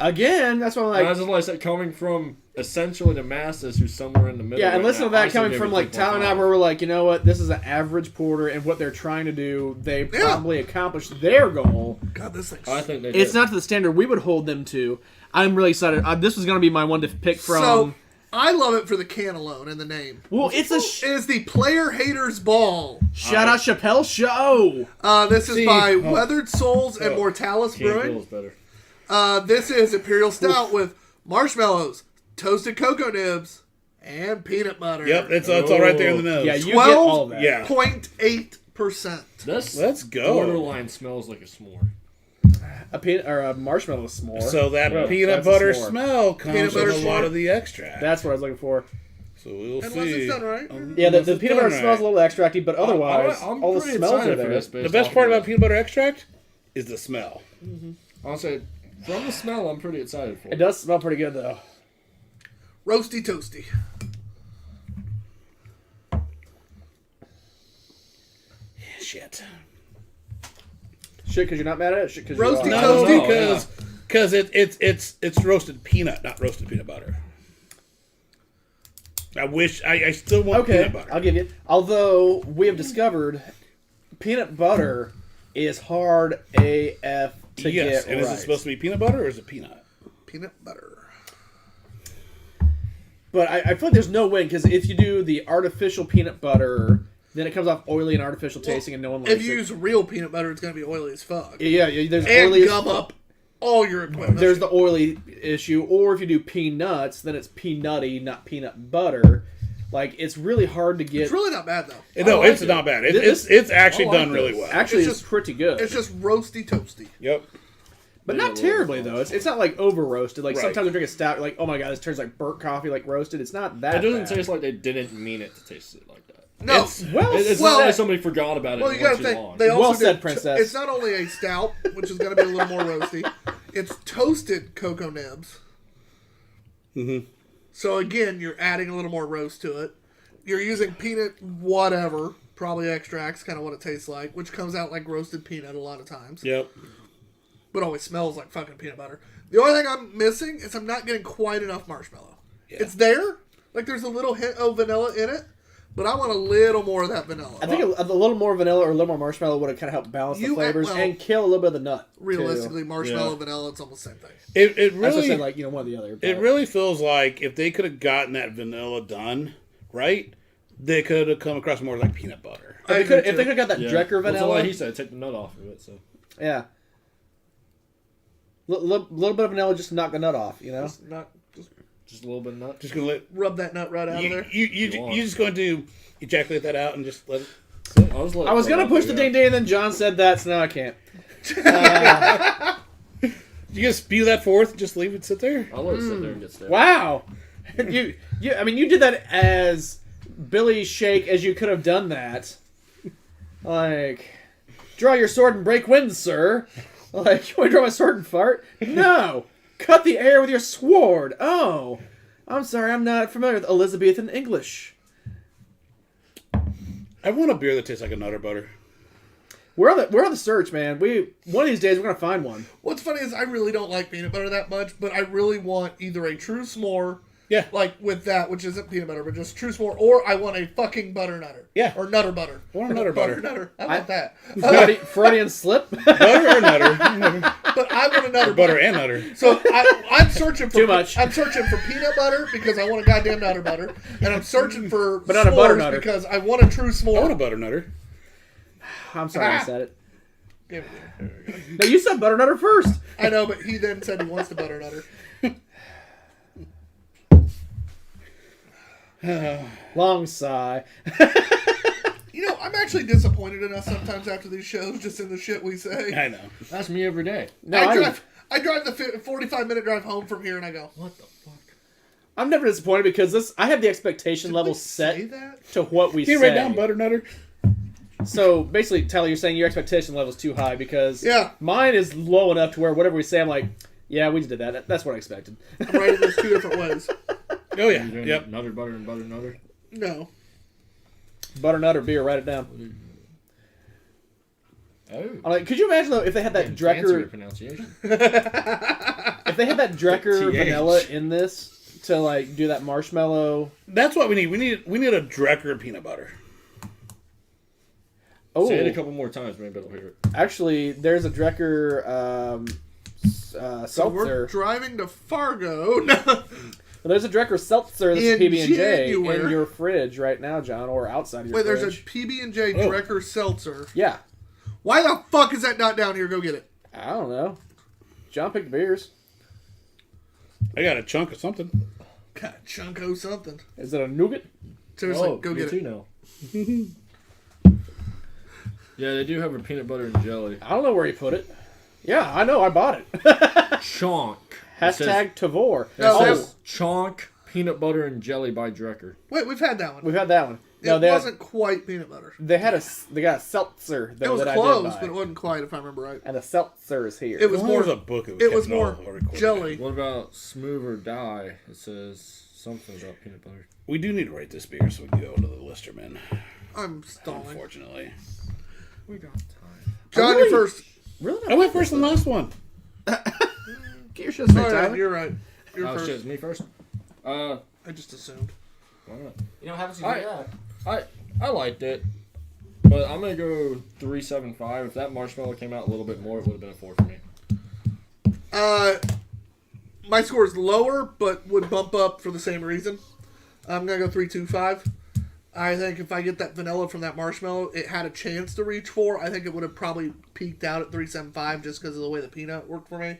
Again, that's what I'm like. That's just like I said, coming from essentially the masses who's somewhere in the middle. Yeah, and right listen now, to that I still coming give from it like Tyler and I, 3.5. where we're like, you know what, this is an average porter, and what they're trying to do, they probably accomplished their goal. God, this thing's I think they It's did. not to the standard we would hold them to. I'm really excited. This was going to be my one to pick from. So, I love it for the can alone and the name. Well, it's a It is the Player Haters Ball. shout out Chappelle Show. This is See- by oh. Weathered Souls and Mortalis Can't Brewing. feel is better. This is Imperial Stout with marshmallows, toasted cocoa nibs, and peanut butter. Yep, it's all right there in the nose. Yeah, you get all of that. Yeah. 12.8%. This Let's go. borderline smells like a s'more. A peanut or a marshmallow s'more. So that Well, peanut that's a butter s'more. smell comes Peanut butter from a lot s'more? of the extract. That's what I was looking for. So we'll Unless see. it's done right. Yeah, the Unless it's peanut butter done smells a right. little extracty, but otherwise, I'm all the pretty smells excited are for there. this. The best part about peanut butter extract is the smell. I'll say, from the smell, I'm pretty excited for It it. does smell pretty good though. Roasty toasty. Shit. Shit, because you're not mad at it. Shit, because Roasty you are. No, toasty. because it's roasted peanut, not roasted peanut butter. I still want Okay, peanut butter. I'll give you. Although we have discovered peanut butter is hard AF to Yes, get and right. is it supposed to be peanut butter or is it peanut? Peanut butter. But I feel like there's no win because if you do the artificial peanut butter, then it comes off oily and artificial tasting, and no one likes If you it. use real peanut butter, it's going to be oily as fuck. Yeah, there's And oily. gum up all your equipment. There's the oily issue, or if you do peanuts, then it's peanutty, not peanut butter. Like it's really hard to get. It's really not bad, though. No, like it's it. not bad. This- It's actually I like done really this. well. Actually, It's it's just- pretty good. It's just roasty toasty. Yep. But not terribly though. It's not like over roasted. Like Right. sometimes I drink a stout, like oh my god, this turns like burnt coffee, like roasted. It's not that. It doesn't bad. taste like they didn't mean it to taste it like that. No. It's Well- not like somebody forgot about it. Well, and you got went to too think long. they also Well said, did- princess. It's not only a stout, which is going to be a little more roasty. It's toasted cocoa nibs. Mm-hmm. So again, you're adding a little more roast to it. You're using peanut whatever, probably extracts, kind of what it tastes like, which comes out like roasted peanut a lot of times, Yep. but always smells like fucking peanut butter. The only thing I'm missing is I'm not getting quite enough marshmallow. Yeah. It's there, like there's a little hint of vanilla in it, but I want a little more of that vanilla. I think a little more vanilla or a little more marshmallow would have kind of helped balance the You- flavors well, and kill a little bit of the nut. too. Realistically, marshmallow, Yeah. vanilla, it's almost the same thing. It That's what I really said, like one or the other. it but- really feels like if they could have gotten that vanilla done right, they could have come across more like peanut butter. If they could have got that Yeah. Drecker That's vanilla, why he said take the nut off of it. So yeah, little bit of vanilla just to knock the nut off, you know. just a little bit of nut. Just gonna let Rub that nut right out of you there. you just going to ejaculate that out and just let it. I was gonna push the ding ding, and then John said that, so now I can't. You just spew that forth, and just leave it sit there. I'll let it sit there and get stale. Wow, I mean, you did that as Billy Shake as you could have done that. Like, draw your sword and break winds, sir. Like, you want to draw my sword and fart? No, cut the air with your sword. Oh, I'm sorry, I'm not familiar with Elizabethan English. I want a beer that tastes like a Nutter Butter. We're on the search, man. One of these days we're gonna find one. What's funny is I really don't like peanut butter that much, but I really want either a true s'more, Yeah. like with that, which isn't peanut butter, but just true s'more, or I want a fucking butter nutter. Yeah. Or nutter butter. Or Nutter Butter. Nutter. I want that. Freudian slip. Butter or Nutter? But I want a nutter Butter and Nutter. So I'm searching for Too much. I'm searching for peanut butter because I want a goddamn nutter butter, and I'm searching for But not a butter s'mores nutter. because I want a true I s'more. want a Butter Nutter. I'm sorry I said it. Give it here. No, you said butter nutter first. I know, but he then said he wants the butter nutter. Long sigh. You know, I'm actually disappointed in us sometimes after these shows, just in the shit we say. I know. That's me every day. No, I drive the 45-minute drive home from here, and I go, What the fuck? I'm never disappointed because I have the expectation level say set that? to what we Can you say. write down Butter Nutter? So basically, Tyler, you're saying your expectation level is too high because Yeah. mine is low enough to where whatever we say, I'm like, yeah, we just did that. That's what I expected. I'm writing this 2 different ways. Oh yeah. You doing Yep. Nutter butter and butter nutter. No. Butter nut or beer, write it down. Oh. I'm like, could you imagine though if they had that Fancy with Drecker, pronunciation. if they had that Drecker TH. vanilla in this to like do that marshmallow? That's what we need. We need a Drecker peanut butter. Oh, Say it a couple more times, maybe I'll hear it. actually, there's a Drecker So we're seltzer. driving to Fargo. No. There's a Drecker seltzer that's In PB&J January. in your fridge right now, John, or outside of your Wait, there's a fridge. PB&J Oh. Drecker seltzer. Yeah. Why the fuck is that not down here? Go get it. I don't know. John picked beers. I got a chunk of something. God, chunko something. Is it a nougat? Seriously, Oh, go me get too it. now. Yeah, they do have a peanut butter and jelly. I don't know where he put it. Yeah, I know. I bought it. Chonk. Hashtag Tavor. No, It they- says Chonk peanut butter and jelly by Drecker. Wait, we've had that one. We've had that one. No, It they wasn't quite peanut butter. they got a seltzer though, It was that close, I did buy. but it wasn't quite, if I remember right. And the seltzer is here. It was Well, there more. was a book. It was more jelly. What about Smooth or Die? It says something about peanut butter. We do need to write this beer so we can go to the Listerman. I'm stalling. Unfortunately. We got time. John, really- you first. Really? I went first in the last one. Get your shit straight, All right, Tyler. you're right. You're Oh first. shit, it's me first. I just assumed. Why not? You know, haven't you I- do that? I liked it, but I'm gonna go 3.75. If that marshmallow came out a little bit more, it would have been a 4 for me. My score is lower, but would bump up for the same reason. I'm gonna go 3.25. I think if I get that vanilla from that marshmallow, it had a chance to reach 4. I think it would have probably peaked out at 3.75 just because of the way the peanut worked for me.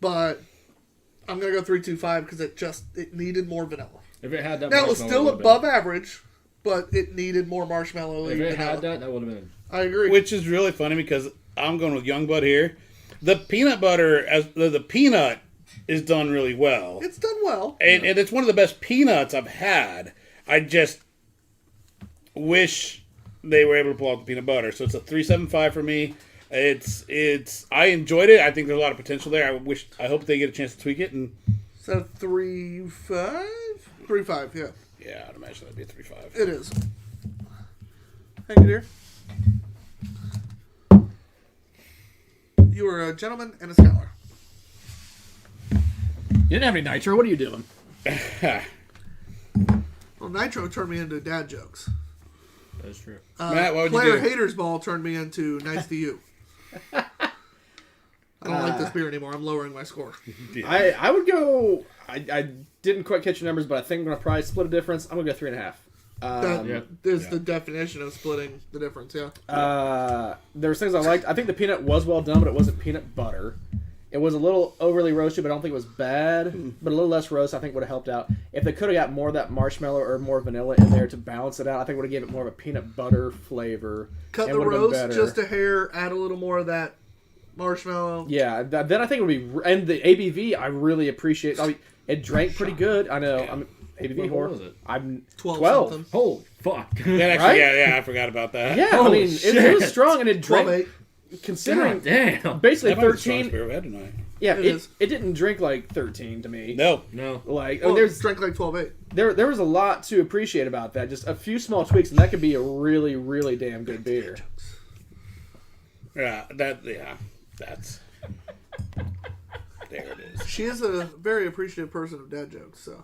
But I'm gonna go 3.25 because it needed more vanilla. If it had that, Now it was marshmallow, still it would've above average, but it needed more marshmallow. Been, if it vanilla. had that, that would have been. I agree. Which is really funny because I'm going with Young Bud here. The peanut butter, as the peanut, is done really well. It's done well. And it's one of the best peanuts I've had. I just wish they were able to pull out the peanut butter. So it's a 3.75 for me. I enjoyed it. I think there's a lot of potential there. I hope they get a chance to tweak it. And Is that a 3.5? 3.5, yeah. yeah, I'd imagine that'd be a 3.5. It is. Thank you, dear. You are a gentleman and a scholar. You didn't have any nitro. What are you doing? Well, Nitro turned me into dad jokes. That is true. Matt, what would Player you do? Haters Ball turned me into Nice to You. I don't like this beer anymore. I'm lowering my score. Yeah. I would go. I didn't quite catch your numbers, but I think I'm gonna probably split a difference. I'm gonna go 3.5. That Yeah. is Yeah. the definition of splitting the difference, yeah. There was things I liked. I think the peanut was well done, but it wasn't peanut butter. It was a little overly roasted, but I don't think it was bad. But a little less roast, I think, would have helped out. If they could have got more of that marshmallow or more vanilla in there to balance it out, I think would have gave it more of a peanut butter flavor. Cut and the would have been roast better. just a hair, add a little more of that marshmallow. Yeah, then I think it would be. And the ABV, I really appreciate. I mean, it drank pretty good. I know. I'm ABV What whore. was it? I'm 12 something. Holy fuck! That actually, Right? yeah, I forgot about that. Yeah, I Holy mean, it was shit. strong and it 12 drank. 8. Considering Damn. basically That might be the strongest 13. beer we've had tonight. Yeah, It it is. didn't drink like 13 to me. No. No. Like Well, there's drank like 12 8. there was a lot to appreciate about that. Just a few small tweaks, and that could be a really, really damn good beer. Yeah, that's. There it is. She is a very appreciative person of dad jokes, so.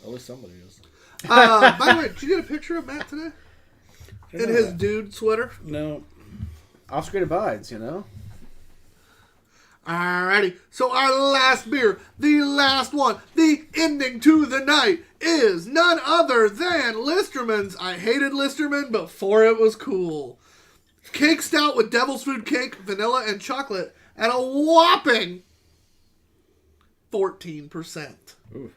At least somebody is. By the way, did you get a picture of Matt today? In his dude sweater? No. Off-screen abides, you know. Alrighty, so our last beer, the last one, the ending to the night, is none other than Listerman's I Hated Listerman Before It Was Cool. Cake stout with devil's food cake, vanilla, and chocolate at a whopping 14%. Ooh.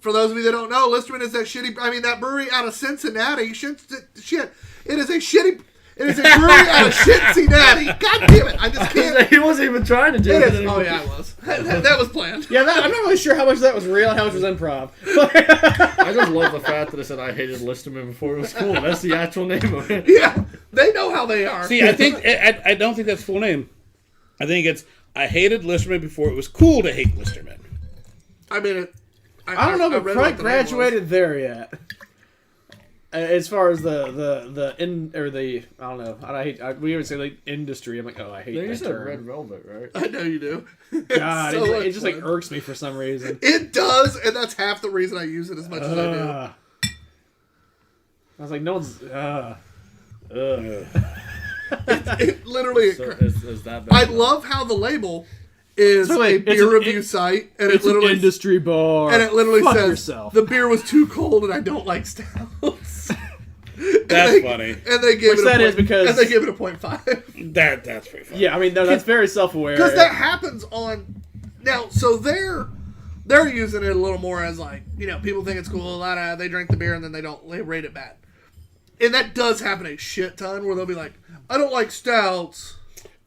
For those of you that don't know, Listerman is that brewery out of Cincinnati. Shit. It is a brewery out of Cincinnati. God damn it. I just can't. He wasn't even trying to do It it. is. Oh, yeah, I was. That was planned. Yeah, I'm not really sure how much of that was real and how much was improv. I just love the fact that I said I hated Listerman before it was cool. That's the actual name of it. Yeah, they know how they are. See, I think I don't think that's full name. I think it's I hated Listerman before it was cool to hate Listerman. I mean, I don't know if read it what quite the name was. graduated there yet. As far as the I don't know. We even say like industry. I'm like, oh, I hate You that said term. Red Velvet, right? I know you do. God, so much it just like fun. irks me for some reason. It does, and that's half the reason I use it as much as I do. I was like, no one's. It literally. So is that bad? I love how the label is So, a like, it's beer an review site, and It's it an literally industry bar. and it literally Fuck says yourself. the beer was too cold, and I don't like stouts. That's funny. And they gave Which it a that point, is because- and they give it a 0.5. That's pretty funny. Yeah, I mean, no, that's very self-aware. Because that happens on now. So they're using it a little more as like, people think it's cool. They drink the beer and then they rate it bad, and that does happen a shit ton where they'll be like, I don't like stouts.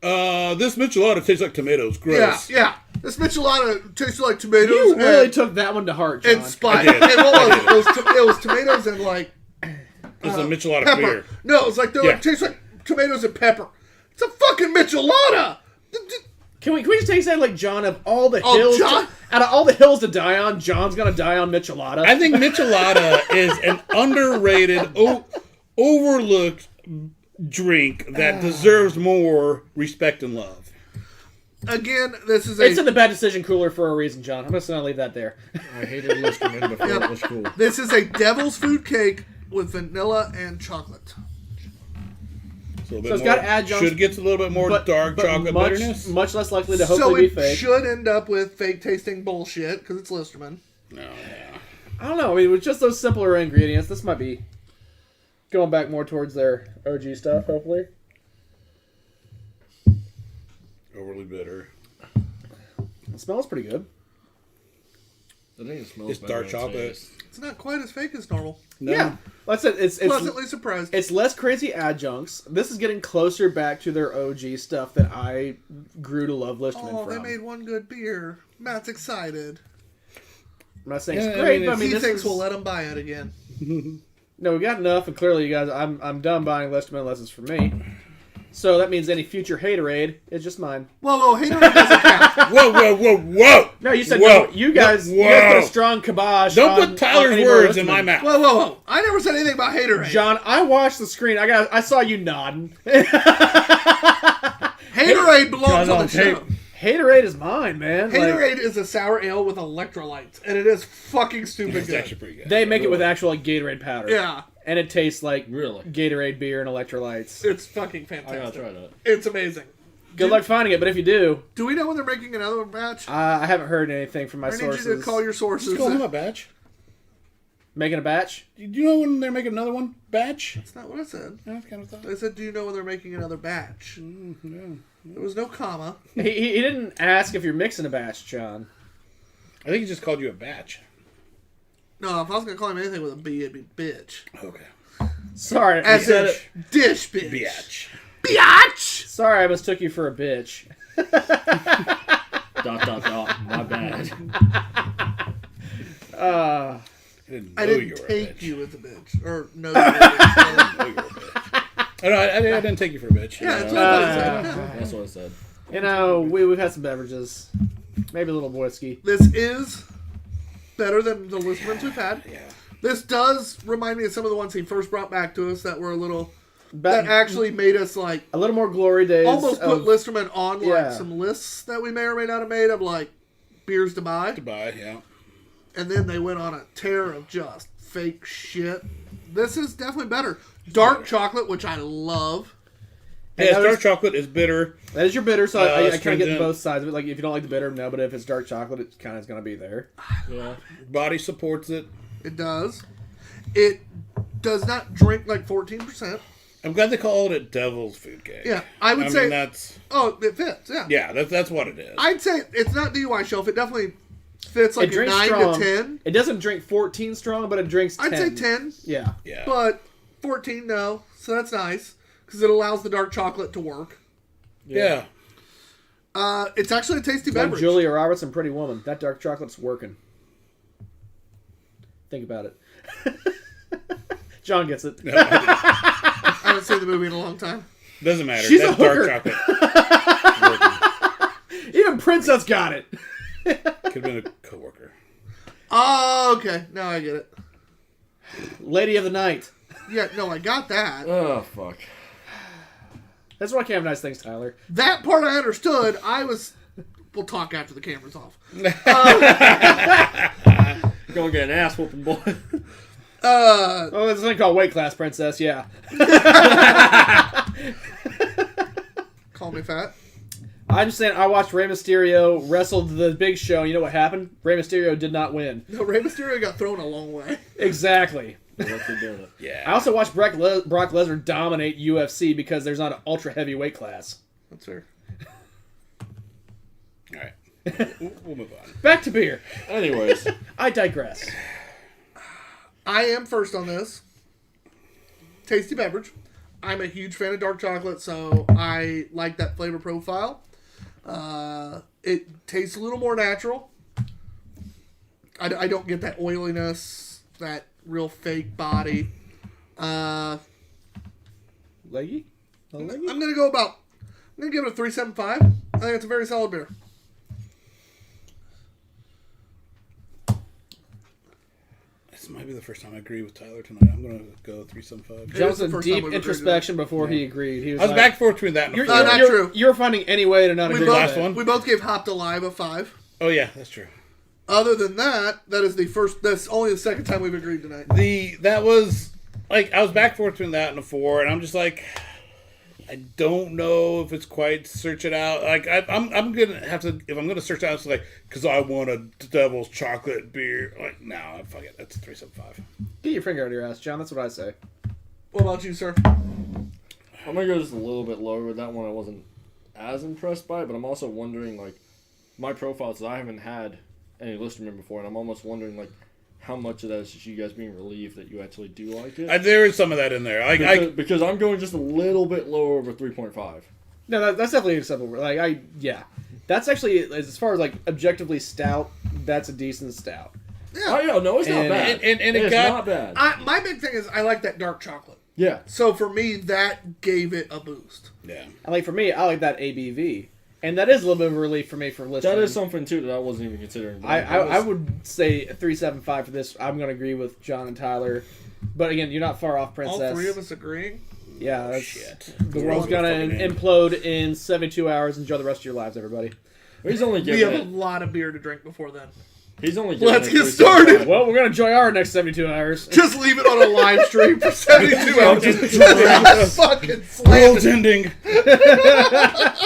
This michelada tastes like tomatoes. Gross. Yeah. This michelada tastes like tomatoes. You really and, took that one to heart, John. and spike. I did. And what was it? It was tomatoes and like It's a michelada pepper. beer. No, it's like Yeah. it tastes like tomatoes and pepper. It's a fucking michelada. Can we just take that like John of all the Oh, hills John? out of all the hills to die on, John's gonna die on Michelada. I think michelada is an underrated, overlooked drink that deserves more respect and love. Again, this is It's in the bad decision cooler for a reason, John. I'm just gonna leave that there. I hated Listerman before it was cool. This is a devil's food cake with vanilla and chocolate. So it's got adjuncts, should get a little bit more dark chocolate bitterness. Much less likely to So hopefully be it fake. should end up with fake tasting bullshit because it's Listerman. No, yeah. I don't know. I mean, with just those simpler ingredients, this might be going back more towards their OG stuff, hopefully. Overly bitter. It smells pretty good. I think it smells It's better dark than chocolate. tastes. It's not quite as fake as normal. No. Yeah. Like I said, it's Pleasantly surprised. it's less crazy adjuncts. This is getting closer back to their OG stuff that I grew to love Listerman Oh, from. they made one good beer. Matt's excited. I'm not saying Yeah, it's I great, mean, but I mean, He this thinks is, we'll let him buy it again. no, we got enough, and clearly, you guys, I'm done buying Listerman unless it's for me. So that means any future haterade is just mine. Whoa, Haterade doesn't count. Whoa! No, you said Whoa. no. You guys Whoa. put a strong kibosh. Don't on, put Tyler's on any more words in Listerman. my mouth. Whoa. I never said anything about Haterade. John, I watched the screen. I saw you nodding. Haterade belongs John's on on the show. tape. Haterade is mine, man. Like, Haterade is a sour ale with electrolytes, and it is fucking stupid It's good. actually pretty good. they make it with actual like Gatorade powder. Yeah, And it tastes like Really? Gatorade beer and electrolytes. it's fucking I gotta fantastic. try that. It's amazing. Good luck finding it, but if you do, Do we know when they're making another batch? I haven't heard anything from my I need sources. you to call your sources. Just call him a batch. Making a batch? Do you know when they're making another one? Batch? That's not what I said. That's kind of thought. I said, do you know when they're making another batch? There was no comma. He didn't ask if you're mixing a batch, John. I think he just called you a batch. No, if I was going to call him anything with a B, it'd be bitch. Okay. Sorry, I As said in it. dish bitch. Batch. Biatch! Sorry, I mistook you for a bitch. My bad. Uh, I you didn't were a take bitch. you as a bitch. Or no, you were a bitch. Oh, you were a bitch. I didn't take you for a bitch. Yeah, that's what I said. That's what I said. you know, we've had some beverages. Maybe a little whiskey. This is better than the list ones we've had. Yeah. This does remind me of some of the ones he first brought back to us that were a little... But that actually made us, like, a little more glory days. almost put of, Listerman on, like, Yeah. some lists that we may or may not have made of, like, beers to buy. Goodbye, yeah. And then they went on a tear of just fake shit. This is definitely better. Dark chocolate, which I love. Yeah, that dark is- chocolate is bitter. That is your bitter, so I kind of get Astringent. both sides of it. Like, if you don't like the bitter, no, but if it's dark chocolate, it kind of is going to be there. Yeah. Body supports it. It does. It does not drink like 14%. I'm glad they called it Devil's Food Cake. Yeah, I would I say... mean, that's... Oh, it fits, yeah. Yeah, that's what it is. I'd say it's not DUI shelf. It definitely fits like It a drinks 9 strong. to 10. It doesn't drink 14 strong, but it drinks 10. I'd say 10, Yeah. yeah. but 14 no. So that's nice because it allows the dark chocolate to work. yeah. It's actually a tasty Like beverage. Julia Roberts and Pretty Woman. That dark chocolate's working. Think about it. John gets it. I haven't seen the movie in a long time. Doesn't matter. She's That's a dark hooker. chocolate. Even Princess got it. Could have been a coworker. Oh, okay. Now I get it. Lady of the Night. Yeah, no, I got that. Oh, fuck. That's why I can't have nice things, Tyler. That part I understood. We'll talk after the camera's off. Gonna get an ass whooping, boy. Oh, there's something called Weight Class Princess, yeah. Call me fat. I'm just saying, I watched Rey Mysterio wrestle the Big Show. You know what happened? Rey Mysterio did not win. No, Rey Mysterio got thrown a long way. Exactly. What they doing it? Yeah. I also watched Brock Lesnar dominate UFC because there's not an ultra heavy weight class. That's fair. All right. We'll move on. Back to beer. Anyways, I digress. I am first on this. Tasty beverage. I'm a huge fan of dark chocolate, so I like that flavor profile. It tastes a little more natural. I don't get that oiliness, that real fake body. Leggy? I'm gonna go about. I'm gonna give it a 3.75. I think it's a very solid beer. This might be the first time I agree with Tyler tonight. I'm going to go 375. That was the a first time deep we've agreed introspection before he agreed. He was I was like, back and forth between that and a You're, four. No, not you're, true. you're finding any way to not We agree both, with last that. one? we both gave Hopped Alive a 5. Oh, yeah, that's true. Other than that, that's only the second time we've agreed tonight. That was, like, I was back and forth between that and a 4, and I'm just like, I don't know if it's quite search it out. Like, I'm going to have to, if I'm going to search it out, it's like, because I want a devil's chocolate beer. Like, no, fuck it. That's 375. Get your finger out of your ass, John. That's what I say. What about you, sir? I'm gonna go just a little bit lower with that one. I wasn't as impressed by it, but I'm also wondering, like, my profile says I haven't had any listener before, and I'm almost wondering, like, how much of that is just you guys being relieved that you actually do like it. There is some of that in there. Because I'm going just a little bit lower over 3.5. No, that's definitely acceptable. Like, yeah. That's actually, as far as, like, objectively stout, that's a decent stout. Yeah. Oh, yeah, no, it's not And- bad. and it it's got- not bad. My big thing is I like that dark chocolate. Yeah. So for me, that gave it a boost. Yeah. And, like, for me, I like that ABV. And that is a little bit of a relief for me for listening. That is something, too, that I wasn't even considering. I would say 375 for this. I'm going to agree with John and Tyler. But, again, you're not far off, Princess. All three of us agreeing. Yeah, that's, Shit. the We're world's all going to fucking implode in 72 hours. Enjoy the rest of your lives, everybody. He's only We giving have a it. lot of beer to drink before then. He's only giving Let's it get 3.5. started. Well, we're going to enjoy our next 72 hours. Just leave it on a live stream for 72 hours. Just Just fucking slam World's it. ending.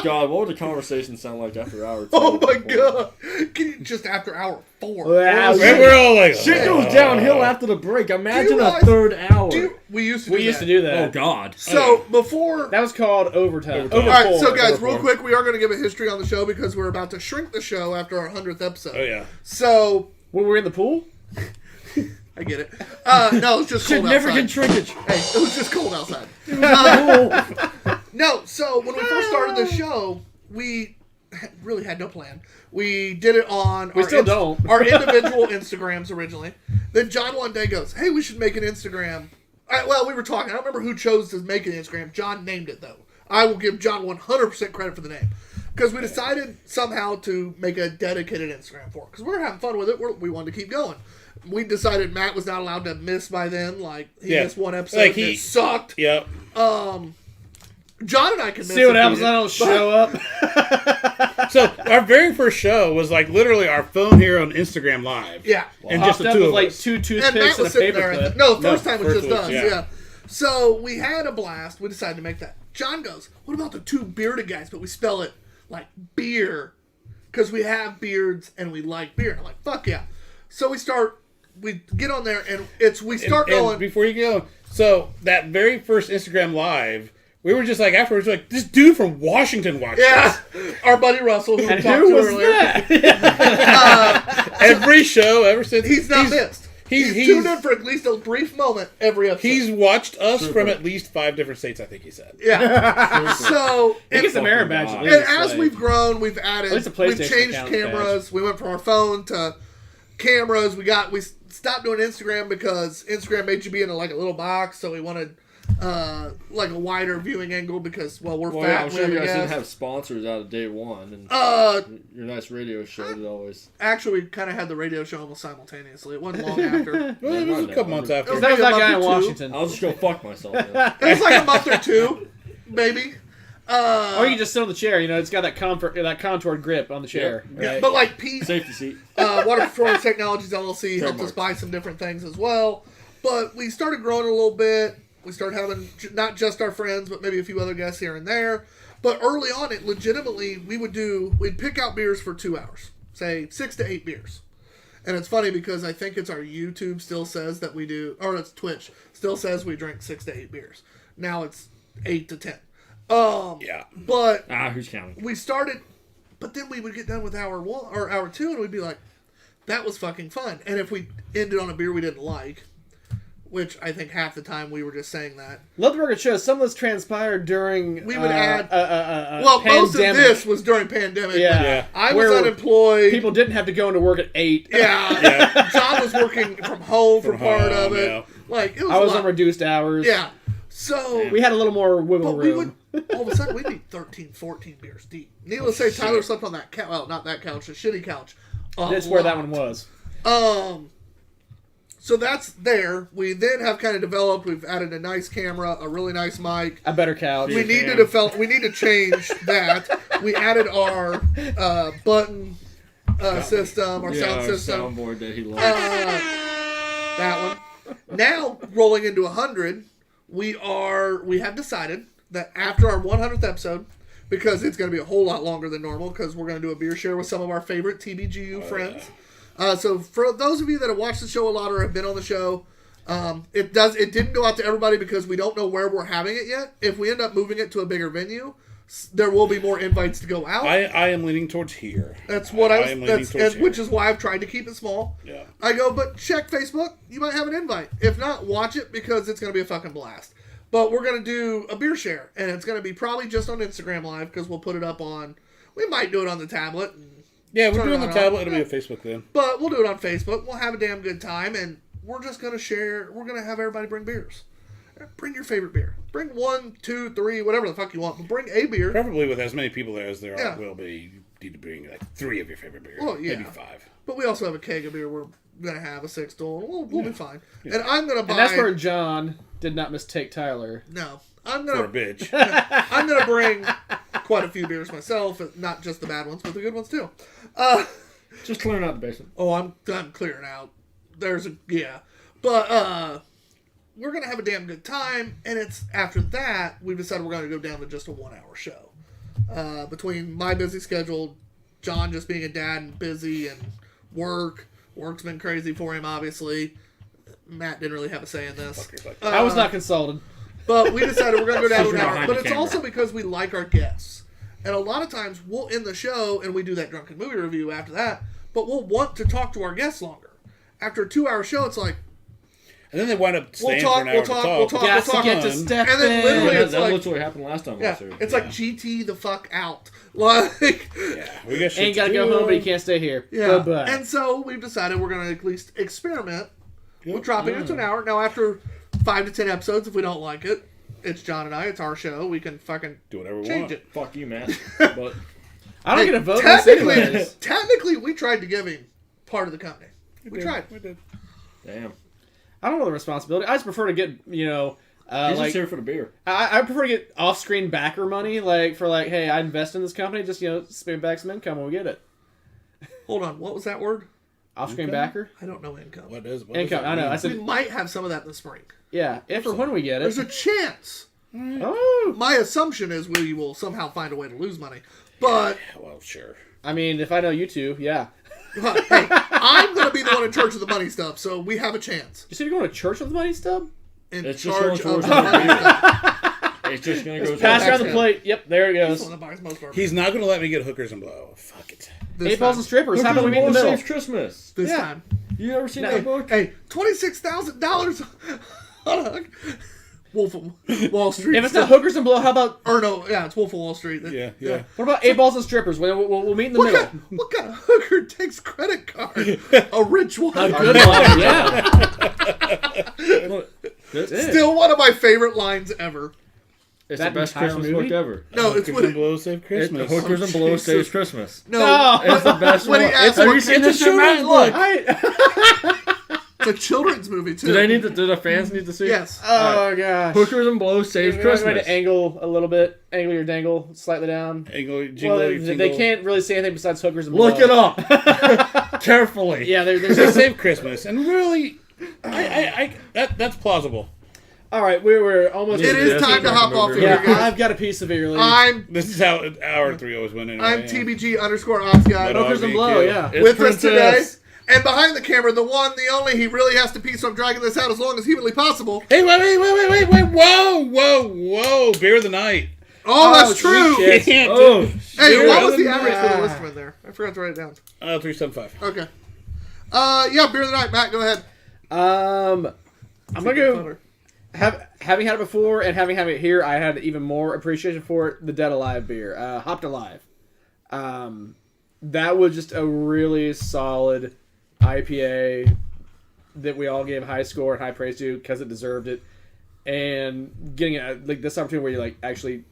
God, what would the conversation sound like after hour 2? Oh my god. Can you, just after hour 4. Wow. We're all like, Shit goes downhill after the break. Imagine a realize- third hour. We used to do We used that. to do Oh, that. God. So before... That was called overtime. Overtime. All right, Overfull. so guys, Overfull. real quick, we are going to give a history on the show because we're about to shrink the show after our 100th episode. Oh, yeah. So, When we're in the pool? I get it. No, it's just cold Significant outside. shrinkage. Hey, it was just cold outside. No, so when we first started the show, we really had no plan. We did it on We still don't. our individual Instagrams originally. Then John one day goes, "Hey, we should make an Instagram." Well, we were talking. I don't remember who chose to make an Instagram. John named it though. I will give John 100% credit for the name because we decided somehow to make a dedicated Instagram for it because we were having fun with it. We wanted to keep going. We decided Matt was not allowed to miss by then. Like he missed one episode. Like, and he- it sucked. Yep. John and I can miss See what if happens we when I don't show up? So our very first show was like literally our phone here on Instagram Live. Yeah. And just the Popped up two with of like us. 2 And toothpicks Matt and a was sitting there. paperclip. No, the first time was first just was- us. yeah. Yeah. So we had a blast. We decided to make that. John goes, "What about the Two Beerded Guys?" But we spell it like beer because we have beards and we like beer. And I'm like, "Fuck yeah!" So we get on there and we start And going. before you go, so that very first Instagram Live, we were just like afterwards, like this dude from Washington watched Yeah, us. our buddy Russell, who we And talked who to was earlier. that? Every show ever since. He's not missed. He's he's- tuned in for at least a brief moment every episode. He's watched us from at least 5 different states, I think he said. yeah. So He gets the merit Fucking badge God. at And least. as like- we've grown, we've added, At least a we've PlayStation changed account cameras. We went from our phone to cameras. We stopped doing Instagram because Instagram made you be in a little box. So we wanted like a wider viewing angle because we're Well, fat. yeah, I'm we sure have you a guys didn't guest. have sponsors out of day one, and your nice radio show is always. Actually, we kind of had the radio show almost simultaneously. It wasn't long after. Well, it was a couple months after. It was That was maybe that a guy in month or two. Washington. I'll just go fuck myself. Yeah. It was like a month or two, maybe. Or you can just sit on the chair. You know, it's got that contoured grip on the chair. Right? But like Pete, Safety seat. Water Performance Technologies LLC helped us Trademark. buy some different things as well. But we started growing a little bit. We started having not just our friends, but maybe a few other guests here and there. But early on, it legitimately, we'd pick out beers for 2 hours. Say 6 to 8 beers. And it's funny because I think it's our YouTube still says that we do, or it's Twitch, still says we drink 6 to 8 beers. Now it's 8 to 10. Yeah. But Who's counting? we started, but then we would get done with hour 1 or hour 2 and we'd be like, that was fucking fun. And if we ended on a beer we didn't like, which I think half the time we were just saying that. Let the record show some of this transpired during. We would add. Well, Most of this was during pandemic. Yeah. but Yeah. I was Where unemployed. People didn't have to go into work at 8. Yeah. John was working from home for From part home, of it. yeah. Like, it was I was a on lot. reduced hours. Yeah. So. We had a little more wiggle But we room. would, all of a sudden, we'd be 13, 14 beers deep. Needless to say, Tyler slept on that couch. Well, not that couch, the shitty couch. That's where that one was. So that's there. We then have kind of developed. We've added a nice camera, a really nice mic. A better couch. We need to develop. We need to change that. We added our button system, our sound system. Soundboard that he loves. That one. Now rolling into 100, we have decided that after our 100th episode, because it's going to be a whole lot longer than normal, because we're going to do a beer share with some of our favorite TBGU friends. So for those of you that have watched the show a lot or have been on the show, it didn't go out to everybody because we don't know where we're having it yet. If we end up moving it to a bigger venue, there will be more invites to go out. I am leaning towards here. That's what here. which is why I've tried to keep it small. Yeah. I go, but check Facebook. You might have an invite. If not, watch it because it's going to be a fucking blast. But we're going to do a beer share, and it's going to be probably just on Instagram Live because we'll put it up on. We might do it on the tablet. Yeah, we're Turn doing it the on. tablet. It'll be a Facebook then. But we'll do it on Facebook. We'll have a damn good time, and we're just going to share. We're going to have everybody bring beers. Bring your favorite beer. Bring 1, 2, 3, whatever the fuck you want. But bring a beer. Preferably with as many people there as there Yeah. will be. You need to bring like 3 of your favorite beers. Well, yeah. Maybe 5. But we also have a keg of beer we're going to have, a 6-door. We'll be fine. And I'm going to buy... And that's where John did not mistake Tyler. No. I'm For a going bitch. I'm going to bring quite a few beers myself. Not just the bad ones, but the good ones too. Just clearing out the basement. Oh, I'm clearing out. Yeah. But, we're going to have a damn good time, and it's after that, we've decided we're going to go down to just a 1-hour show. Between my busy schedule, John just being a dad and busy, and work's been crazy for him, obviously. Matt didn't really have a say in this. I was not consulted. But we decided we're going to go down to an You're hour. behind But the it's camera. also because we like our guests. And a lot of times, we'll end the show, and we do that drunken movie review after that, but we'll want to talk to our guests longer. After a 2-hour show, it's like, And then they wind up staying talk, for an hour we'll to talk, talk. we'll talk. Got to get to Fun. step And then literally Yeah, it's that like- literally happened last time. yeah, also. it's like GT the fuck out. Like, Yeah, we got shit Ain't got to to go do. home, but you can't stay here. yeah. Bye-bye. And so we've decided we're going to at least experiment Yep. with dropping it to an hour. Now, after 5 to 10 episodes, if we don't like it, it's John and I. It's our show. We can fucking Do whatever we change want. it. Fuck you, man. But I don't Hey, get a vote in this anyways. technically, we tried to give him part of the company. We tried. We did. damn, I don't know the responsibility. I just prefer to get, he's like just here for the beer. I prefer to get off-screen backer money, like for like, hey, I invest in this company, just spin back some income when we get it. Hold on. What was that word? Off-screen Income? backer, I don't know income. What does income. that I know. mean? I We said, might have some of that in the spring. yeah, if or when we get There's it. a chance. Oh, My assumption is we will somehow find a way to lose money. But Well, sure. I mean, if I know you two, yeah. hey, I'm going to be the one in charge of the money stuff, so we have a chance. You said you're going to church with the money stub? In It's just charge going of towards the the money stuff. It's just gonna go. Pass around the him. plate. Yep, there it He's goes. the one that buys most of our He's not going to let me get hookers and blow. Fuck it. this 8 balls time. and strippers. How about we meet in the middle? Saves Christmas. This Yeah. time. You ever seen No. that book? Hey, $26,000 on a Wolf of Wall Street. If it's not hookers and blow, how about Or no, yeah, it's Wolf of Wall Street. Yeah. what about 8 balls and strippers? We'll meet in the What middle. what kind of hooker takes credit card? A rich one. Good one, yeah. Look, this- Still one of my favorite lines ever. it's That the best entire Christmas movie? book ever. No, it's Hookers when and blow save Christmas. Hookers and blow Jesus. saves Christmas. no, It's the best When one. he asks Have what- you seen it's this a in Matt? children's Look. it's a children's movie too. Do the fans need to see? Yes. Oh gosh. Hookers and blow saves Way Christmas. to angle a little bit, angle your dangle slightly down. Jingle, Well, jingle, they jingle. can't really say anything besides hookers and Look blow. it up carefully. Yeah, They there's save Christmas, and really, that's plausible. all right. We're almost. It is Yeah, time to it's hop a off movie. here, Yeah, guys. I've got a piece of ear. I'm This is how hour 3 always went anyway. I'm yeah. TBG_Ops But, Hookers and blow. Yeah. It's with us today. Princess. And behind the camera, the one, the only, he really has to pee, so I'm dragging this out as long as humanly possible. Hey, wait! Whoa! Beer of the night. Oh, that's sweet true. shit. Can't Oh, do- Hey, Beer what of was the the average for the night. listener there? I forgot to write it down. 375. Okay. Yeah, beer of the night. Matt, go ahead. I'm gonna go. Having had it before and having had it here, I had even more appreciation for it. The Dead Alive beer, Hopped Alive. That was just a really solid IPA that we all gave high score and high praise to because it deserved it. And getting it like this opportunity where you like actually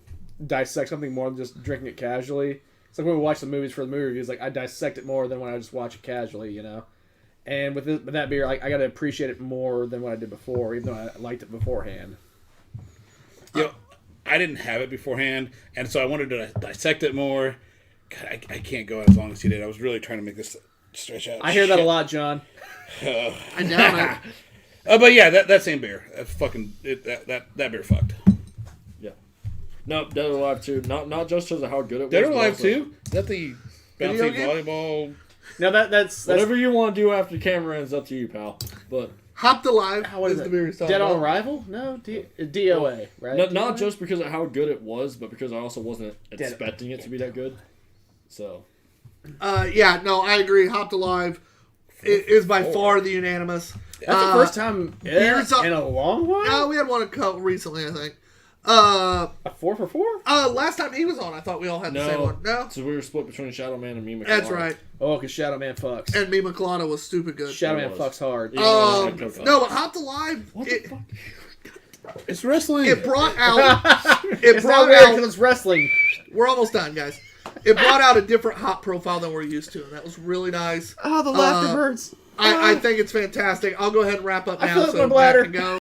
dissect something more than just drinking it casually. It's like when we watch the movies for the movie reviews. Like I dissect it more than when I just watch it casually, you know. And with that beer, I got to appreciate it more than what I did before, even though I liked it beforehand. You know, I didn't have it beforehand, and so I wanted to dissect it more. God, I can't go as long as you did. I was really trying to make this stretch out. I hear that a lot, John. I doubt it. But yeah, that same beer. That's fucking that beer fucked. Yeah. No, Dead or Alive 2. Not just because of how good it was. Dead or but Alive also- 2? Is that the Video bouncy game? volleyball? No, that's Whatever you want to do after the camera ends, up to you, pal. But Hopped Alive what is is the it? beer he's talking Dead on about. Arrival? No, DOA, right? not DOA? just because of how good it was, but because I also wasn't expecting it to be that good. So Yeah, no, I agree. Hopped Alive is by far the unanimous. That's the first time beers up- in a long while. We had one a couple recently, I think. A 4 for 4? Last time he was on, I thought we all had the same one. No, So we were split between Shadow Man and me. that's right. Oh, because Shadow Man fucks. And me McLaughlan was stupid good. Shadow It Man was. fucks hard. Yeah. No, but Hopped Alive, It's wrestling. it brought out. It It's not brought weird out. because it's wrestling. We're almost done, guys. It brought out a different hop profile than we're used to, and that was really nice. Oh, the laughter birds. I think it's fantastic. I'll go ahead and wrap up I now feel it in so my Matt bladder. can go.